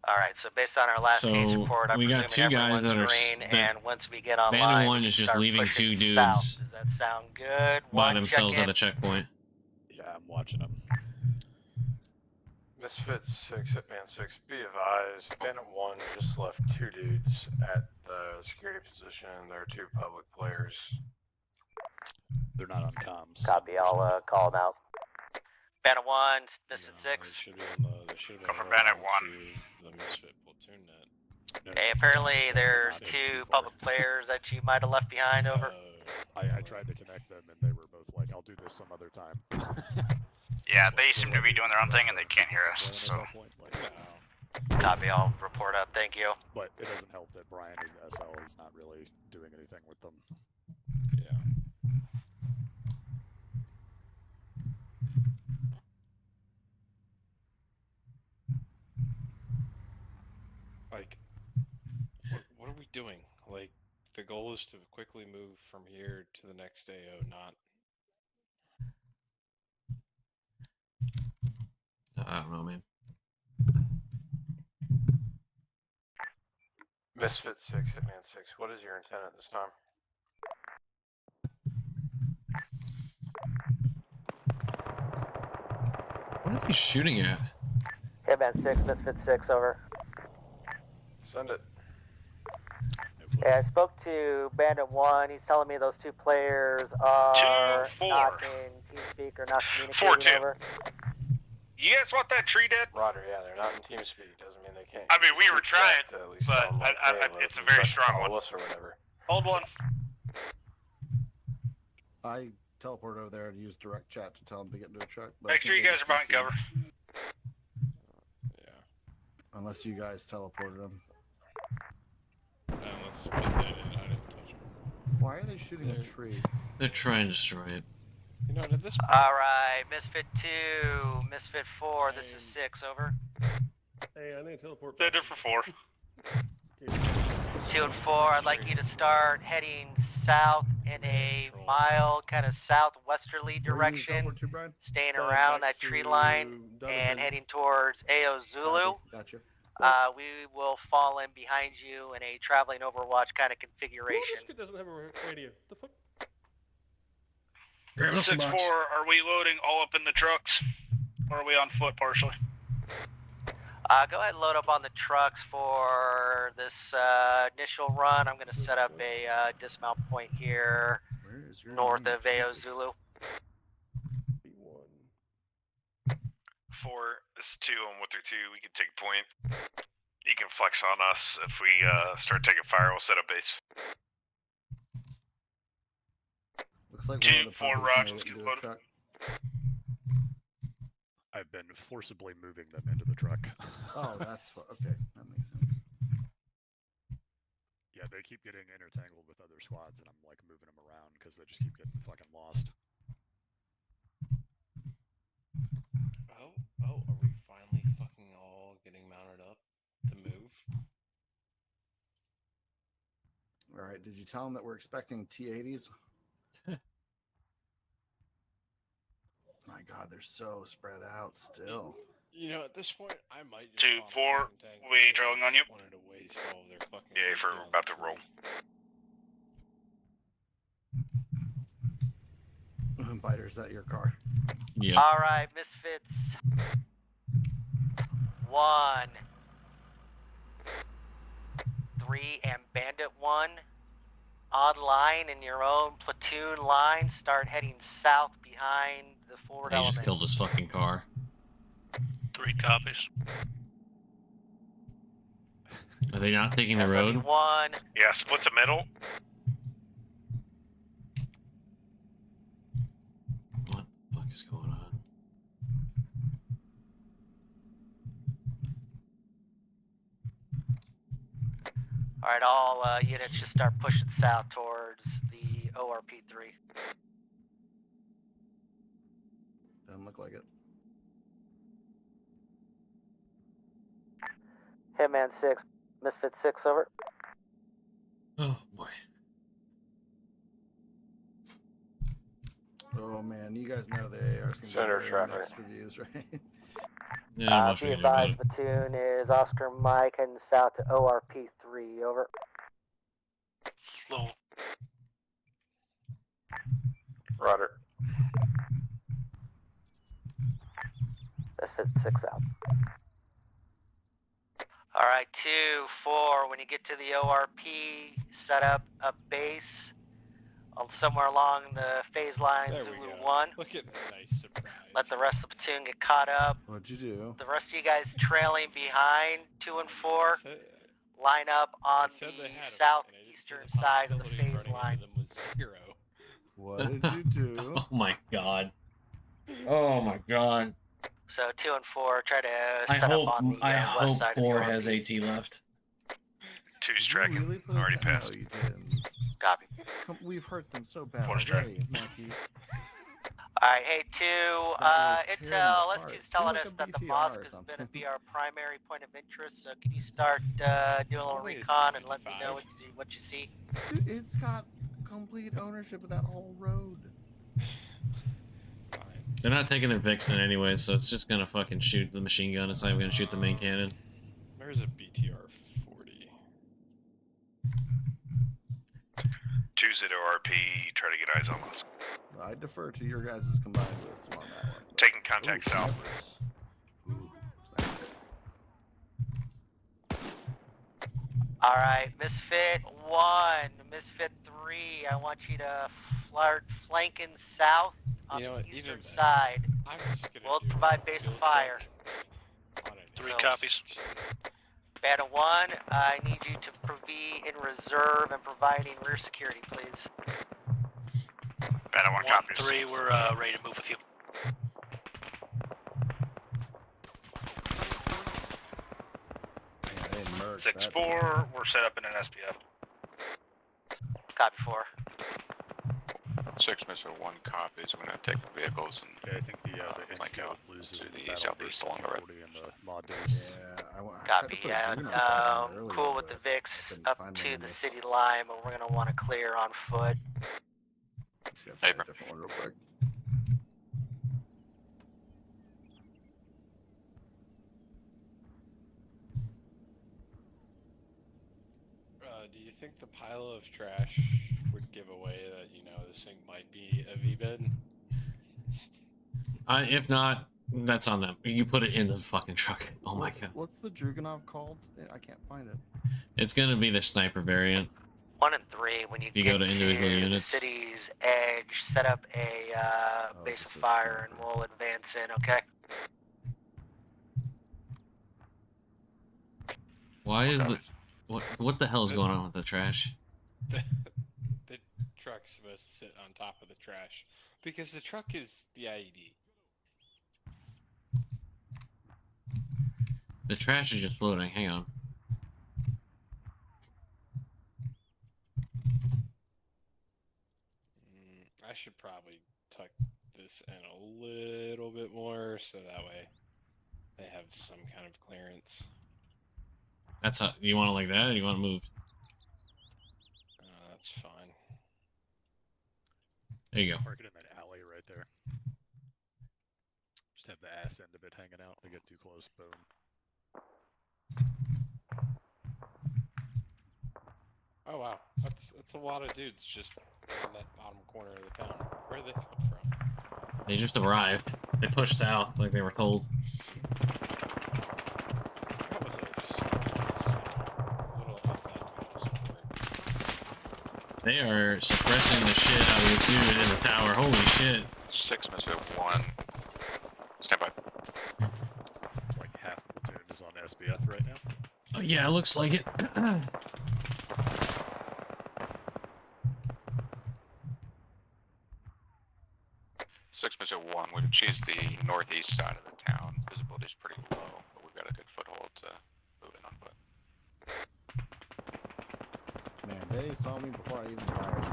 Alright, so based on our last case report, I'm we got two guys that are green, and once we get online, Bandit 1 is just leaving two dudes south. Does that sound good? by themselves at the checkpoint. Yeah, I'm watching them. Misfit 6, Hitman 6, be advised, Bandit 1 just left 2 dudes at the security position. There are 2 public players. They're not on comms. Copy, I'll call them out. Bandit 1, Misfit 6. Go for Bandit 1. The Misfit platoon net. Hey, apparently there's 2 public players that you might have left behind, over. I tried to connect them and they were both like, I'll do this some other time. Yeah, they seem to be doing their own thing and they can't hear us, so. Copy, I'll report up, thank you. But it doesn't help that Brian is the SL, he's not really doing anything with them. Yeah. doing? Like, the goal is to quickly move from here to the next AO, not... I don't know, man. Misfit 6, Hitman 6, what is your intent at this time? What are they shooting at? Hitman 6, Misfit 6, over. Send it. Yeah, I spoke to Bandit 1. He's telling me those two players are not in TeamSpeak or not communicating, over. You guys want that tree dead? Roger, yeah, they're not in TeamSpeak. Doesn't mean they can't. I mean, we were trying, but it's a very strong one. Or whatever. Hold one. I teleported over there and used direct chat to tell them to get into a truck. But Make sure you guys are behind cover. Yeah. Unless you guys teleported them. Unless I didn't touch him. Why are they shooting a tree? They're trying to destroy it. You know, at this point... Alright, Misfit 2, Misfit 4, this is 6, over. Hey, I need to teleport. Send it for 4. 2 and 4, I'd like you to start heading south in a mild, kind of southwesterly direction, staying around that tree line, and heading towards AO Zulu. Gotcha. We will fall in behind you in a traveling Overwatch kind of configuration. This kid doesn't have a radio. The fuck? 6-4, are we loading all up in the trucks? Or are we on foot partially? Go ahead and load up on the trucks for this initial run. I'm going to set up a dismount point here north of AO Zulu. 4 is 2 on what they're 2. We can take point. You can flex on us. If we start taking fire, we'll set up base. Looks like 2, 4 rocks. Let's get loaded. truck. I've been forcibly moving them into the truck. Oh, that's okay. That makes sense. Yeah, they keep getting intertangled with other squads, and I'm like moving them around because they just keep getting fucking lost. Oh, are we finally fucking all getting mounted up to move? All right. Did you tell them that we're expecting T-80s? My God, they're so spread out still. You know, at this point, I might just 2, 4, we drilling on you. Wanted to waste all of their fucking... Yeah, for we're about to roll. Biter, is that your car? Yeah. All right, Misfits. 1, 3, and Bandit 1. Online in your own platoon line. Start heading south behind the forward He element. just killed his fucking car. 3 copies. Are they not taking the road? 1. Yeah, split the middle. What the fuck is going on? Alright, all units just start pushing south towards the ORP-3. Doesn't look like it. Hitman 6, Misfit 6, over. Oh boy. Oh man, you guys know the AR's gonna Center be traffic. mixed reviews, right? Yeah, Be advised, platoon is Oscar Mike heading south to ORP-3, over. Little Roger. Misfit 6 out. Alright, 2, 4, when you get to the ORP, set up a base somewhere along the phase line, There Zulu we go. 1. Look at that nice surprise. Let the rest of the platoon get caught up. What'd you do? The rest of you guys trailing behind, 2 and 4, line up on the southeastern side of the phase line. What did you do? Oh my God. Oh my God. So 2 and 4, try to I set hope up on the west side of the 4 ORP. has AT left. 2's tracking. Really put Already it- passed. No, you didn't. Copy. We've hurt them so bad 4's already, Matthew. Alright, hey, Intel, let's just telling like us a that the BTR mosque or is going to something. be our primary point of interest, so can you start doing a little recon and let me know what you see? Dude, it's got complete ownership of that whole road. They're not taking their Vixen anyway, so it's just gonna fucking shoot the machine gun. It's not even gonna shoot the main cannon. There's a BTR 40. 2-0 RP, try to get eyes on us. I defer to your guys' combined wisdom on that one. Taking contact south. Alright, Misfit 1, Misfit 3, I want you to flanking south on the eastern side. We'll provide base of fire. 3 copies. Beta 1, I need you to be in reserve and providing rear security, please. Beta 1 copies. 3, we're ready to move with you. Yeah, 6-4, we're set up in an SPF. Copy 4. 6 missile 1 copies. We're gonna take the vehicles and I think the flank out loses to in the battle southeast along the road. and the mod dudes. Yeah, I Copy, tried yeah. to put a Juno down there earlier, Cool with the but VIX I couldn't up find to one in the this. city line, but we're going to want to clear on foot. See if I find a different one real quick. Do you think the pile of trash would give away that, you know, this thing might be a V-bed? If not, that's on them. You put it in the fucking truck. Oh my god. What's the Druganov called? I can't find it. It's gonna be the sniper variant. 1 and 3, when you If you get go to individual the units. city's edge, set up a base of fire and we'll advance in, okay? Why is the what the hell is going on with the trash? The truck's supposed to sit on top of the trash because the truck is the IED. The trash is just floating. Hang on. I should probably tuck this in a little bit more so that way they have some kind of clearance. That's how you want it like that, or you want to move? That's fine. There you go. Park it in that alley right there. Just have the ass end of it hanging out. They get too close, boom. Oh wow, that's a lot of dudes just in that bottom corner of the town. Where did they come from? They just arrived. They pushed out like they were told. What was this? Little outside support. They are suppressing the shit out of this dude in the tower. Holy shit. 6 missile 1. Stand by. It's like half the platoon is on SBF right now. Oh yeah, it looks like it. 6 missile 1. We've achieved the northeast side of the town. Visibility is pretty low, but we've got a good foothold to move in on foot. Man, they saw me before I even fired.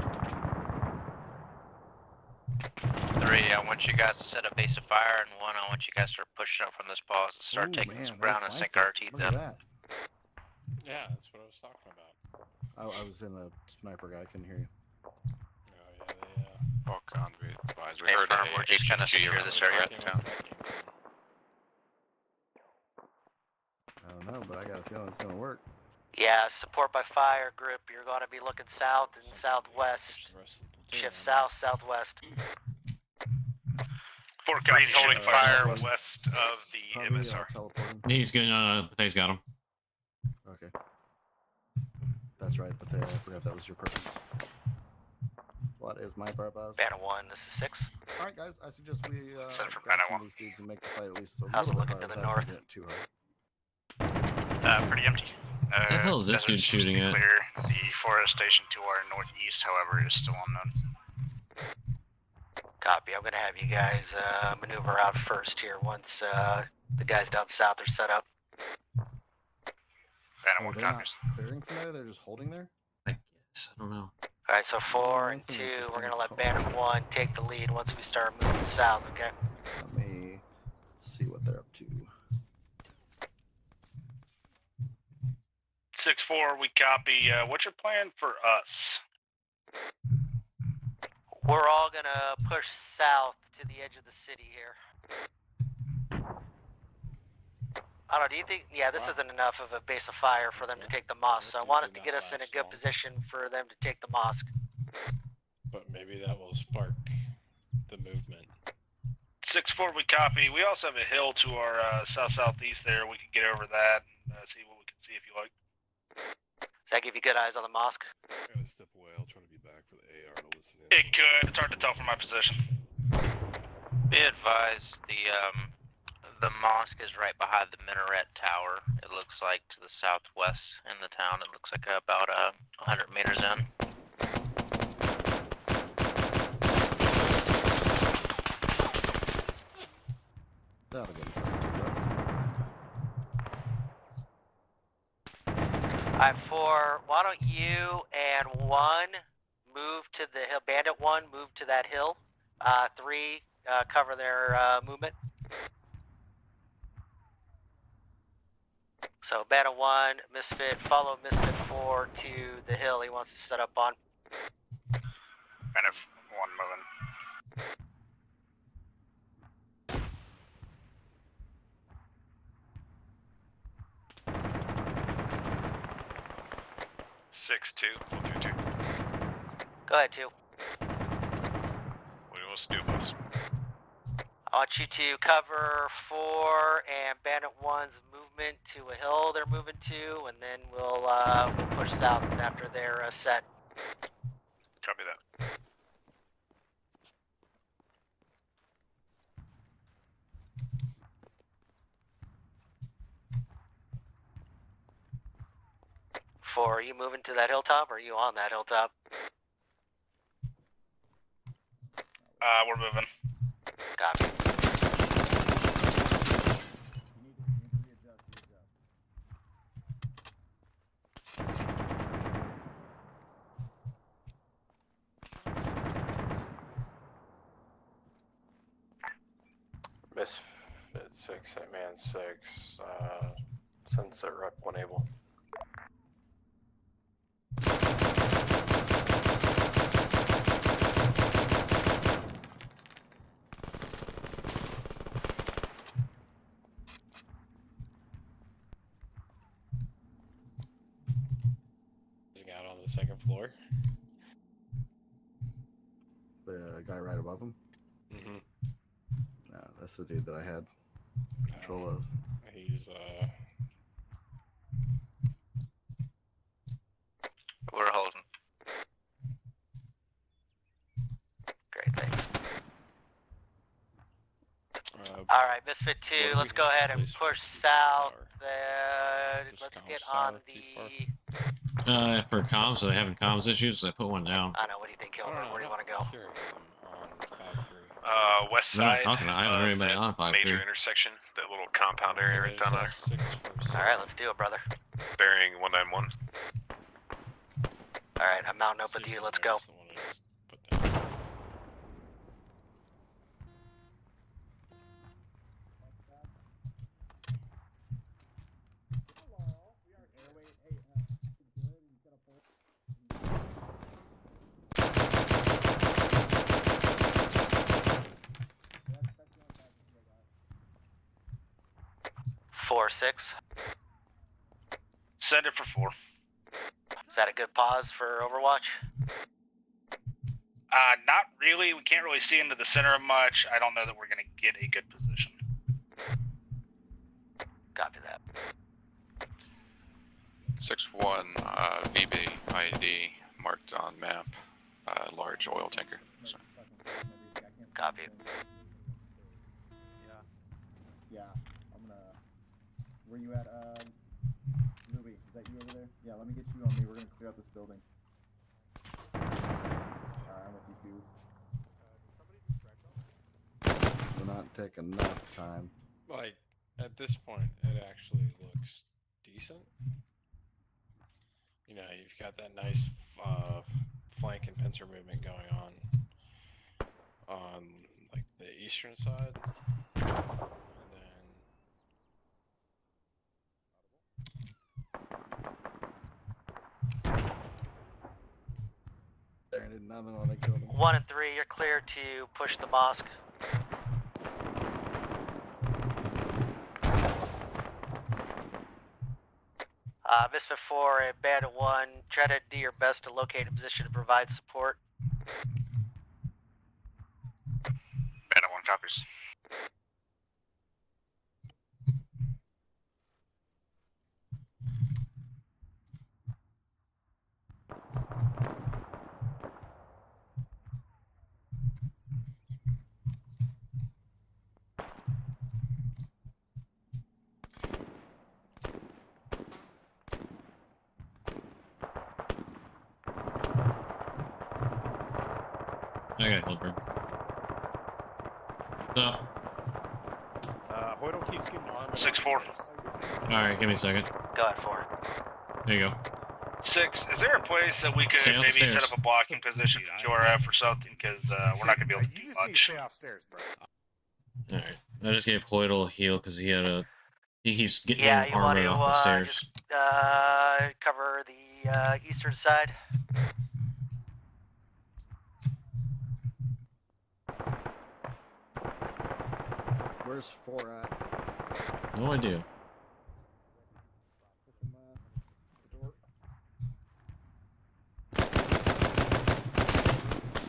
3, I want you guys to set a base of fire, and 1, I want you guys to start pushing up from this pause and start taking some ground and sink our teeth Look in. at that. Yeah, that's what I was talking about. I was in the sniper guy. I couldn't hear you. All convoy advised. We Hey, heard firm, a we're just trying to HG secure around this the area. front of town. I don't know, but I got a feeling it's gonna work. Yeah, support by fire group, you're going to be looking south and southwest. Shift south, southwest. 4 copies holding fire west of the Probably, MSR. teleporting. He's good. Pathe's got him. Okay. That's right, Pathe. I forgot that was your purpose. What is my purpose? Banner 1, this is 6. All right, guys. I suggest we Send for grab Banner some of 1. these dudes and make the fight at least a How's it little bit looking to harder the without north? making it too hard. Pretty empty. What the hell is this dude shooting at? Clear. The forestation to our northeast, however, is still unknown. Copy, I'm going to have you guys maneuver out first here once the guys down south are set up. Banner 1 They're not copies. clearing from there. They're just holding there. I guess. I don't know. Alright, so 4 and 2, we're gonna let Bandit 1 take the lead once we start moving south, okay? Let me see what they're up to. 6-4, we copy. What's your plan for us? We're all gonna push south to the edge of the city here. I don't know, do you think, yeah, this isn't enough of a base of fire for them to take the mosque, so I want us to get us in a good position for them to take the mosque. But maybe that will spark the movement. 6-4, we copy. We also have a hill to our south-southeast there. We can get over that and see what we can see if you like. Does that give you good eyes on the mosque? I gotta step away. I'll try to be back for the AR to listen in. It could. It's hard to tell from my position. Be advised, the mosque is right behind the minaret tower. It looks like to the southwest in the town. It looks like about 100 meters in. That'll get us. Alright, 4, why don't you and 1 move to the hill, Bandit 1, move to that hill. 3, cover their movement. So Bandit 1, Misfit, follow Misfit 4 to the hill he wants to set up on. Bandit 1 moving. 6-2, we'll do 2. Go ahead, 2. What do you want us to do, boss? I want you to cover 4 and Bandit 1's movement to a hill they're moving to, and then we'll push south after they're set. Copy that. Are you moving to that hilltop, or are you on that hilltop? We're moving. Copy. Misfit 6, Hitman 6, Sunset Rep 1 able. Out on the second floor. The guy right above him? Mm-hmm. No, that's the dude that I had control of. He's We're holding. Great, thanks. Alright, Misfit 2, let's go ahead and push south. Let's get on the... For comms, are they having comms issues? I put one down. I don't know, what do you think, Hilbert? Where do you want to go? West No, I'm side. talking. I haven't heard anybody on 5-3. Major intersection, that little compound area right down there. Alright, let's do it, brother. Bearing 191. Alright, I'm mounting up with you, let's go. Four, 6. Send it for 4. Is that a good pause for Overwatch? Not really. We can't really see into the center much. I don't know that we're going to get a good position. Copy that. 6-1, VB ID marked on map, large oil tanker. So. Copy. Yeah, I'm gonna... Where you at, Louis? Is that you over there? Yeah, let me get you on me. We're gonna clear out this building. I'm with you too. Will not take enough time. Like, at this point, it actually looks decent. You know, you've got that nice flank and pincer movement going on like the eastern side, and then There, did nothing while they killed him. 1 and 3, you're clear to push the mosque. Misfit 4 and Bandit 1, try to do your best to locate a position to provide support. Bandit 1 copies. Okay, Hilbert. What's up? Hoyle keeps getting armed. 6-4. Alright, give me a second. Go ahead, 4. There you go. 6, is there a place that we could Stay maybe upstairs. set up a blocking position for QRF or something? Because we're not going to be able to You do just need to much. stay upstairs, bro. Alright. I just gave Hoydle a heal because he keeps getting Yeah, you want armored to off the stairs. just cover the eastern side. Where's 4 at? No idea.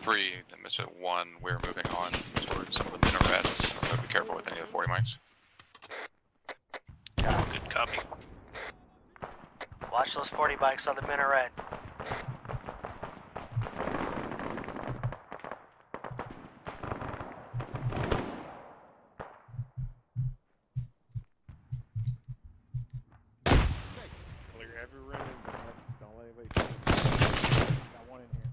Three, the Misfit 1, we're moving on towards some of the minarets. So be careful with any of the 40 mics. Good copy. Watch those 40 bikes on the minaret. Clear every room. Don't let anybody see. Got one in here.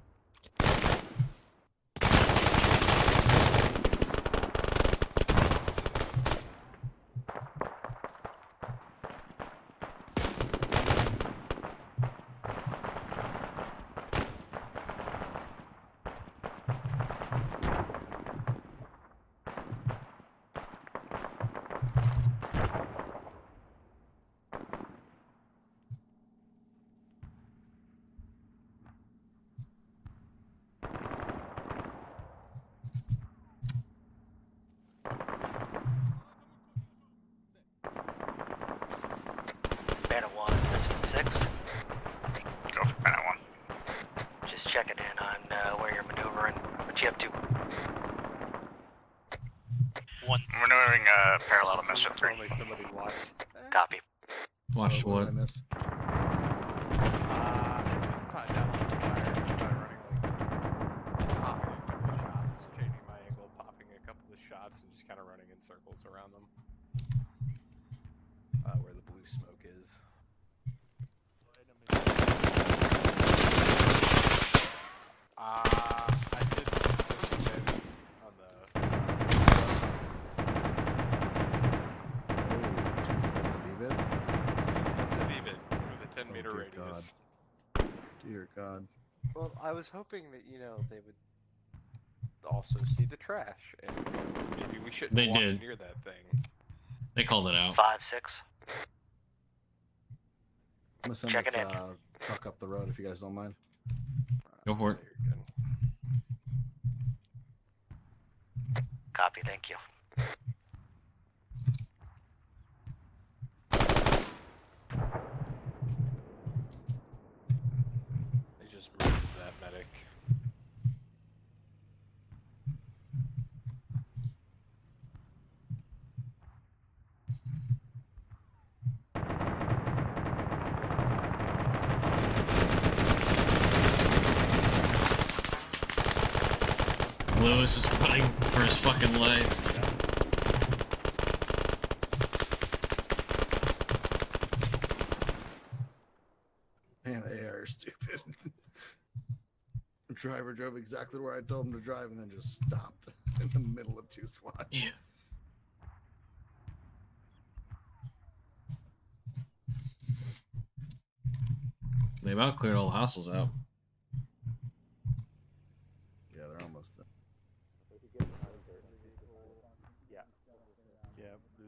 Bandit 1, Misfit 6. Go for Bandit 1. Just checking in on where you're maneuvering. What you up to? 1. We're doing parallel to Misfit 3. Only somebody watched. Copy. Watch What what? did I miss? just tied down on the fire by running like popping a couple of shots, changing my angle, popping a couple of shots, and just kind of running in circles around them. Where the blue smoke is. I did push a bit on the. Oh, Jesus, that's a V-bit? It's a V-bit with a 10-meter dear radius. God. Dear God. Well, I was hoping that, you know, they would also see the trash, and maybe we shouldn't They walk did. near that thing. They called it out. 5, 6. I'm gonna send Checking this in. truck up the road if you guys don't mind. Go for it. Copy, thank you. They just moved that medic. Lewis is fighting for his fucking life. Man, they are stupid. The driver drove exactly where I told him to drive and then just stopped in the middle of 2 squads. Yeah. They about cleared all the hostels out.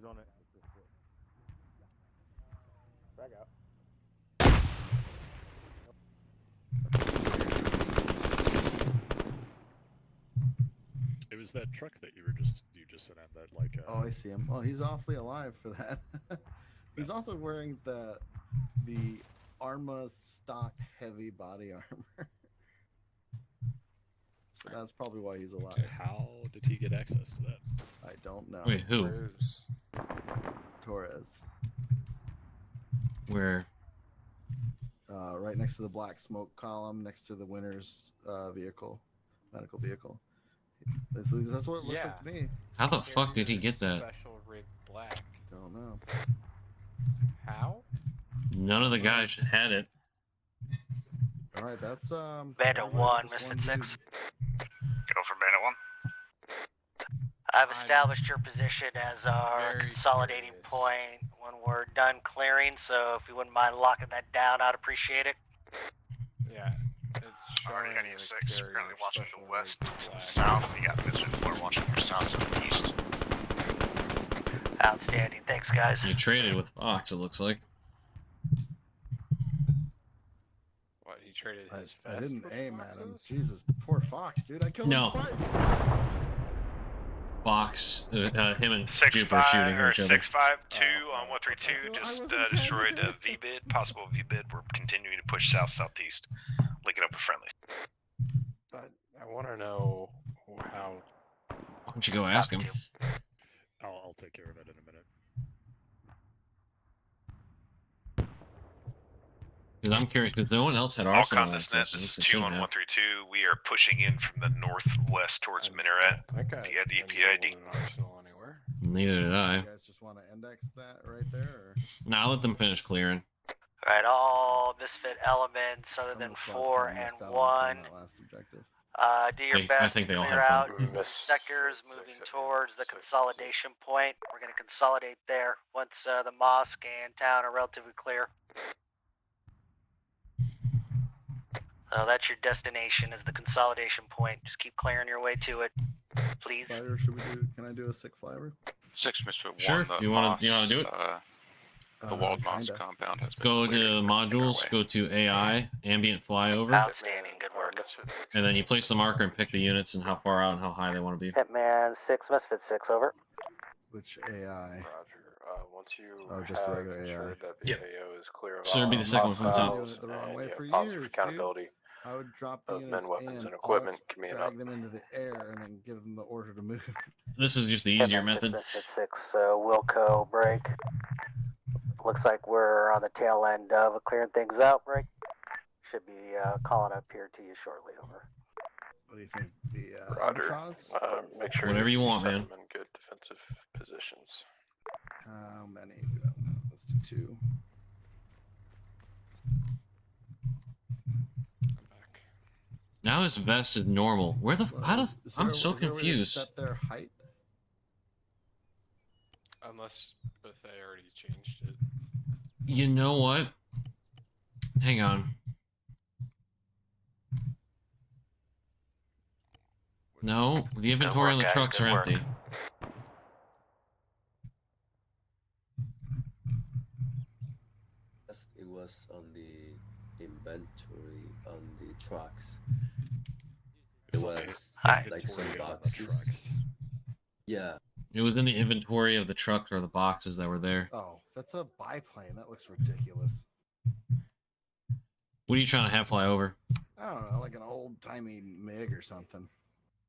on it. Back out. It was that truck that you just sent out that like. Oh, I see him. Oh, he's awfully alive for that. He's also wearing the Arma stock heavy body armor. So that's probably why he's alive. How did he get access to that? I don't know. Wait, who? Where's Torres. Where? Right next to the black smoke column, next to the winner's vehicle, medical vehicle. That's what it looks like to me. How the fuck did he get that? Special rig black. Don't know. How? None of the guys had it. All right, that's Bandit 1, Misfit 6. Go for Bandit 1. I've established your position as our consolidating point when we're done clearing, so if you wouldn't mind locking that down, I'd appreciate it. Yeah. Already heading 6, currently watching the west and south. We got Misfit 4 watching from south to east. Outstanding, thanks guys. You traded with Fox, it looks like. What, he traded his I didn't vest for aim at him. Fox's? Jesus, poor Fox, dude. I killed No. him twice. Fox, him and 6-5 Juper shooting or each other. 6-5-2 on 132. Just destroyed a V-bid, possible V-bid. We're continuing to push south-southeast, linking up with friendlies. I want to know how. Why don't you go ask him? I'll take care of it in a minute. Because I'm curious, because no one else had All arsenal Condesnet, access. this so is they 2 should on have. 132. We are pushing in from the northwest towards Minaret. via DPID. Anywhere. Neither did I. You guys just want to index that right there? Or? Nah, I'll let them finish clearing. Alright, all Misfit elements other than 4 and 1. Last objective. Do your I best think to they all clear have out fun. sectors moving towards the consolidation point. We're going to consolidate there once the mosque and town are relatively clear. So that's your destination, is the consolidation point. Just keep clearing your way to it, please. Flyer, should we do? Can I do a sick flyer? 6 Misfit 1. Sure, The you want to do it? The walled mosque compound has been Go to cleared. modules, go to AI, ambient flyover, Outstanding, good work. and then you place the marker and pick the units and how far out and how high they want to be. Hitman 6, Misfit 6, over. Which AI? Once you Oh, just the have regular AI. ensured that the AO is clear of So it'd be all the second one from the top. I've been doing it the wrong way for positive years, accountability dude. I would drop the of units men, weapons, in, and equipment alt, coming drag up. them into the air, and then give them the order to move. This is just the easier method. Misfit 6, Wilco, break. Looks like we're on the tail end of clearing things out, break. Should be calling up here to you shortly, over. What do you think? The Roger. Albatross? Make sure Whatever you want, set man. them in good defensive positions. How many? Do I want? Let's do 2. Now his vest is normal. Where the? How do? Is I'm there- so is there a way to confused. Set their height. Unless Bethea already changed it. You know what? Hang on. No, the inventory on the guys, trucks good are work. empty. It was on the inventory on the trucks. It was like some boxes. Yeah. It was in the inventory of the trucks or the boxes that were there. Oh, that's a biplane. That looks ridiculous. What are you trying to have fly over? I don't know, like an old timey MiG or something.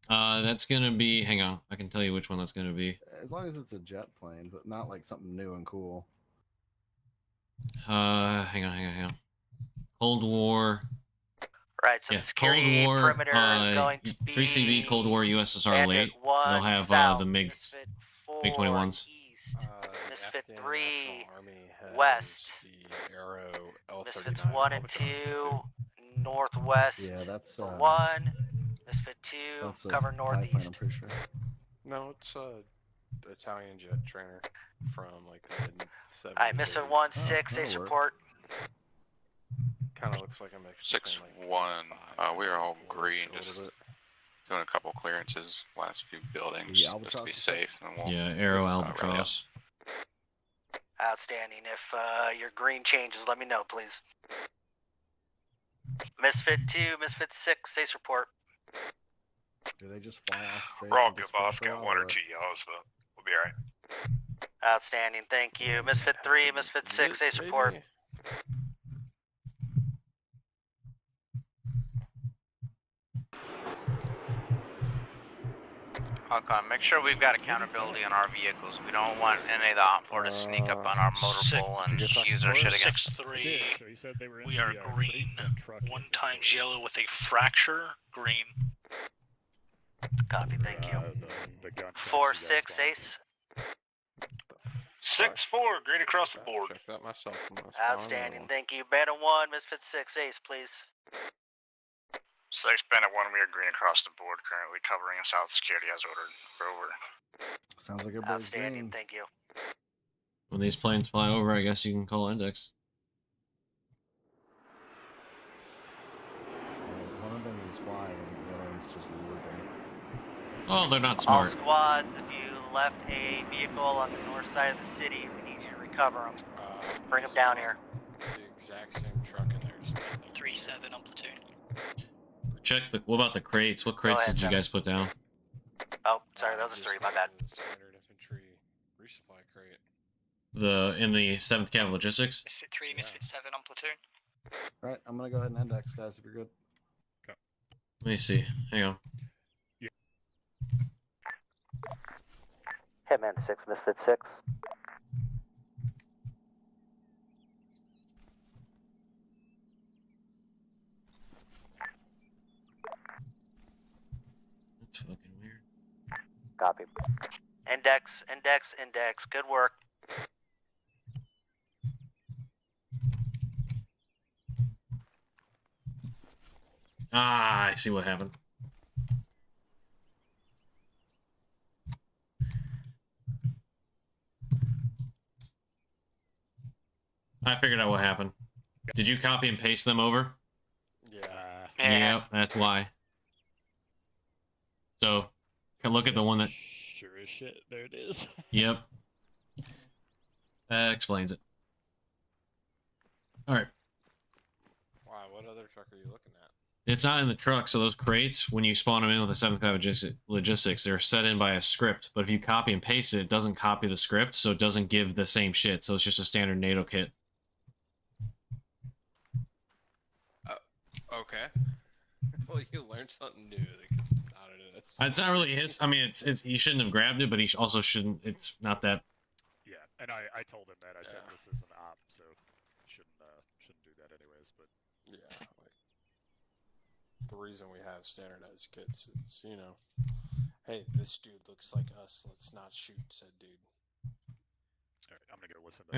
That's gonna be. Hang on, I can tell you which one that's gonna be. As long as it's a jet plane, but not like something new and cool. Hang on. Cold War. Right, so Yeah, the security Cold War. perimeter is going to be 3CB Cold War USSR Bandit late. 1 They'll have south, the MiG Misfit 21s. East, Misfit Afghan 3 National Army has west, The Arrow Misfits L39 1 and Albatrosses 2 too. northwest. Yeah, that's 1, Misfit 2 that's a cover biplane, northeast. I'm pretty sure. No, it's a Italian jet trainer from like the mid-70s. Alright, Misfit 1 6 that'll ace work. report. Kind of looks like a mix. 6-1. We are all green, a just little bit. doing a couple clearances, last few buildings, The just to Albatross be is safe, and we'll Yeah, Arrow rally Albatross. Outstanding. If your green changes, let me know, please. Misfit 2, Misfit 6, Ace report. Do they just fly off straight? We're all and good, just boss. fly for a Got while, one or or two yellows, but we'll be alright. Outstanding, thank you. Misfit 3, Misfit 6, Ace report. Hawkon, make sure we've got accountability on our vehicles. We don't want any of the OPFOR to sneak up on our motor pool and use our shit against us. 6-3, So he said they were in we are the, green, truck 1 times yellow with a fracture, green. Copy, thank you. The gun 4-6, Ace. 6-4, green across the board. Check that myself. Outstanding, thank you. Bandit 1, Misfit 6, Ace, please. 6 Bandit 1, we are green across the board, currently covering South Security as ordered. Over. sounds like everybody's Outstanding, green. thank you. When these planes fly over, I guess you can call index. Like, one of them is flying and the other one's just looping. Oh, they're not All smart. squads, if you left a vehicle on the north side of the city, we need you to recover them. Bring them down here. The exact same truck in there. 3-7 on platoon. Check the. What about the crates? What crates ahead, did you Tim. guys put down? Oh, sorry, those are 3, my bad. Standard infantry resupply crate. In the 7th Cav Logistics. Misfit 3, Misfit 7 on platoon. All right, I'm gonna go ahead and index, guys, if you're good. Let me see. Hang on. Hitman 6, Misfit 6. That's fucking weird. Copy. Index, index, index. Good work. Ah, I see what happened. I figured out what happened. Did you copy and paste them over? Yeah. Yep, that's why. So, can look at the one that. Sure as shit, there it is. Yep. That explains it. Alright. Why? What other truck are you looking at? It's not in the truck, so those crates, when you spawn them in with the 7th Cav Logistics, they're set in by a script. But if you copy and paste it, it doesn't copy the script, so it doesn't give the same shit. So it's just a standard NATO kit. Okay. Well, you learned something new. I don't know. It's not really his. I mean, it's he shouldn't have grabbed it, but he also shouldn't. It's not that. Yeah, and I told him that. I said this is an op, so shouldn't do that anyways. But yeah, like the reason we have standardized kits is, you know, hey, this dude looks like us. Let's not shoot said dude. all right, I'm gonna go listen to